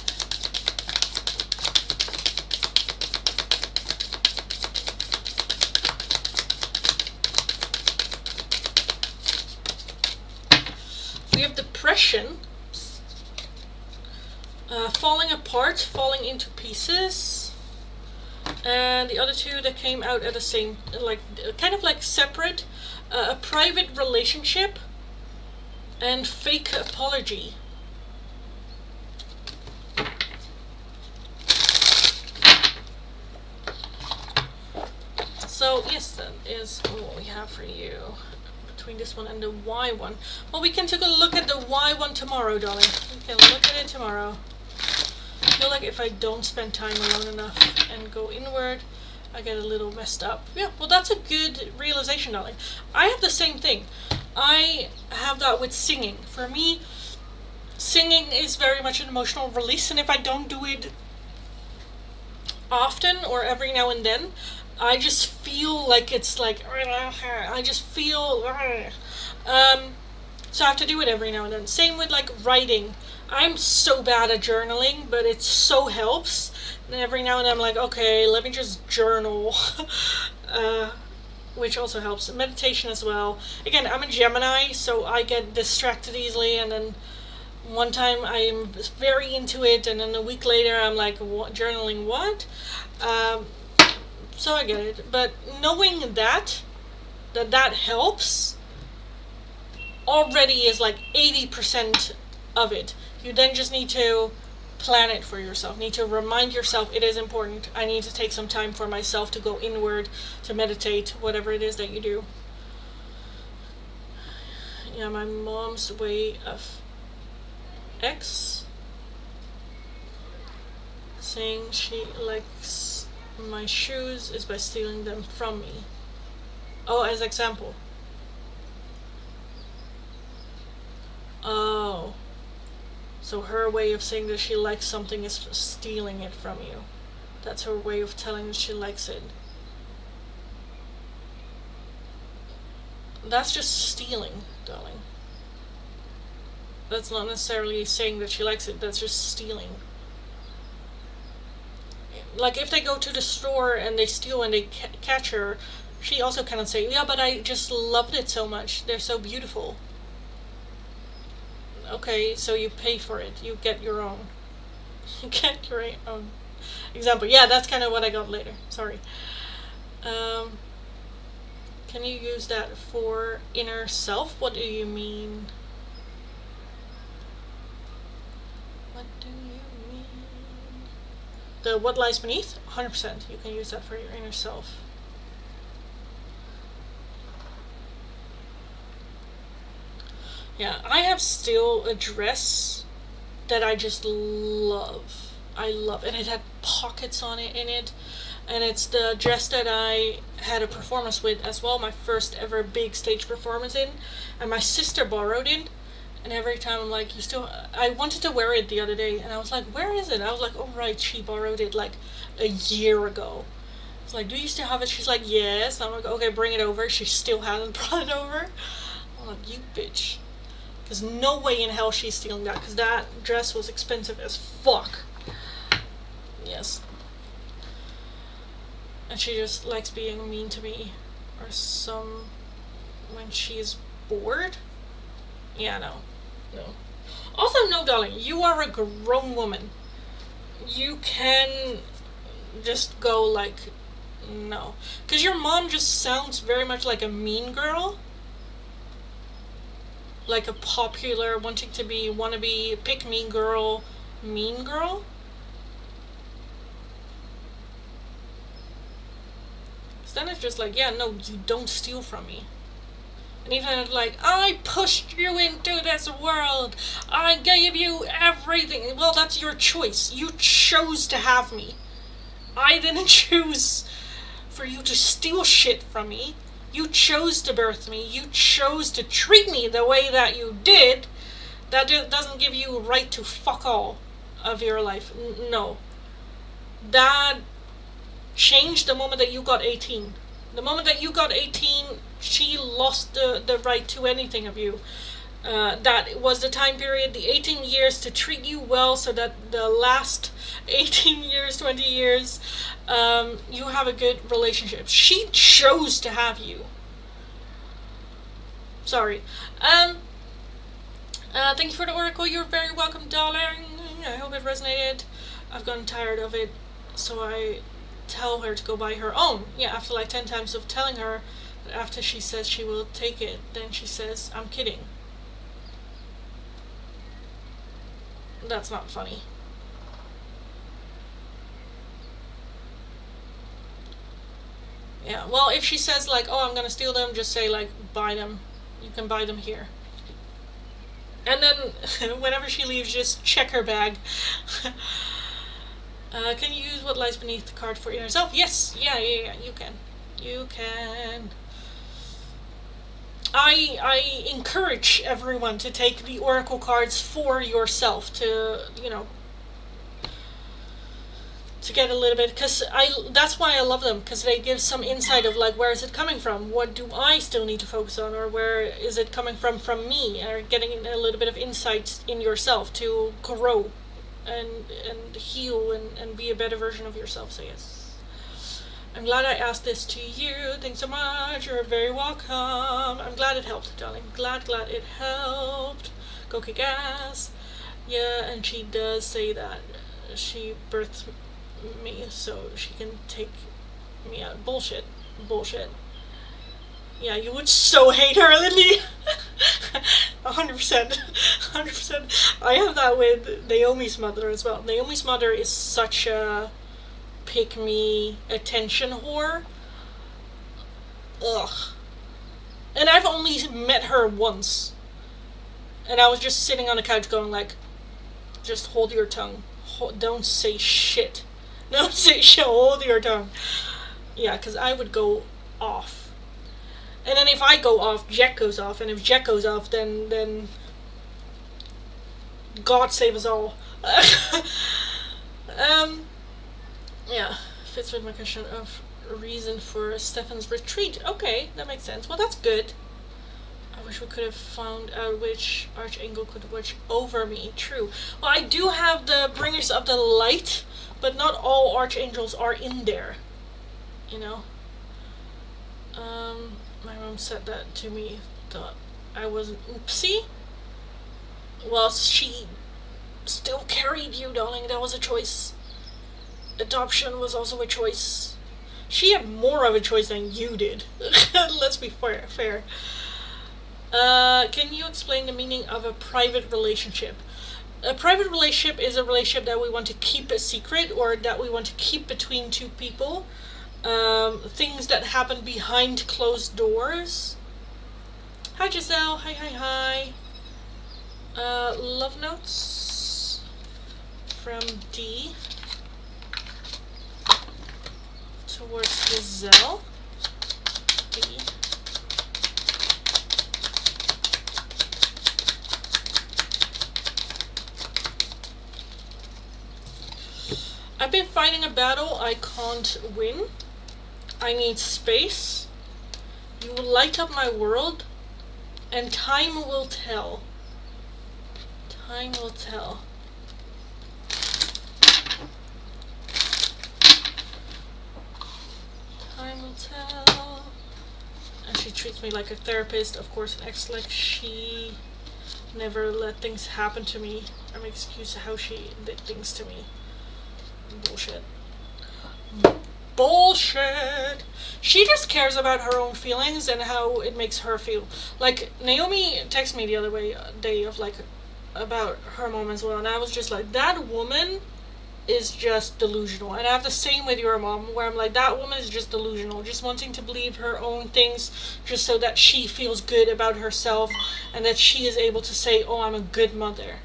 We have depression, falling apart, falling into pieces, and the other two that came out at the same, like kind of like separate, a private relationship and fake apology. So yes, that is what we have for you. Between this one and the Y one. Well, we can take a look at the Y one tomorrow, darling. We can look at it tomorrow. I feel like if I don't spend time alone enough and go inward, I get a little messed up. Yeah, well, that's a good realization, darling. I have the same thing. I have that with singing. For me, singing is very much an emotional release, and if I don't do it often or every now and then, I just feel like it's like, I just feel, so I have to do it every now and then. Same with like writing. I'm so bad at journaling, but it so helps. And every now and then I'm like, okay, let me just journal, which also helps. Meditation as well. Again, I'm a Gemini, so I get distracted easily, and then one time I'm very into it, and then a week later I'm like, what, journaling what? So I get it, but knowing that helps already is like 80% of it. You then just need to plan it for yourself. Need to remind yourself it is important. I need to take some time for myself to go inward, to meditate, whatever it is that you do. Yeah, my mom's way of X saying she likes my shoes is by stealing them from me. Oh, as example. Oh. So her way of saying that she likes something is stealing it from you. That's her way of telling that she likes it. That's just stealing, darling. That's not necessarily saying that she likes it, that's just stealing. Like if they go to the store and they steal and they catch her, she also cannot say, yeah, but I just loved it so much. They're so beautiful. Okay, so you pay for it. You get your own. You get your own example. Yeah, that's kind of what I got later. Sorry. Can you use that for inner self? What do you mean? What do you mean? The what lies beneath? 100%. You can use that for your inner self. Yeah, I have still a dress that I just love. I love, and it had pockets on it in it, and it's the dress that I had a performance with as well, my first ever big stage performance in, and my sister borrowed it, and every time I'm like, I wanted to wear it the other day, and I was like, where is it? I was like, oh right, she borrowed it like a year ago. It's like, do you still have it? She's like, yes. I'm like, okay, bring it over. She still hasn't brought it over. I'm like, you bitch. There's no way in hell she's stealing that, because that dress was expensive as fuck. Yes. And she just likes being mean to me. Or when she's bored. Yeah, no. Also, no, darling, you are a grown woman. You can just go like, no. Because your mom just sounds very much like a mean girl. Like a popular, wanting to be, wannabe, pick me girl, mean girl. So then it's just like, yeah, no, you don't steal from me. And even like, I pushed you into this world. I gave you everything. Well, that's your choice. You chose to have me. I didn't choose for you to steal shit from me. You chose to birth me. You chose to treat me the way that you did. That doesn't give you a right to fuck all of your life. No. That changed the moment that you got 18. The moment that you got 18, she lost the right to anything of you. That was the time period, the 18 years to treat you well, so that the last 18 years, 20 years, you have a good relationship. She chose to have you. Sorry. Thank you for the oracle. You're very welcome, darling. I hope it resonated. I've gotten tired of it, so I tell her to go buy her own. Yeah, after like 10 times of telling her, after she says she will take it, then she says, I'm kidding. That's not funny. Yeah, well, if she says like, oh, I'm gonna steal them, just say like, buy them. You can buy them here. And then, whenever she leaves, just check her bag. Can you use what lies beneath the card for yourself? Yes, yeah, you can. You can. I encourage everyone to take the oracle cards for yourself to, to get a little bit, because that's why I love them, because they give some insight of like, where is it coming from? What do I still need to focus on? Or where is it coming from me? Or getting a little bit of insight in yourself to grow and heal and be a better version of yourself. So yes, I'm glad I asked this to you. Thanks so much. You're very welcome. I'm glad it helped, darling. Glad it helped. Go kick ass. Yeah, and she does say that she birthed me so she can take me out. Bullshit. Yeah, you would so hate her, Lindy. 100%. I have that with Naomi's mother as well. Naomi's mother is such a pick-me attention whore. Ugh. And I've only met her once. And I was just sitting on the couch going like, just hold your tongue. Don't say shit. Don't say shit. Hold your tongue. Yeah, because I would go off. And then if I go off, Jack goes off. And if Jack goes off, then God save us all. Yeah, fits with my question of reason for Stefan's retreat. Okay, that makes sense. Well, that's good. I wish we could have found out which archangel could watch over me. True. Well, I do have the Bringers of the Light, but not all archangels are in there. My mom said that to me, thought I was an oopsie. Well, she still carried you, darling. That was a choice. Adoption was also a choice. She had more of a choice than you did. Let's be fair. Can you explain the meaning of a private relationship? A private relationship is a relationship that we want to keep a secret, or that we want to keep between two people. Things that happen behind closed doors. Hi Giselle, hi. Love notes from D towards Giselle. D. I've been fighting a battle I can't win. I need space. You will light up my world, and time will tell. Time will tell. Time will tell. And she treats me like a therapist. Of course, an ex like she never let things happen to me. I'm excuse how she did things to me. Bullshit. She just cares about her own feelings and how it makes her feel. Like, Naomi texted me the other day of like about her mom as well, and I was just like, that woman is just delusional. And I have the same with your mom, where I'm like, that woman is just delusional, just wanting to believe her own things just so that she feels good about herself and that she is able to say, oh, I'm a good mother.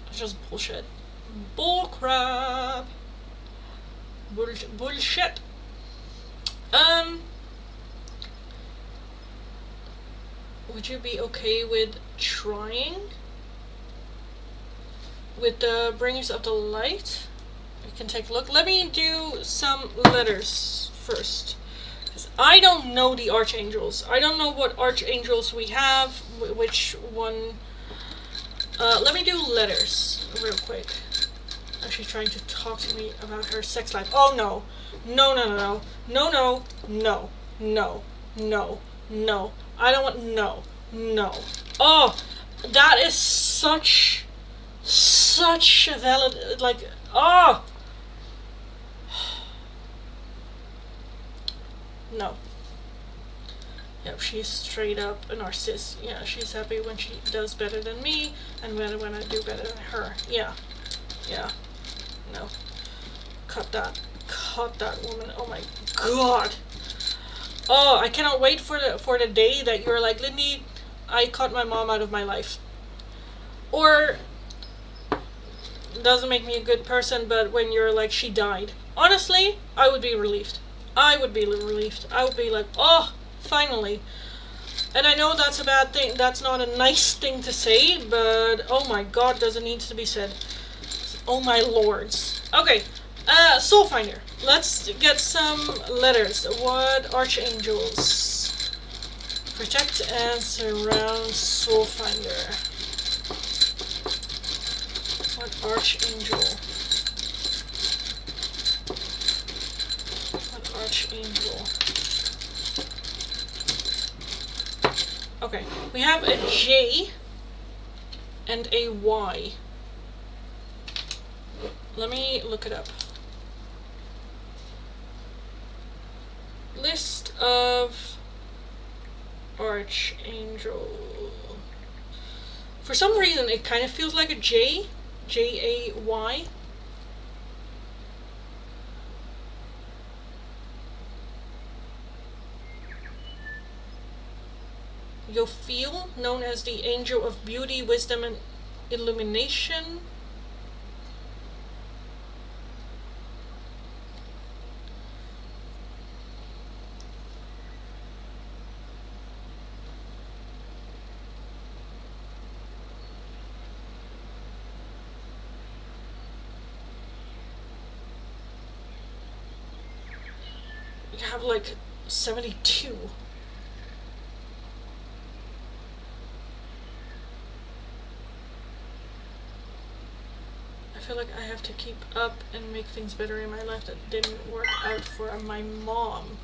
It's just bullshit. Bullcrap. Bullshit. Would you be okay with trying with the Bringers of the Light? We can take a look. Let me do some letters first. I don't know the archangels. I don't know what archangels we have, which one. Let me do letters real quick. She's trying to talk to me about her sex life. Oh no. No, no, no, no. No, no, no. No, no, no. I don't want, no, no. Oh, that is such a valid, like, oh. No. Yep, she's straight up a narcissist. Yeah, she's happy when she does better than me, and when I do better than her. Yeah. Yeah. No. Cut that. Cut that woman. Oh my god. Oh, I cannot wait for the day that you're like, Lindy, I cut my mom out of my life. Or, doesn't make me a good person, but when you're like, she died. Honestly, I would be relieved. I would be relieved. I would be like, oh, finally. And I know that's a bad thing. That's not a nice thing to say, but oh my god, does it need to be said? Oh my lords. Okay, Soul Finder. Let's get some letters. What archangels protect and surround Soul Finder? What archangel? What archangel? Okay, we have a J and a Y. Let me look it up. List of archangel. For some reason, it kind of feels like a J. J-A-Y. Yophiel, known as the angel of beauty, wisdom, and illumination. We have like 72. I feel like I have to keep up and make things better in my life that didn't work out for my mom.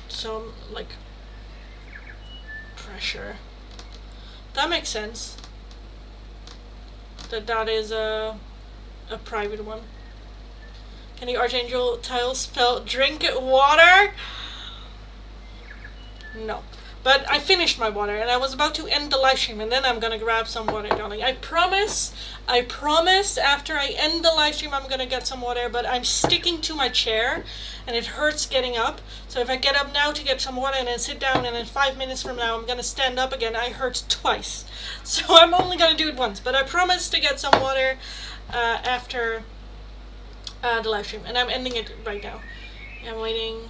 So, like, pressure. That makes sense. That is a private one. Can the archangel tile spell drink water? No. But I finished my water and I was about to end the live stream and then I'm gonna grab some water, darling. I promise after I end the live stream I'm gonna get some water, but I'm sticking to my chair and it hurts getting up. So if I get up now to get some water and then sit down and then 5 minutes from now I'm gonna stand up again, I hurt twice. So I'm only gonna do it once, but I promise to get some water after the live stream, and I'm ending it right now. I'm waiting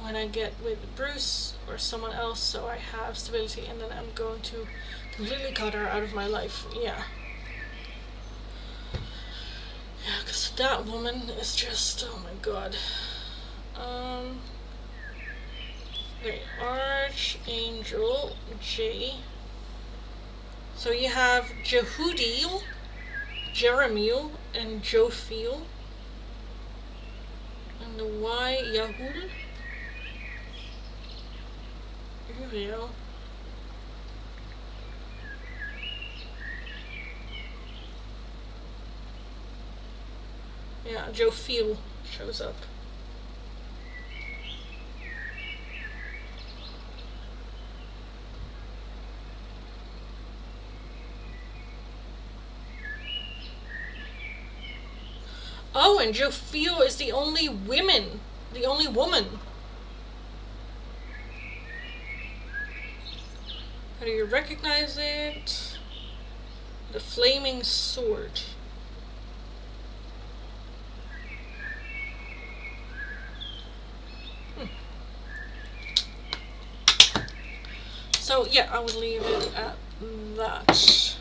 when I get with Bruce or someone else so I have stability, and then I'm going to completely cut her out of my life. Yeah, because that woman is just, oh my god. Okay, Archangel J. So you have Jehudiel, Jeremiel, and Jophiel. And the Y, Yahud. Uriel. Yeah, Jophiel shows up. Oh, and Jofio is the only woman. How do you recognize it? The flaming sword. So yeah, I would leave it at that.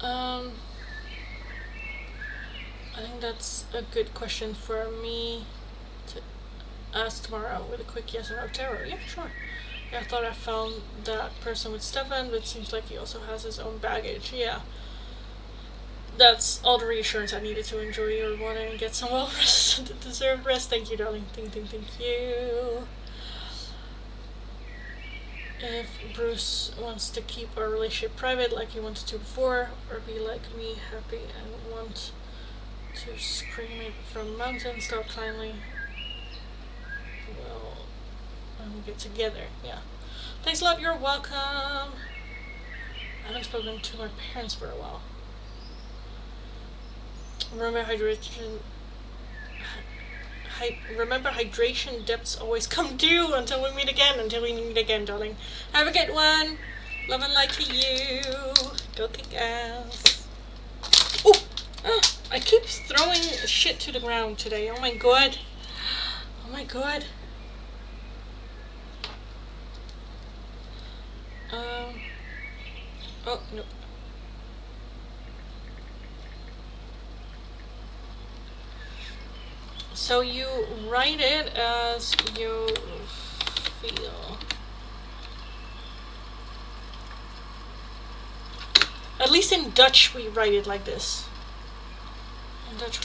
I think that's a good question for me to ask tomorrow with a quick yes or no tarot. Yeah, sure. Yeah, I thought I found that person with Stefan, but it seems like he also has his own baggage. Yeah. That's all the reassurance I needed to enjoy your water and get some well rested, deserved rest. Thank you, darling. Thank you. If Bruce wants to keep our relationship private like he wanted to before, or be like me, happy and want to scream it from the mountain, stop kindly. Well, when we get together, yeah. Thanks a lot, you're welcome. I haven't spoken to my parents for a while. Remember hydration depths always come due until we meet again, darling. Have a good one. Love and light to you. Go kick ass. Oh, I keep throwing shit to the ground today. Oh my god. Oh, no. So you write it as you feel. At least in Dutch we write it like this. Where did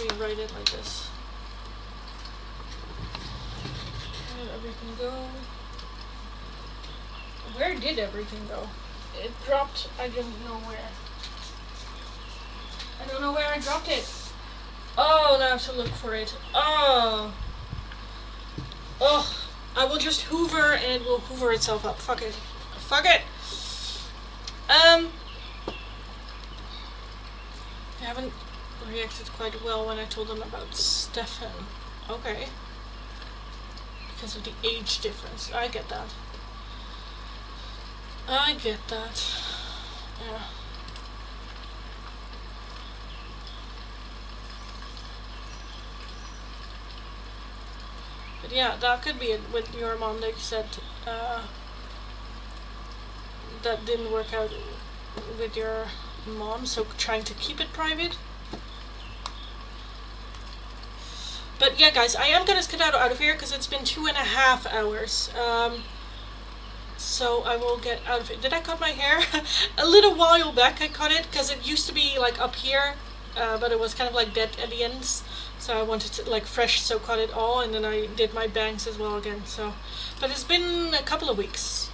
everything go? Where did everything go? It dropped, I don't know where. I don't know where I dropped it. Oh, now I have to look for it. Oh, I will just hoover and it will hoover itself up. Fuck it. I haven't reacted quite well when I told them about Stefan. Okay. Because of the age difference. I get that. Yeah. But yeah, that could be it with your mom. Like you said, that didn't work out with your mom, so trying to keep it private. But yeah, guys, I am gonna skedaddle out of here because it's been 2.5 hours. So I will get out of it. Did I cut my hair? A little while back I cut it because it used to be like up here, but it was kind of like dead at the ends. So I wanted to like fresh, so cut it all, and then I did my bangs as well again. So, but it's been a couple of weeks.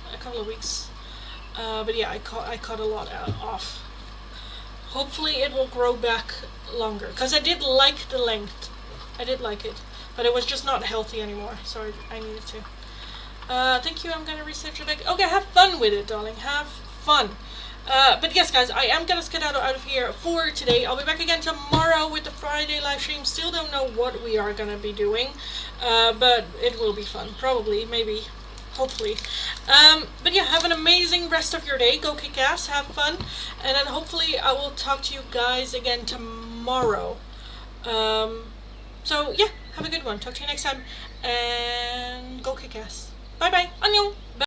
But yeah, I cut a lot off. Hopefully it will grow back longer because I did like the length. I did like it, but it was just not healthy anymore. So I needed to. Thank you. I'm gonna research your deck. Okay, have fun with it, darling. Have fun. But yes, guys, I am gonna skedaddle out of here for today. I'll be back again tomorrow with the Friday live stream. Still don't know what we are gonna be doing, but it will be fun. Probably, maybe, hopefully. But yeah, have an amazing rest of your day. Go kick ass, have fun, and then hopefully I will talk to you guys again tomorrow. So yeah, have a good one. Talk to you next time, and go kick ass. Bye bye. Annyeong.